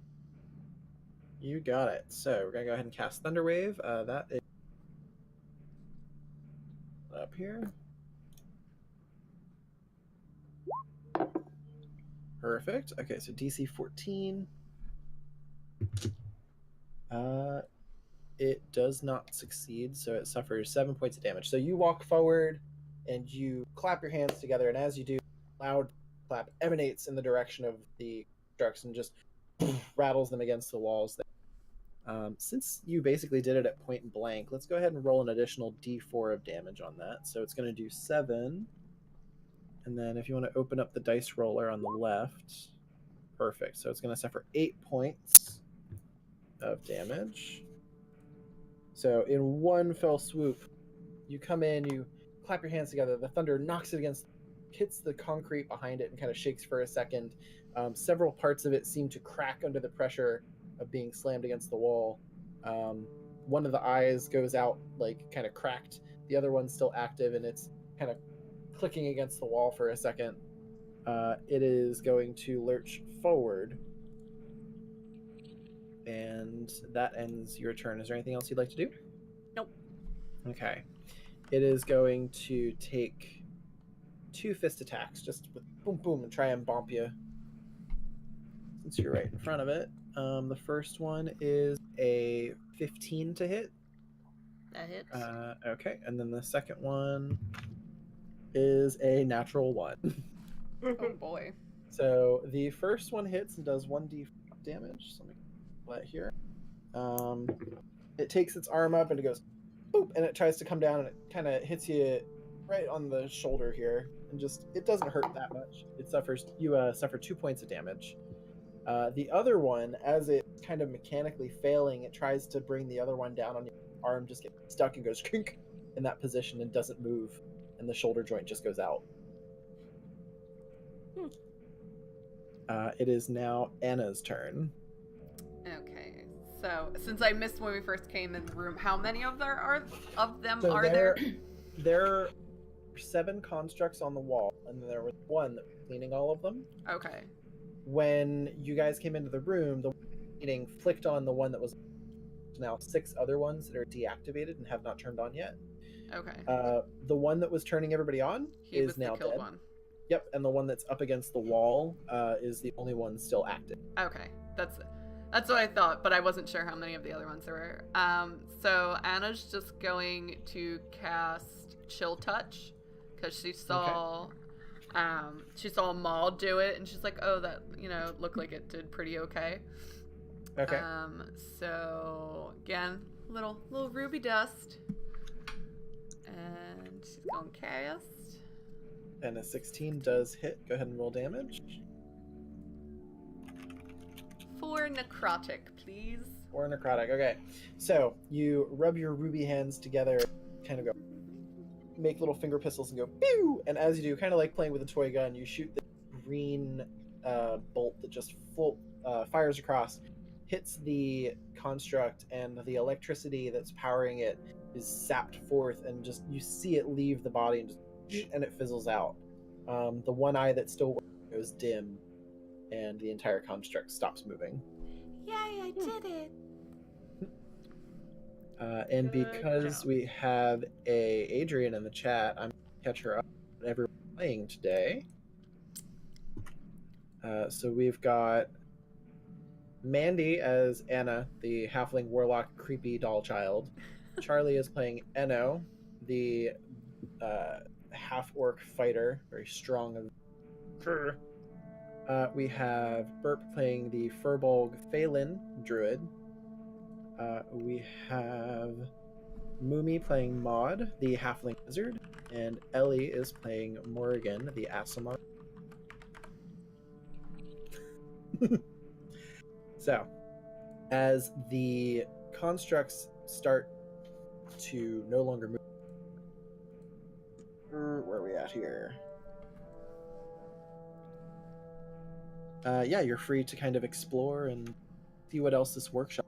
You got it. So we're gonna go ahead and cast Thunderwave. That is up here. Perfect. Okay, so DC 14. It does not succeed, so it suffers 7 points of damage. So you walk forward and you clap your hands together, and as you do, loud clap emanates in the direction of the constructs and just rattles them against the walls there. Since you basically did it at point blank, let's go ahead and roll an additional d4 of damage on that. So it's going to do 7. And then if you want to open up the dice roller on the left, perfect. So it's going to suffer 8 points of damage. So in one fell swoop, you come in, you clap your hands together, the thunder knocks it against, hits the concrete behind it and kind of shakes for a second. Several parts of it seem to crack under the pressure of being slammed against the wall. One of the eyes goes out, like kind of cracked. The other one's still active, and it's kind of clicking against the wall for a second. It is going to lurch forward. And that ends your turn. Is there anything else you'd like to do? Nope. Okay. it is going to take 2 fist attacks, just with boom, boom, and try and bomp you. Since you're right in front of it. The first one is a 15 to hit. That hits. Okay, and then the second one is a natural 1. Oh boy. So the first one hits and does 1d damage. So let me put that here. It takes its arm up and it goes boop, and it tries to come down and it kind of hits you right on the shoulder here, and just it doesn't hurt that much. It suffers you suffer 2 points of damage. The other one, as it's kind of mechanically failing, it tries to bring the other one down on your arm, just gets stuck and goes kink in that position and doesn't move, and the shoulder joint just goes out. It is now Anna's turn. Okay. So, since I missed when we first came in the room, how many of them are So there? There are 7 constructs on the wall, and there was one that was cleaning all of them. Okay. When you guys came into the room, the cleaning flicked on the one that was now 6 other ones that are deactivated and have not turned on yet. Okay. The one that was turning everybody on He is was now the killed dead. one. Yep, and the one that's up against the wall is the only one still active. Okay. That's what I thought, but I wasn't sure how many of the other ones there were. So Anna's just going to cast Chill Touch because she saw Maud do it, and she's like, "Oh, that looked like it did pretty okay." Okay. So again, little ruby dust, and she's gonna cast. And a 16 does hit. Go ahead and roll damage. 4 necrotic, please. 4 necrotic. Okay. So you rub your ruby hands together, kind of go, make little finger pistols and go, pew! And as you do, kind of like playing with a toy gun, you shoot the green bolt that just fires across, hits the construct, and the electricity that's powering it is sapped forth, and just you see it leave the body and it fizzles out. The one eye that still works goes dim, and the entire construct stops moving. Yay, I did it! And Good because job. we have Adrian in the chat, I'm gonna catch her up on everyone playing today. So we've got Mandy as Anna, the halfling warlock creepy doll child. Charlie is playing Enno, the half-orc fighter, very strong. We have Burp playing the Furbolg Phelan druid. We have Moomie playing Maud, the halfling wizard, and Ellie is playing Morrigan, the Aasimar. So, as the constructs start to no longer move, where are we at here? Yeah, you're free to kind of explore and see what else this workshop.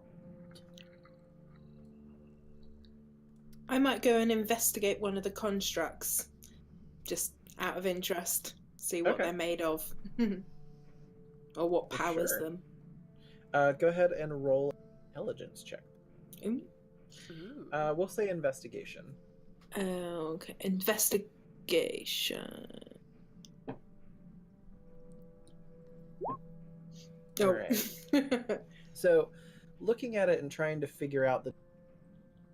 I might go and investigate one of the constructs, just out of interest, see what Okay. they're made of, or what For powers sure. them. Go ahead and roll an intelligence check. Ooh. Ooh. We'll say investigation. Okay, investigation. All right. So, looking at it and trying to figure out the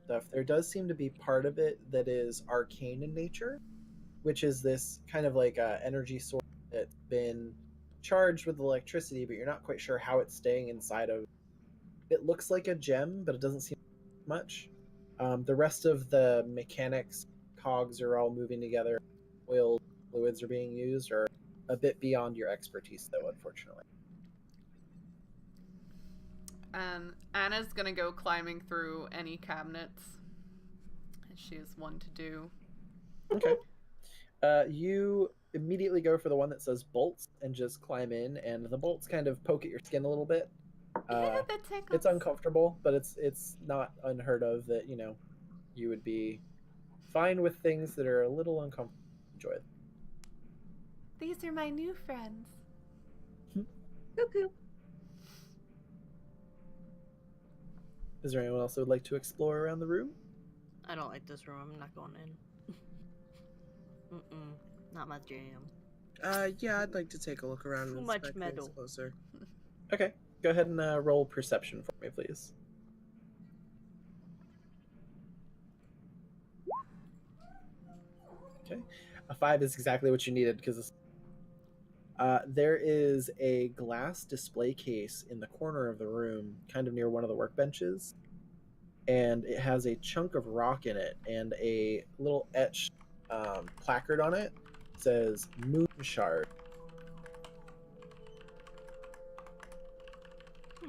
stuff, there does seem to be part of it that is arcane in nature, which is this kind of like energy source that's been charged with electricity, but you're not quite sure how it's staying inside of. It looks like a gem, but it doesn't seem much. The rest of the mechanics, cogs are all moving together. Oil fluids are being used, or a bit beyond your expertise, though, unfortunately. Anna's gonna go climbing through any cabinets, as she is one to do. Okay. You immediately go for the one that says bolts and just climb in, and the bolts kind of poke at your skin a little bit. That tickles. It's uncomfortable, but it's not unheard of that you would be fine with things that are a little uncomfortable. Enjoy it. These are my new friends. Cuckoo. Is there anyone else that would like to explore around the room? I don't like this room. I'm not going in. Mm-mm. Not my jam. Yeah, I'd like to take a look around Too and much inspect metal. things closer. Okay, go ahead and roll perception for me, please. Okay, a 5 is exactly what you needed because there is a glass display case in the corner of the room, kind of near one of the workbenches, and it has a chunk of rock in it and a little etched placard on it. It says Moon Shard.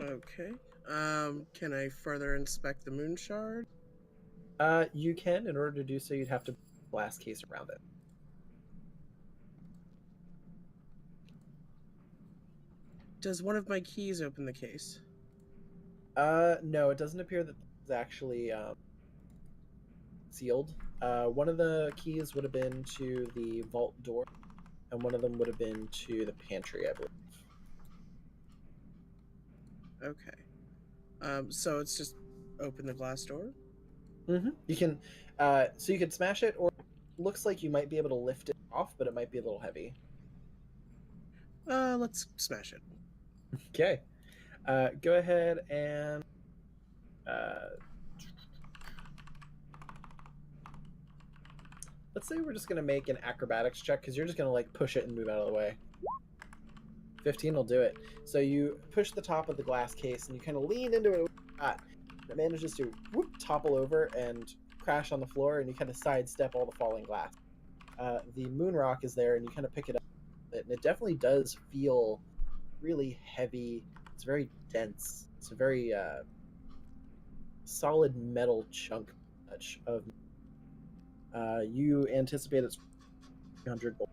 Okay. Can I further inspect the moon shard? You can. In order to do so, you'd have to put a glass case around it. Does one of my keys open the case? No, it doesn't appear that it's actually sealed. One of the keys would have been to the vault door, and one of them would have been to the pantry, I believe. Okay. So it's just open the glass door? Mm-hmm. You can, so you could smash it, or looks like you might be able to lift it off, but it might be a little heavy. Let's smash it. Okay. Go ahead and let's say we're just gonna make an acrobatics check because you're just gonna like push it and move out of the way. 15 will do it. So you push the top of the glass case and you kind of lean into it. It manages to topple over and crash on the floor, and you kind of sidestep all the falling glass. The moon rock is there, and you kind of pick it up, and it definitely does feel really heavy. It's very dense. It's a very solid metal chunk of. You anticipate it's 300 gold.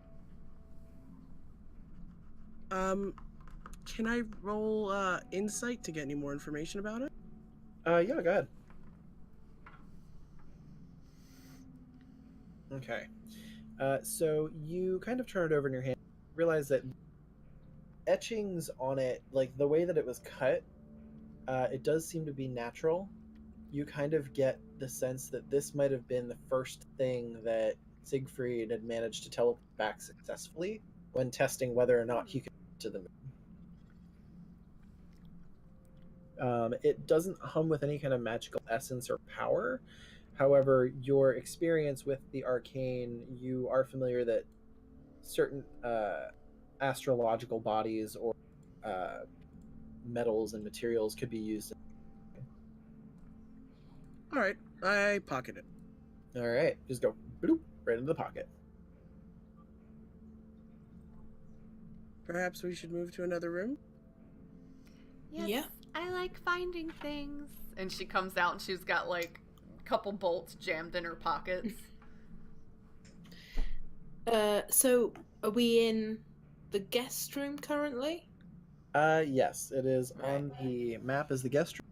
Can I roll insight to get any more information about it? Yeah, go ahead. Okay. So you kind of turn it over in your hand, realize that etchings on it, like the way that it was cut, it does seem to be natural. You kind of get the sense that this might have been the first thing that Siegfried had managed to teleport back successfully when testing whether or not he could get to the moon. It doesn't hum with any kind of magical essence or power. However, your experience with the arcane, you are familiar that certain astrological bodies or metals and materials could be used. All right, I pocket it. All right, just go bloop, right into the pocket. Perhaps we should move to another room? Yes, Yeah. I like finding things. And she comes out and she's got like a couple bolts jammed in her pockets. So are we in the guest room currently? Yes, it is on the map as the guest room.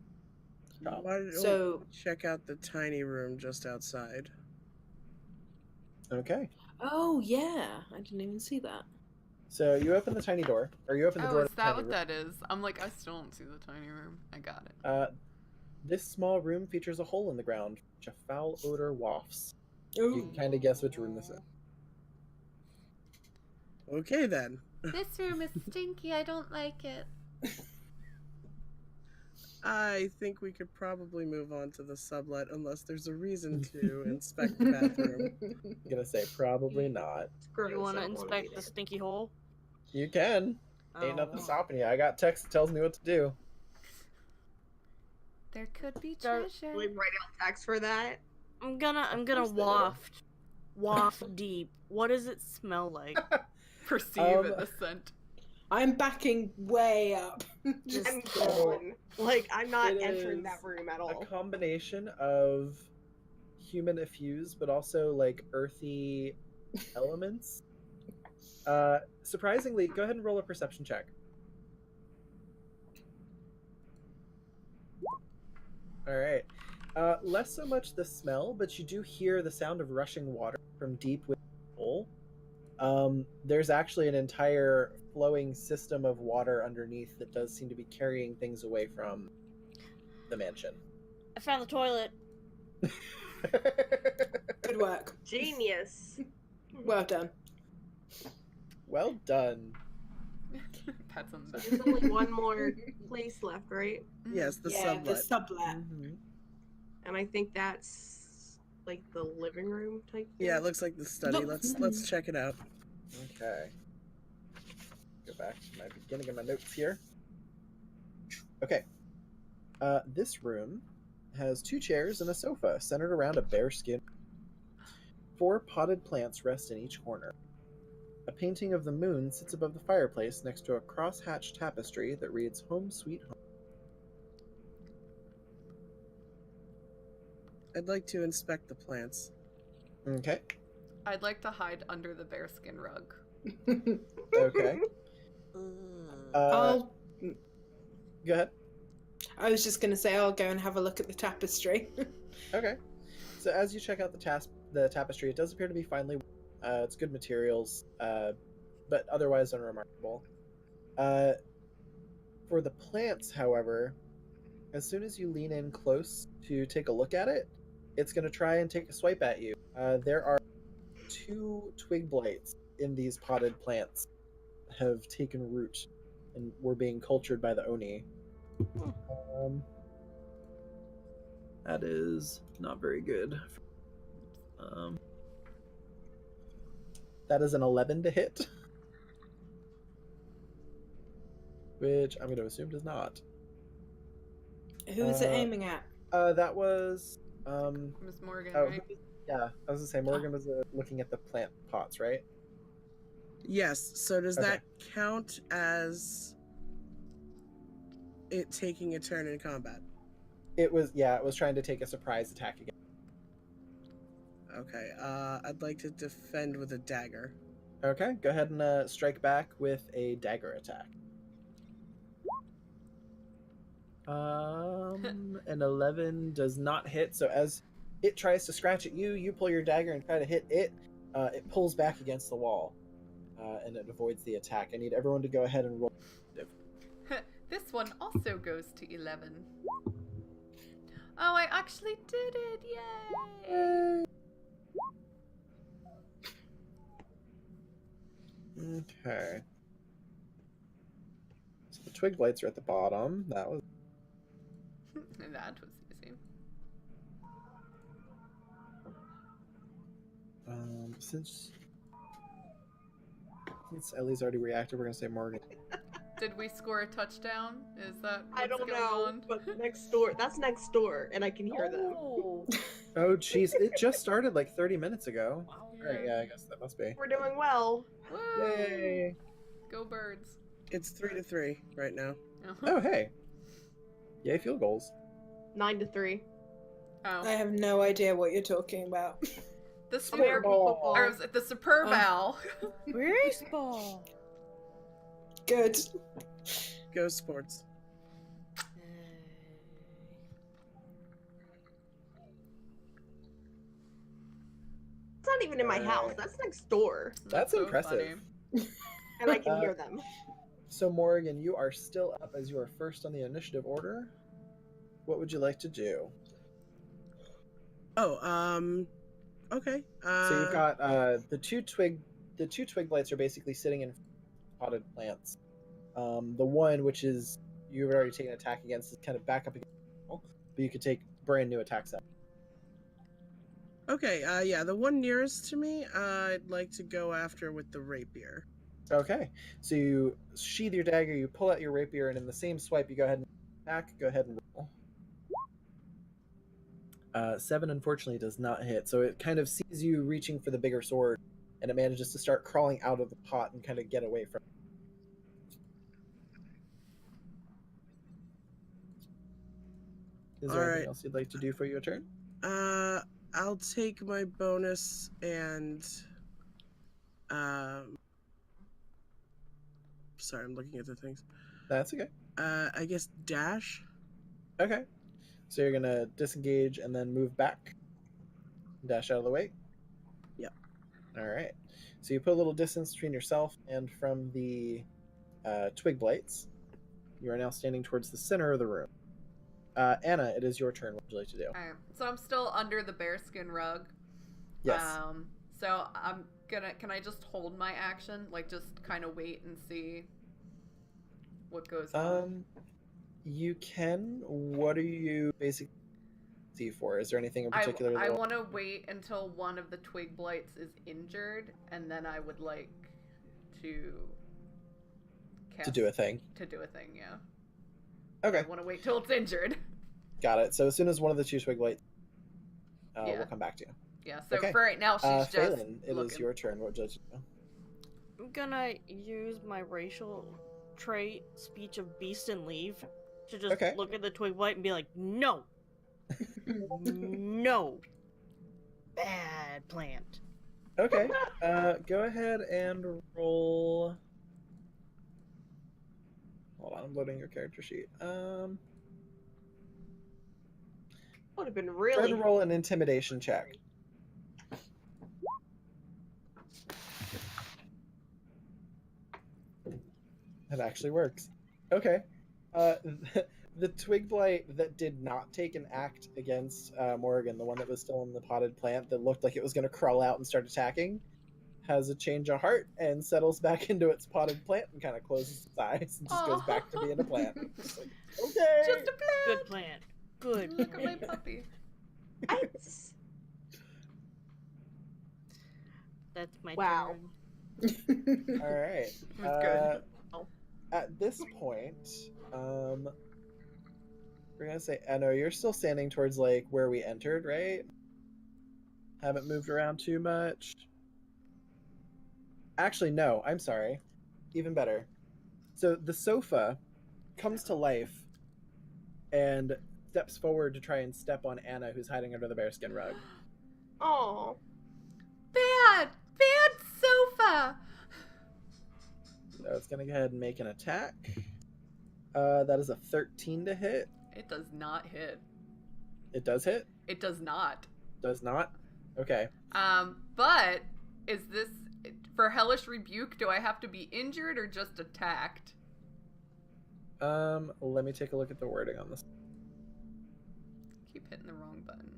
Why don't So- we check out the tiny room just outside? Okay. Oh yeah, I didn't even see that. So you open the tiny door, or you open the Oh, door. is to the that tiny what room. that is? I'm like, I still don't see the tiny room. I got it. This small room features a hole in the ground, which a foul odor wafts. You can kind of guess which room this is. Okay then. This room is stinky. I don't like it. I think we could probably move on to the sublet unless there's a reason to inspect the bathroom. I'm gonna say probably not. Screw You want to I don't wanna inspect be the there. stinky hole? You can. Ain't Oh. nothing stopping you. I got text that tells me what to do. There could be There- treasure. We write out text for that. I'm gonna course they will. waft deep. What does it smell like? Perceive the scent. I'm backing way up. I'm Just gone. Like, I'm not It entering is that room at A all. combination of human effused, but also like earthy elements. Surprisingly, go ahead and roll a perception check. All right. Less so much the smell, but you do hear the sound of rushing water from deep within the hole. There's actually an entire flowing system of water underneath that does seem to be carrying things away from the mansion. I found the toilet. good work. Genius. Well done. Well done. Pats on the So back. there's only one more place left, right? Yes, the Yeah, the sublet. sublet. Mhm. And I think that's like the living room type thing. Yeah, it looks like the study. Look. Let's check it out. Okay. Go back to my beginning of my notes here. Okay. This room has 2 chairs and a sofa centered around a bearskin. 4 potted plants rest in each corner. A painting of the moon sits above the fireplace next to a cross-hatched tapestry that reads "Home Sweet Home." I'd like to inspect the plants. Okay. I'd like to hide under the bearskin rug. Okay. I'll. Go ahead. I was just going to say I'll go and have a look at the tapestry. Okay. So as you check out the tapestry, it does appear to be finely. It's good materials, but otherwise unremarkable. For the plants, however, as soon as you lean in close to take a look at it, it's going to try and take a swipe at you. There are 2 twig blights in these potted plants have taken root and were being cultured by the Oni. That is not very good. That is an 11 to hit, which I'm going to assume does not. Who is it aiming at? That was Miss Morgan, oh, right? yeah. I was gonna say Morgan was looking at the plant pots, right? Yes. So does Okay. that count as it taking a turn in combat? It was trying to take a surprise attack again. Okay. I'd like to defend with a dagger. Okay, go ahead and strike back with a dagger attack. An 11 does not hit. So as it tries to scratch at you, you pull your dagger and try to hit it. It pulls back against the wall, and it avoids the attack. I need everyone to go ahead and roll. This one also goes to 11. Oh, I actually did it! Yay! Okay. So the twig blights are at the bottom. That was That was easy. since Ellie's already reacted, we're gonna say Morgan. Did we score a touchdown? Is that what's I don't going know, on? but next door. That's next door, and I can hear them. Oh. Oh, jeez, it just started like 30 minutes ago. Wow. All right, yeah, I guess that must be. We're doing well. Woo! Yay! Go birds. It's 3-3 right now. Oh, hey. Yay, field goals. 9-3. Oh. I have no idea what you're talking about. The American football. Or was it the superb owl? Baseball. Good. Go sports. It's not even in my house. That's next door, That's so impressive. funny. and I can hear them. So, Morgan, you are still up as you are first on the initiative order. What would you like to do? Oh, okay. So you've got the two twig blights are basically sitting in potted plants. The one which is you've already taken an attack against is kind of back up against the wall, but you could take brand new attacks at. Okay, yeah, the one nearest to me, I'd like to go after with the rapier. Okay, so you sheath your dagger, you pull out your rapier, and in the same swipe, you go ahead and attack. Go ahead and roll. 7 unfortunately does not hit, so it kind of sees you reaching for the bigger sword, and it manages to start crawling out of the pot and kind of get away from it. Is there anything else you'd like to do for your turn? I'll take my bonus and sorry, I'm looking at the things. That's okay. I guess dash. Okay. So you're gonna disengage and then move back. Dash out of the way. Yep. Alright. So you put a little distance between yourself and from the twig blights. You are now standing towards the center of the room. Anna, it is your turn. What would you like to do? Alright, so I'm still under the bearskin rug. Yes. So I'm Can I just hold my action? Like, just kind of wait and see what goes on? You can. What are you basically see for? Is there anything in particular? I want to wait until one of the twig blights is injured, and then I would like to cast... To do a thing. To do a thing, yeah. Okay. I want to wait till it's injured. Got it. So as soon as one of the two twig blights, Yeah. we'll come back to you. Yeah, so Okay. for right now, she's just Phelan, it looking. is your turn. What does you do? I'm gonna use my racial trait, speech of beast, and leave to just Okay. look at the twig blight and be like, no, no, bad plant. Okay. Go ahead and roll. Hold on, I'm loading your character sheet. Would have been Go ahead really. and roll an intimidation check. That actually works. Okay. The twig blight that did not take an act against Morgan, the one that was still in the potted plant that looked like it was going to crawl out and start attacking, has a change of heart and settles back into its potted plant and kind of closes its eyes and just goes back to being a plant. Just like, okay. Just a plant. Good plant. Good. Look at my puppy. That's my Wow. turn. All right. It was good. At this point, we're gonna say, I know you're still standing towards like where we entered, right? Haven't moved around too much. Actually, no. I'm sorry. Even better. So the sofa comes to life and steps forward to try and step on Anna, who's hiding under the bearskin rug. Oh. Bad sofa. So it's gonna go ahead and make an attack. That is a 13 to hit. It does not hit. It does hit? It does not. Does not? Okay. But is this for hellish rebuke? Do I have to be injured or just attacked? Let me take a look at the wording on this. Keep hitting the wrong button.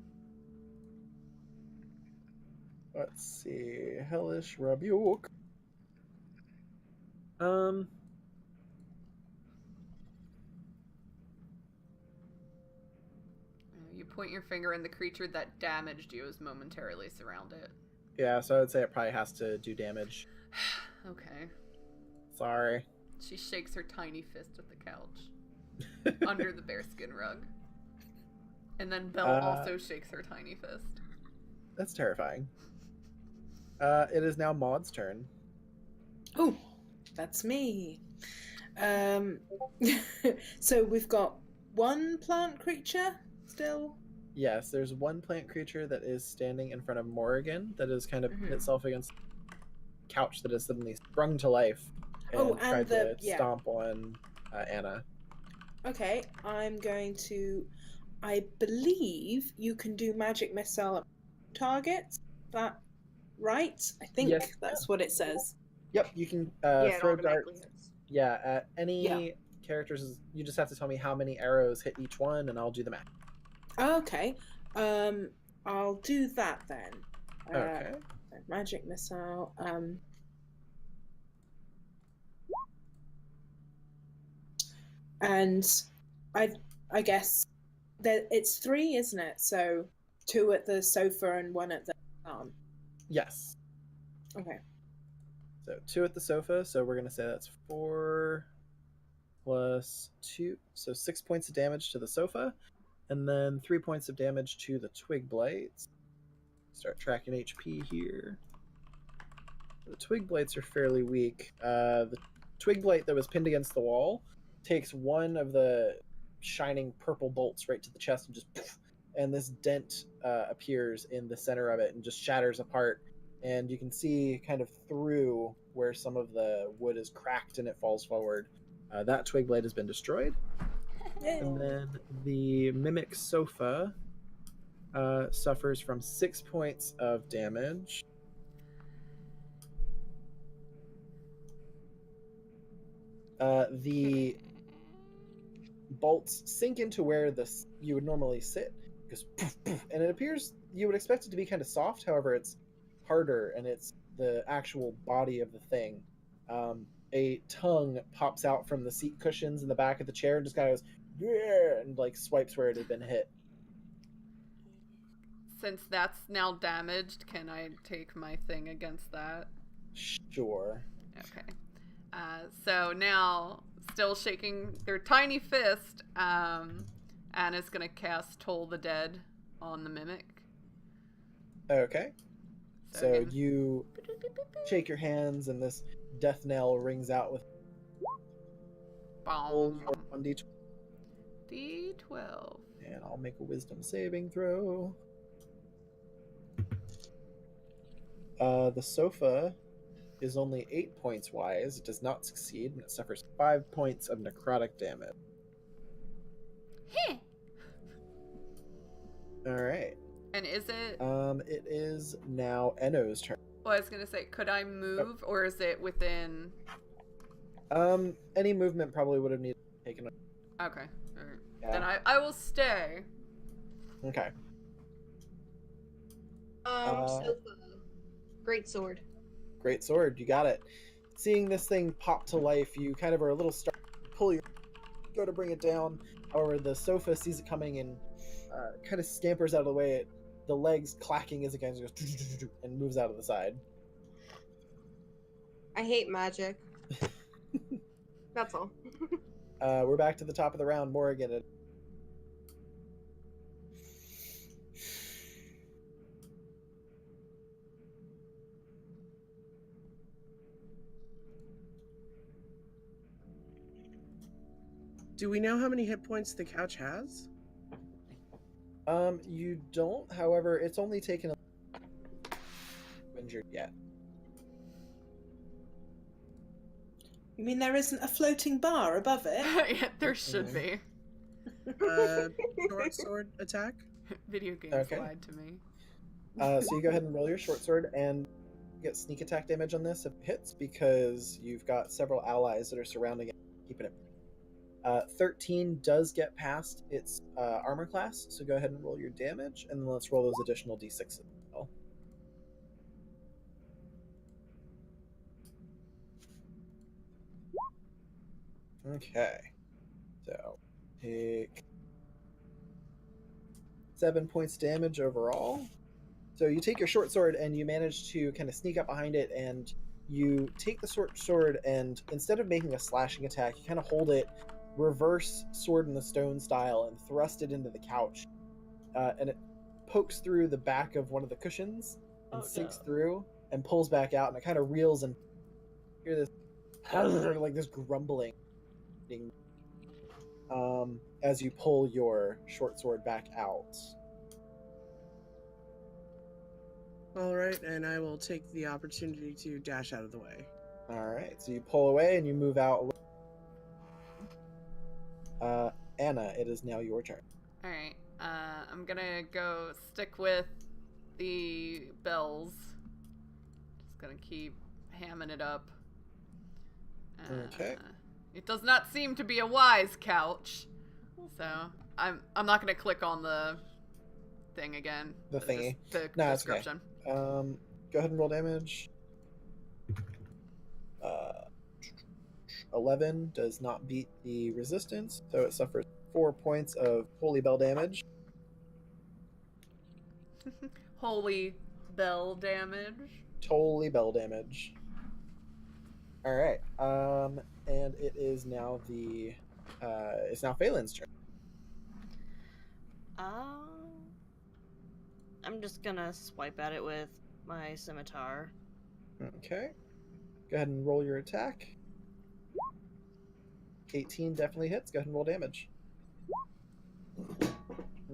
Let's see. Hellish rebuke. You point your finger and the creature that damaged you is momentarily surrounded. Yeah, so I would say it probably has to do damage. Okay. Sorry. She shakes her tiny fist at the couch under the bearskin rug. And then Belle also shakes her tiny fist. That's terrifying. It is now Maud's turn. Oh, that's me. So we've got one plant creature still. Yes, there's one plant creature that is standing in front of Morrigan that is kind of Mhm. itself against the couch that has suddenly sprung to life and tried to stomp on Anna. Okay, I'm going to. I believe you can do magic missile at targets. That right? I think Yes. that's what it says. Yep, you can Yeah, it throw automatically darts. hits. Yeah, at any characters, you just have to tell me how many arrows hit each one, and I'll do the math. Okay. I'll do that then. Okay. Magic missile. And I guess that it's 3, isn't it? So 2 at the sofa and 1 at the arm. Yes. Okay. So 2 at the sofa, so we're going to say that's 4 plus 2. So 6 points of damage to the sofa, and then 3 points of damage to the twig blights. Start tracking HP here. The twig blights are fairly weak. The twig blight that was pinned against the wall takes one of the shining purple bolts right to the chest and just poof, and this dent appears in the center of it and just shatters apart. And you can see kind of through where some of the wood is cracked and it falls forward. That twig blade has been destroyed. And then the mimic sofa suffers from 6 points of damage. The bolts sink into where you would normally sit, because poof, poof, and it appears you would expect it to be kind of soft. However, it's harder and it's the actual body of the thing. A tongue pops out from the seat cushions in the back of the chair and just kind of goes, yeah, and like swipes where it had been hit. Since that's now damaged, can I take my thing against that? Sure. Okay. So now, still shaking their tiny fist, Anna's gonna cast Toll the Dead on the mimic. Okay. So again- you shake your hands, and this death knell rings out with Boom. 1d12. D12. And I'll make a wisdom saving throw. The sofa is only 8 points wise. It does not succeed, and it suffers 5 points of necrotic damage. Heh. Alright. And is it? It is now Enno's turn. Well, I was gonna say, could I move, or is it within? Any movement probably would have needed taken. Okay. All right. Yeah. Then I will stay. Okay. Sofa. Great sword. Great sword, you got it. Seeing this thing pop to life, you kind of are a little startled. Go to bring it down. However, the sofa sees it coming and kind of scampers out of the way. The legs clacking as it kind of goes and moves out of the side. I hate magic. That's all. We're back to the top of the round. Morrigan. Do we know how many hit points the couch has? You don't. However, it's only taken a injured yet. You mean there isn't a floating bar above it? Yeah, there should be. Short sword attack? Video games Okay. lied to me. So you go ahead and roll your short sword and get sneak attack damage on this if it hits, because you've got several allies that are surrounding it, keeping it. 13 does get past its armor class, so go ahead and roll your damage, and then let's roll those additional d6s as well. Okay, so take 7 points damage overall. So you take your short sword and you manage to kind of sneak up behind it, and you take the short sword and instead of making a slashing attack, you kind of hold it reverse sword in the stone style and thrust it into the couch, and it pokes through the back of one of the cushions and sinks through and pulls back out, and it kind of reels, and you hear this like this grumbling as you pull your short sword back out. All right, and I will take the opportunity to dash out of the way. All right, so you pull away and you move out a little. Anna, it is now your turn. All right. I'm gonna go stick with the bells. Just gonna keep hamming it up. Okay. It does not seem to be a wise couch, so I'm not gonna click on the thing again. The thingy. The No, it's okay. description. Go ahead and roll damage. 11 does not beat the resistance, so it suffers 4 points of holy bell damage. Holy bell damage. Holy bell damage. All right. And it is now it's now Phelan's turn. I'm just gonna swipe at it with my scimitar. Okay. Go ahead and roll your attack. 18 definitely hits. Go ahead and roll damage.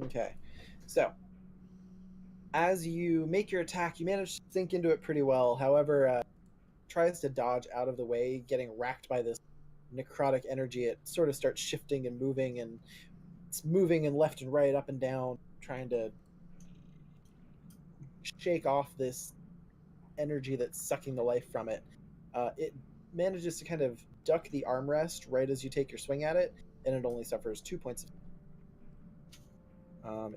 Okay. So, as you make your attack, you manage to sink into it pretty well. However, tries to dodge out of the way, getting racked by this necrotic energy. It sort of starts shifting and moving, and it's moving in left and right, up and down, trying to shake off this energy that's sucking the life from it. It manages to kind of duck the armrest right as you take your swing at it, and it only suffers 2 points.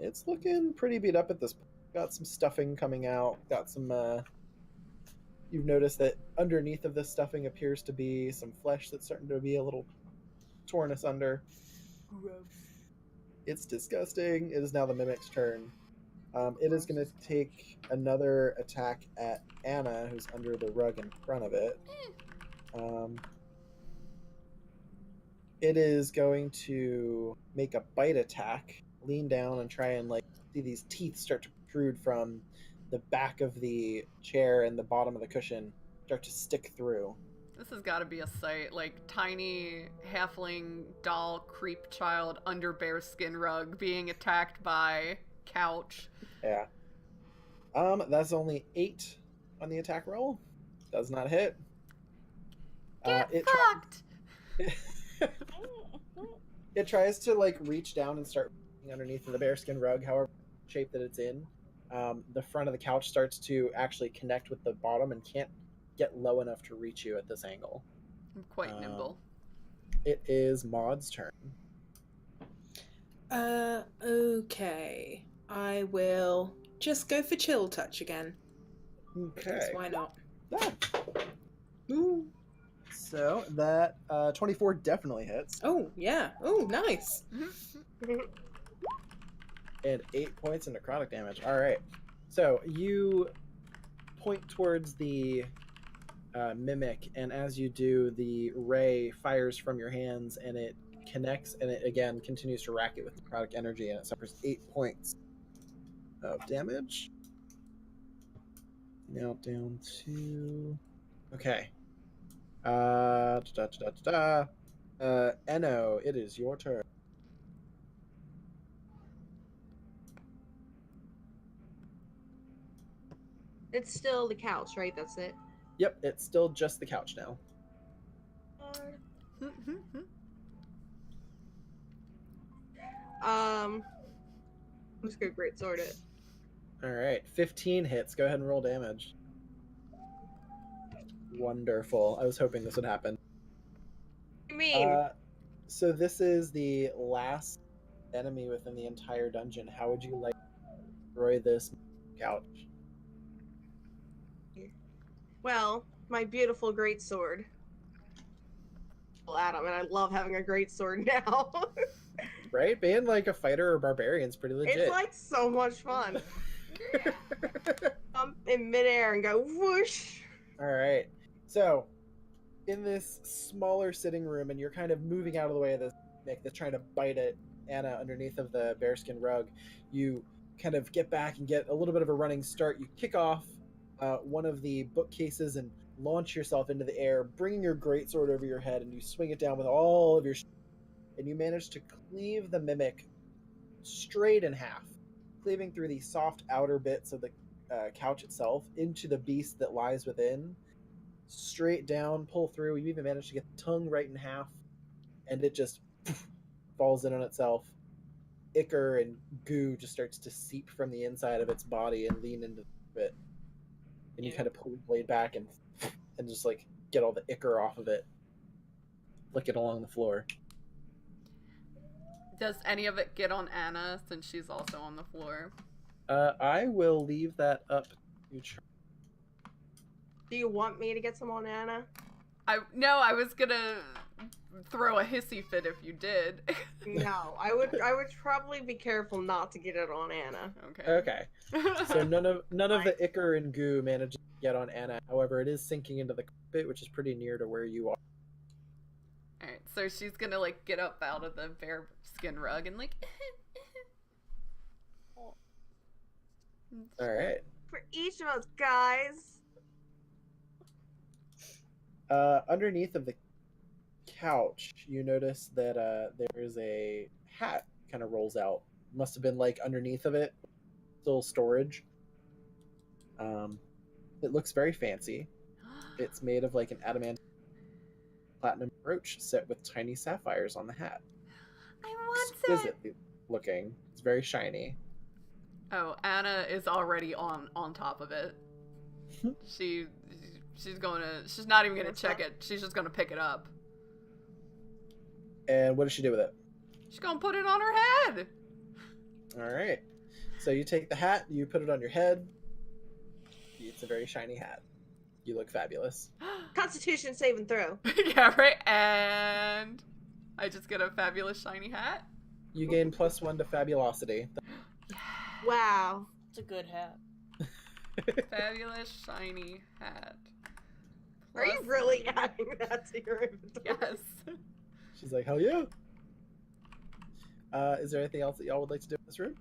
It's looking pretty beat up at this point. Got some stuffing coming out. Got some You've noticed that underneath of this stuffing appears to be some flesh that's starting to be a little torn asunder. It's disgusting. It is now the mimic's turn. It is going to take another attack at Anna, who's under the rug in front of it. It is going to make a bite attack, lean down, and try and see these teeth start to protrude from the back of the chair and the bottom of the cushion, start to stick through. This has got to be a sight. Like, tiny halfling doll creep child under bearskin rug being attacked by couch. Yeah. That's only 8 on the attack roll. Does not hit. Get It fucked! It tries to reach down and start underneath of the bearskin rug, however shape that it's in. The front of the couch starts to actually connect with the bottom and can't get low enough to reach you at this angle. I'm quite nimble. It is Maud's turn. Okay. I will just go for chill touch again. Okay. 'Cause why not? Ah. Ooh. So that 24 definitely hits. Oh, yeah. Oh, nice. And 8 points of necrotic damage. All right. So you point towards the mimic, and as you do, the ray fires from your hands, and it connects, and it again continues to rack it with necrotic energy, and it suffers 8 points of damage. Now down to... Okay. Enno, it is your turn. It's still the couch, right? That's it. Yep, it's still just the couch now. I'm just gonna great sword it. All right, 15 hits. Go ahead and roll damage. Wonderful. I was hoping this would happen. What do you mean? So this is the last enemy within the entire dungeon. How would you like to destroy this couch? Well, my beautiful great sword. Adam, and I love having a great sword now. Right? Being a fighter or barbarian is pretty legit. It's so much fun. I'm in midair and go whoosh. All right. So, in this smaller sitting room, and you're kind of moving out of the way of this Nick that's trying to bite at Anna underneath of the bearskin rug, you kind of get back and get a little bit of a running start. You kick off one of the bookcases and launch yourself into the air, bringing your greatsword over your head, and you swing it down with all of your and you manage to cleave the mimic straight in half, cleaving through the soft outer bits of the couch itself into the beast that lies within. Straight down, pull through. You even managed to get the tongue right in half, and it just falls in on itself. Ichor and goo just starts to seep from the inside of its body and lean into it. And you kind of pull the blade back and just get all the ichor off of it, flick it along the floor. Does any of it get on Anna since she's also on the floor? I will leave that up to you. Do you want me to get some on Anna? No, I was gonna throw a hissy fit if you did. No, I would probably be careful not to get it on Anna. Okay. So none of the ichor and goo manages to get on Anna. However, it is sinking into the carpet, which is pretty near to where you are. Alright, so she's gonna get up out of the bear skin rug and Alright. For each of us, guys. Underneath of the couch, you notice that there's a hat kind of rolls out. Must have been underneath of it, still storage. It looks very fancy. It's made of an adamant platinum brooch set with tiny sapphires on the hat. I want Exquisitely looking. It's very shiny. Oh, Anna is already on top of it. She's not even gonna check it. She's just gonna pick it up. And what does she do with it? She's gonna put it on her head. All right. So you take the hat, you put it on your head. It's a very shiny hat. You look fabulous. Constitution saving throw. Yeah, right. And I just get a fabulous shiny hat. You gain +1 to fabulosity. Wow. It's a good hat. Fabulous shiny hat. Are you Plus- really adding that to your inventory? Yes. She's like, hell yeah. Is there anything else that y'all would like to do in this room?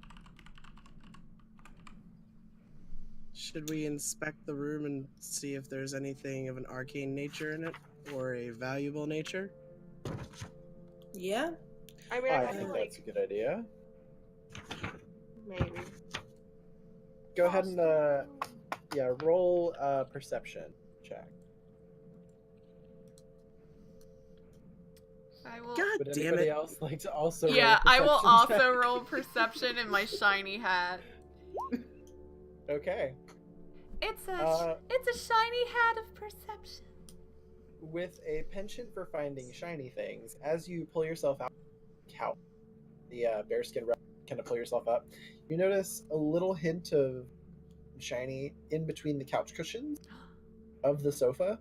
Should we inspect the room and see if there's anything of an arcane nature in it or a valuable nature? Yeah. I mean, I I think feel that's like a good idea. maybe. Go ahead and roll a perception check. I will. God Would damn anybody it. else like to also Yeah, roll a I will perception also check? roll perception in my shiny hat. Okay. It's a Uh, shiny hat of perception. With a penchant for finding shiny things, as you pull yourself out of the couch, the bearskin rug, kind of pull yourself up, you notice a little hint of shiny in between the couch cushions of the sofa.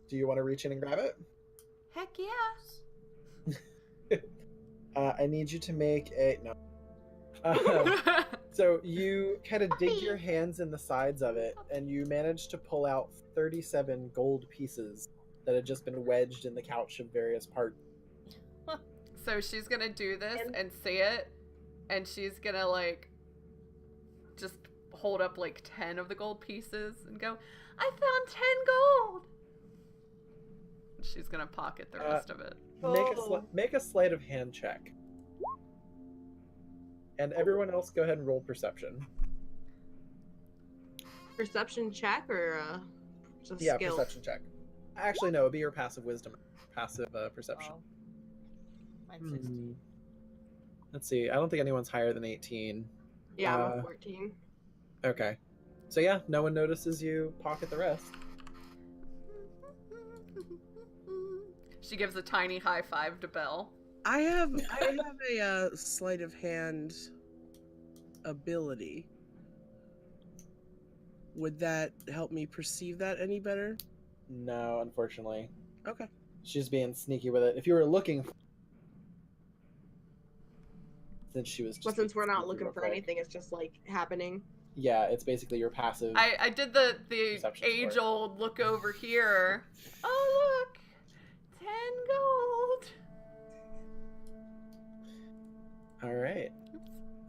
Do you want to reach in and grab it? Heck yes. I need you to make a no. So you kind of dig your hands in the sides of it, and you manage to pull out 37 gold pieces that had just been wedged in the couch of various parts. So she's gonna do this And- and say it, and she's gonna like just hold up like 10 of the gold pieces and go, "I found 10 gold." She's gonna pocket the rest of it. Make a sleight of hand check. And everyone else, go ahead and roll perception. Perception check or just Yeah, skill? perception check. Actually, no, it'd be your passive wisdom, passive perception. Oh. Mine's 16. Let's see. I don't think anyone's higher than 18. Yeah, I'm a 14. Okay. So yeah, no one notices you pocket the rest. She gives a tiny high five to Belle. I have a sleight of hand ability. Would that help me perceive that any better? No, unfortunately. Okay. She's being sneaky with it. If you were looking for... Since she was just But since we're being not sneaky looking real for quick. anything, it's just like happening. Yeah, it's basically your passive. I did the Perception score. age-old look over here. Oh, look! 10 gold! Alright.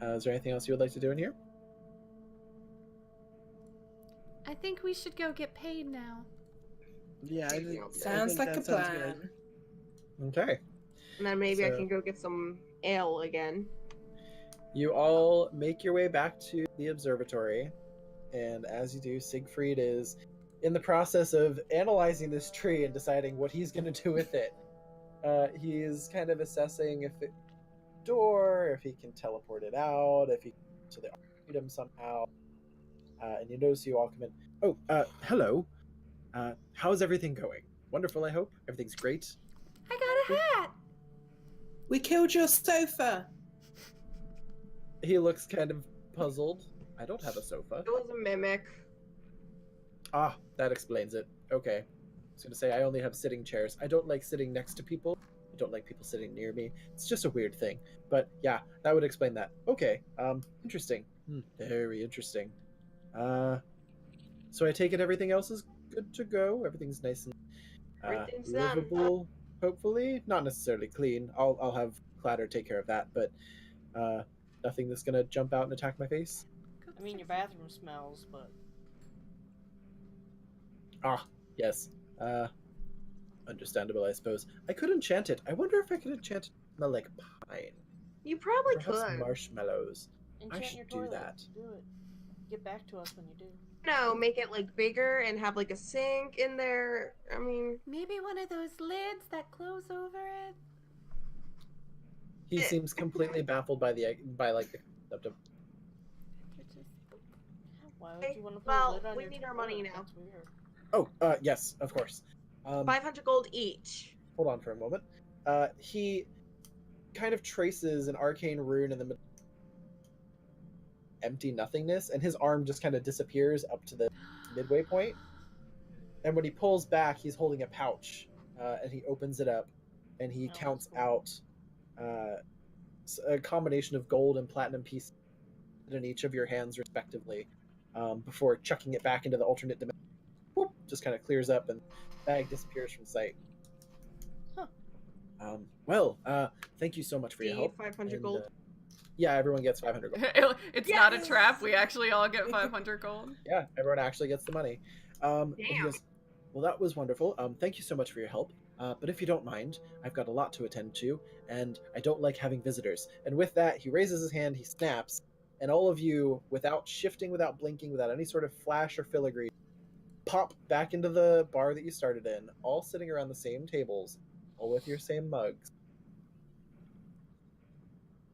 Is there anything else you would like to do in here? I think we should go get paid now. Yeah, I think, Sounds I like think a that sounds good. plan. Okay. And then maybe I So- can go get some ale again. You all make your way back to the observatory, and as you do, Siegfried is in the process of analyzing this tree and deciding what he's going to do with it. He is kind of assessing if it door, if he can teleport it out, if he can to the item somehow. And you notice you all come in. Oh, hello. How's everything going? Wonderful, I hope. Everything's great. I got a hat! We killed your sofa. He looks kind of puzzled. I don't have a sofa. It was a mimic. Ah, that explains it. Okay. I was gonna say I only have sitting chairs. I don't like sitting next to people. I don't like people sitting near me. It's just a weird thing. But yeah, that would explain that. Okay. Interesting. Very interesting. So I take it everything else is good to go. Everything's nice and Everything's done. livable. Hopefully, not necessarily clean. I'll have Clatter take care of that. But nothing that's gonna jump out and attack my face. I mean, your bathroom smells, but Ah, yes. Understandable, I suppose. I could enchant it. I wonder if I could enchant it to smell like pine. You probably Perhaps could. marshmallows. enchant should your do toilet. that. Do it. Get back to us when you do. No, make it like bigger and have like a sink in there. I mean, Maybe one of those lids that close over it? He seems completely baffled by the concept of. Why would you want to put well, a lid on we your need our money toilet? now. That's weird. Oh, yes, of course. 500 gold each. Hold on for a moment. He kind of traces an arcane rune in the middle. Empty nothingness, and his arm just kind of disappears up to the midway point, And when he pulls back, he's holding a pouch, and he opens it up, and he Oh, counts cool. out a combination of gold and platinum pieces in each of your hands, respectively, before chucking it back into the alternate dimension. Whoop, just kind of clears up, and the bag disappears from sight. Huh. Well, thank you so much for your help. 500 and, gold. Yeah, everyone gets 500 gold. It's not a Yes! trap. We actually all get 500 gold. Yeah, everyone actually gets the money. And he Damn. goes, well, that was wonderful. Thank you so much for your help. But if you don't mind, I've got a lot to attend to, and I don't like having visitors. And with that, he raises his hand, he snaps, and all of you, without shifting, without blinking, without any sort of flash or filigree, pop back into the bar that you started in, all sitting around the same tables, all with your same mugs.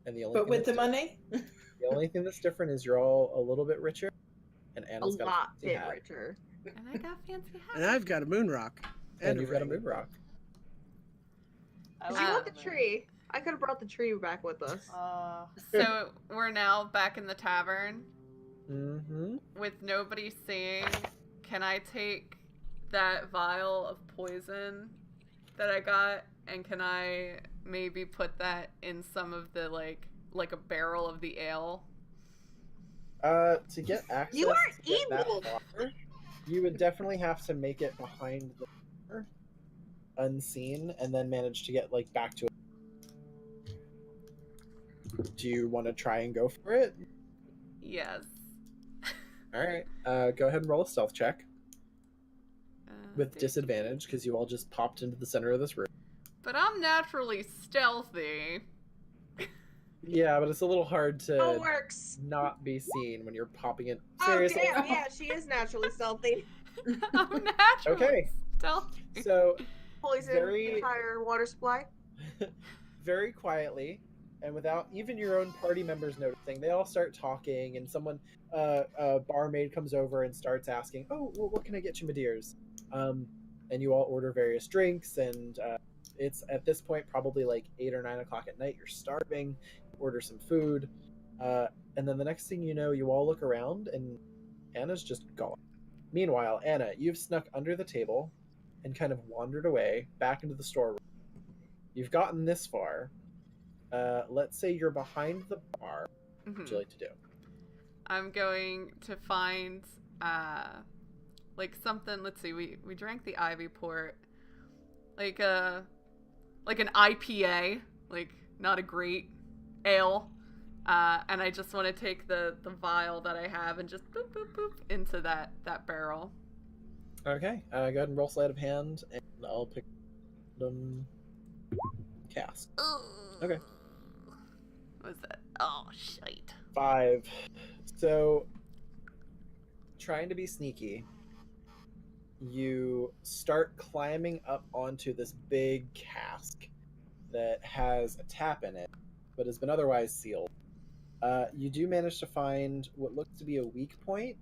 And the only But thing with the that's money? the only thing that's different is you're all a little bit richer, and A Anna's got lot a fancy bit hat. richer. And I got fancy And hats. I've got a moon rock. And you've got a ring. moon rock. Did you want the tree? I could have brought the tree back with us. So we're now back in the tavern Mm-hmm. with nobody seeing. Can I take that vial of poison that I got, and can I maybe put that in some of the like a barrel of the ale? To get access You are to get that evil! bar, you would definitely have to make it behind the bar, unseen, and then manage to get back to it. Do you want to try and go for it? Yes. Alright, go ahead and roll a stealth check with do- disadvantage, because you all just popped into the center of this room. But I'm naturally stealthy. Yeah, but it's a little hard Oh, to works. not be seen when you're popping in. Oh, Seriously? damn, yeah, she is naturally stealthy. I'm naturally Okay. stealthy. So, Poison Very- the entire water supply. very quietly, and without even your own party members noticing, they all start talking, and someone, a barmaid comes over and starts asking, oh, well, what can I get you, my dears? And you all order various drinks, and it's at this point probably 8 or 9 o'clock at night. You're starving, order some food, and then the next thing you know, you all look around, and Anna's just gone. Meanwhile, Anna, you've snuck under the table and kind of wandered away back into the storeroom. You've gotten this far. Let's say you're behind the bar. What would you like to do? I'm going to find something. Let's see. We drank the Ivy Port, like an IPA, not a great ale. And I just want to take the vial that I have and just boop boop boop into that barrel. Okay, go ahead and roll sleight of hand, and I'll pick them. Cast. Okay. What was that? Oh, shite. 5. So, trying to be sneaky, you start climbing up onto this big cask that has a tap in it, but has been otherwise sealed. You do manage to find what looks to be a weak point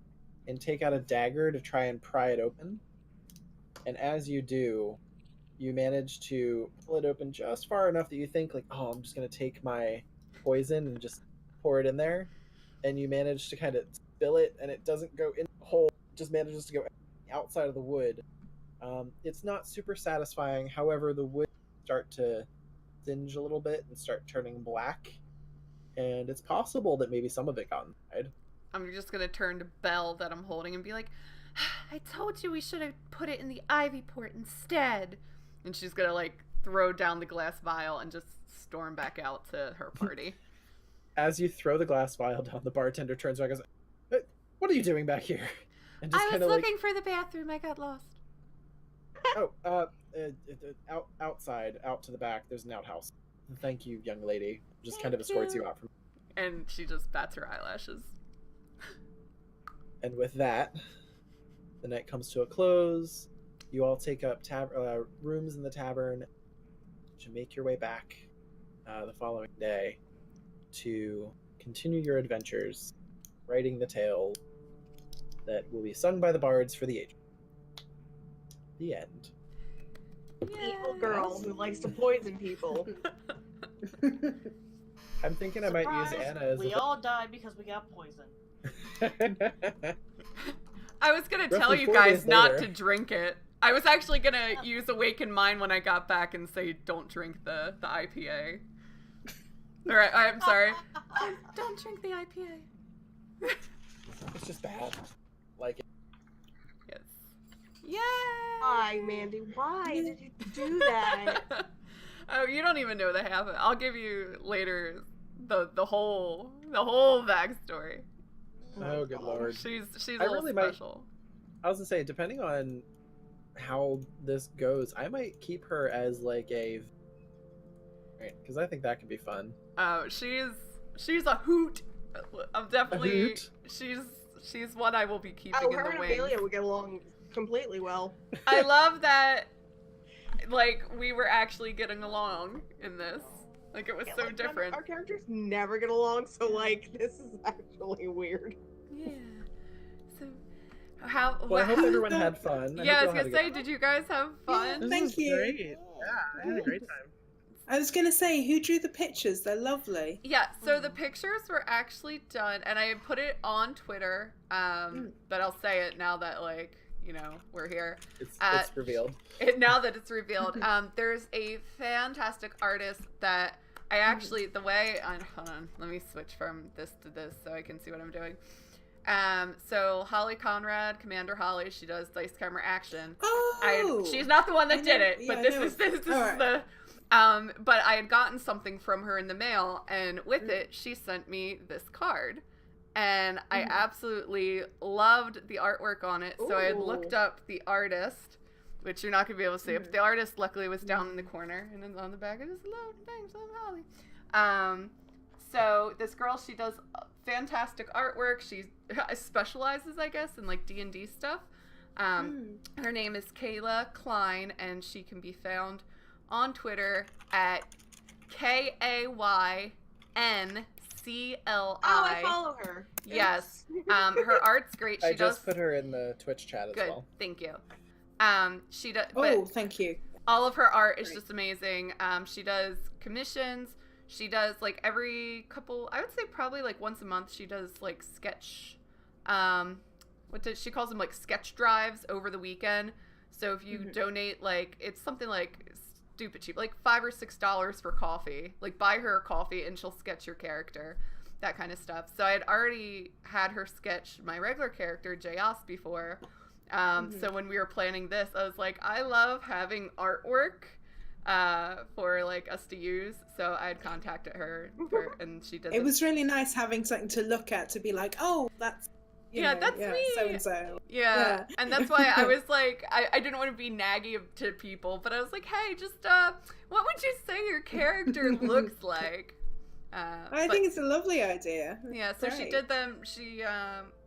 and take out a dagger to try and pry it open. And as you do, you manage to pull it open just far enough that you think, oh, I'm just going to take my poison and just pour it in there. And you manage to kind of spill it, and it doesn't go in the hole, it just manages to go outside of the wood. It's not super satisfying. However, the wood start to singe a little bit and start turning black. And it's possible that maybe some of it got inside. I'm just gonna turn to Belle that I'm holding and be like, I told you we should have put it in the Ivy Port instead. And she's gonna throw down the glass vial and just storm back out to her party. As you throw the glass vial down, the bartender turns around and goes, what are you doing back here? And just I was kinda looking for the bathroom. I got lost. Outside, out to the back, there's an outhouse. Thank you, young lady. Just Thank kind of escorts you. you out from. And she just bats her eyelashes. And with that, the night comes to a close. You all take up rooms in the tavern to make your way back the following day to continue your adventures, writing the tale that will be sung by the bards for the age. The end. Evil girl who likes to poison people. I'm thinking I might use Surprise, Anna as we all died because we got poisoned. I was gonna tell Roughly you 4 guys days not later. to drink it. I was actually gonna use Awaken Mind when I got back and say don't drink the IPA. Alright, I'm sorry. Don't drink the IPA. It's just bad. Like it. Yes. Yay! Why, Mandy? Why did you do that? Oh, you don't even know the half of it. I'll give you later the whole backstory. Oh, good lord. She's a I little really might- special. I was gonna say, depending on how this goes, I might keep her as like a, because I think that could be fun. Oh, she's a hoot. I'm definitely A hoot? she's one I will be keeping Oh, in her the and wings. Amelia would get along completely well. I love that, like, we were actually getting along in this. Like, it was Yeah, so like, different. Our characters never get along, so like this is actually weird. Yeah. So, how? Well, I hope how- everyone had fun. Yeah, I was hope y'all gonna had a say, good did you guys have fun? This Thank is you. great. Yeah, I had a great time. I was going to say, who drew the pictures? They're lovely. Yeah, so the pictures were actually done, and I put it on Twitter, but I'll say it now that, like, you know, we're here. It's Uh, revealed. Now that it's revealed, there's a fantastic artist that I actually, hold on, let me switch from this to this so I can see what I'm doing. So Holly Conrad, Commander Holly, she does Dice Camera Action. Oh! She's not the one that I did know- it, yeah, but I this know. is this is Alright. the but I had gotten something from her in the mail, and with it she sent me this card, and I absolutely loved the artwork on it. So I had looked Ooh. up the artist, which you're not gonna be able to see, but the artist luckily was down in the corner, and then on the back it is hello, thanks, I'm Holly. So this girl, she does fantastic artwork. She specializes, I guess, in like D&D stuff. Her name is Kayla Klein, and she can be found on Twitter at KAYNCLI. Oh, I follow her. Yes. Her art's great. She I does just put her in the Twitch chat as good. well. Thank you. She does. Oh, thank you. All of her art is just amazing. She does commissions. She does like every couple, I would say probably like once a month, she does like sketch, she calls them like sketch drives over the weekend. So if you donate, like, it's something like stupid cheap, like $5 or $6 for coffee, like buy her a coffee and she'll sketch your character, that kind of stuff. So I had already had her sketch my regular character, Jayas, before. So when we were planning this, I was like, I love having artwork for like us to use. So I had contacted her and she did It was really nice having something to look at to be like, oh, that's that's me. so and so. Yeah. And that's why I was like, I didn't want to be naggy to people, but I was like, hey, just what would you say your character looks like? I think it's a lovely idea. Yeah, so she Great. did them.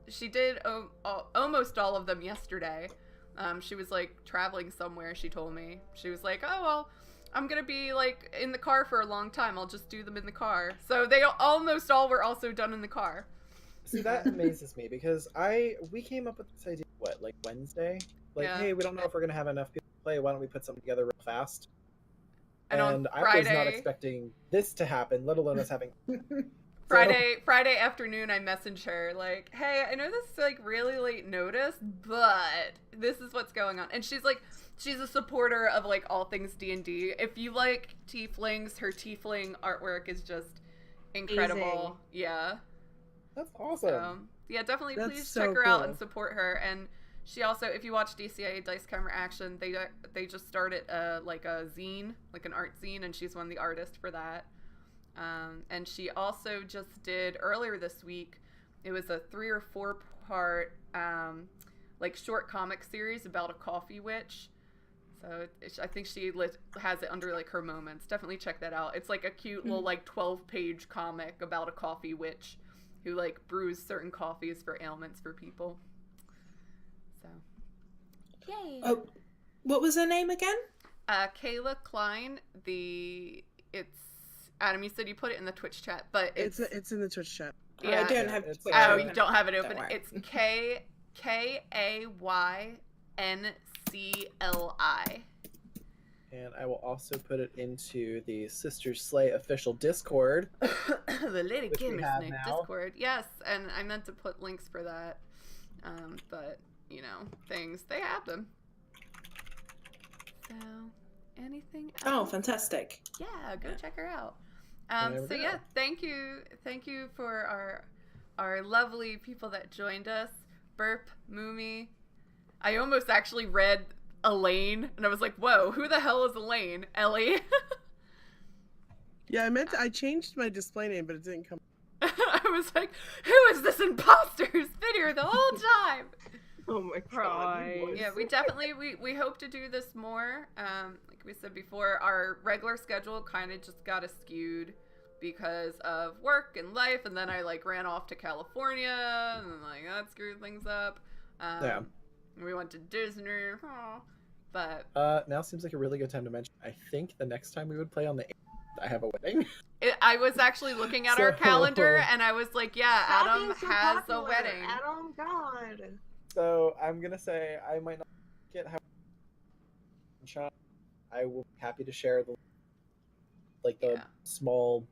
She did almost all of them yesterday. She was like traveling somewhere. She told me, she was like, oh well, I'm gonna be like in the car for a long time, I'll just do them in the car. So they almost all were also done in the car. See, that amazes me because we came up with this idea, what, like Wednesday? Like, Yeah. hey, we don't know if we're gonna have enough people to play. Why don't we put something together real fast? And on And I was not Friday- expecting this to happen, let alone us having. Friday afternoon, I messaged her like, hey, I know this is like really late notice, but this is what's going on. And she's like, she's a supporter of like all things D&D. If you like tieflings, her tiefling artwork is just incredible. Amazing. Yeah. That's awesome. So, yeah, definitely That's please so check her out cool. and support her. And she also, if you watch DCA Dice Camera Action, they just started like a zine, like an art zine, and she's one of the artists for that. And she also just did earlier this week, it was a 3 or 4 part like short comic series about a coffee witch. So I think she has it under like her moments. Definitely check that out. It's like a cute little like 12-page comic about a coffee witch who like brews certain coffees for ailments for people. So, yay! Oh, what was her name again? Kayla Klein. It's Adam. You said you put it in the Twitch chat, but it's It's in the Twitch chat. yeah. I don't Yeah, have it's- Twitter Oh, open. you don't have it Don't open. worry. It's KAYNCLI. And I will also put it into the Sisters Slay official Discord. The Lady Which we Gamers have Night now. Discord. Yes, and I meant to put links for that. But you know, things, they happen. So, anything else? Oh, fantastic. Yeah, go check her out. There we So go. yeah, thank you for our lovely people that joined us. Burp, Moomie. I almost actually read Elaine, and I was like, whoa, who the hell is Elaine? Ellie. Yeah, I changed my display name, but it didn't come. I was like, who is this imposter who's been here the whole time? Oh my god. Right. you boys. Yeah, we definitely we hope to do this more. Like we said before, our regular schedule kind of just got skewed because of work and life, and then I like ran off to California, and like that screwed things up. Yeah. We went to Disney, but Now seems like a really good time to mention. I think the next time we would play on the 8th, I have a wedding. I was actually looking at our calendar, and I was like, yeah, Stop Adam being so has a popular. wedding. Adam, God. So I'm gonna say I might not get how shot. I will be happy to share the Yeah. small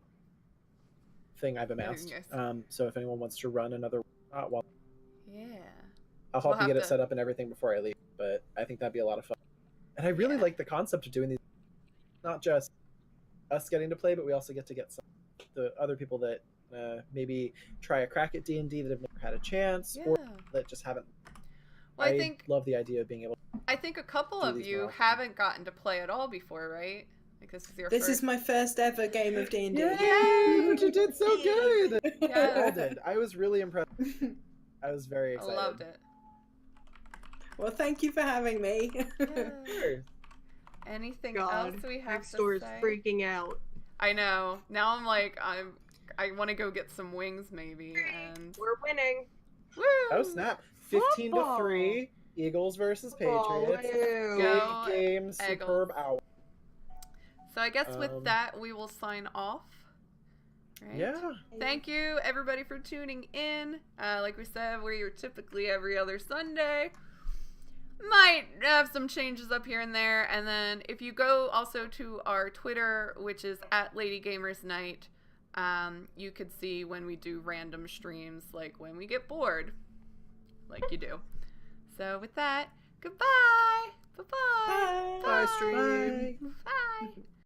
thing I've amassed. Yes. So if anyone wants to run another, well, Yeah. I'll We'll help you have get it to- set up and everything before I leave. But I think that'd be a lot of fun. And I really Yeah. like the concept of doing these. Not just us getting to play, but we also get to get some the other people that maybe try a crack at D&D that have never had a chance, or Yeah. that just haven't. Well, I think love the idea of being able. I think a couple do of these you more often. haven't gotten to play at all before, right? Like this is your This first. is my first ever game of D&D. Yay! But you did so good. Yeah. We all did. I was really impressed. I was very I excited. loved it. Well, thank you for having me. Yeah. Sure. Anything God. else we have Next to door is say? freaking out. I know. Now I'm like I want to go get some wings maybe and We're winning. woo! Oh snap! 15 to Football. 3. Eagles versus Oh, Patriots. ew. Big Go game. Eagles. Superb hour. So I guess with Um, that we will sign off. Right? Yeah. Thank you everybody for tuning in. Like we said, we're typically every other Sunday. Might have some changes up here and there, and then if you go also to our Twitter, which is @LadyGamersNight, you could see when we do random streams, like when we get bored, like you do. So with that, goodbye. Bye-bye. Bye. Bye, stream. Bye.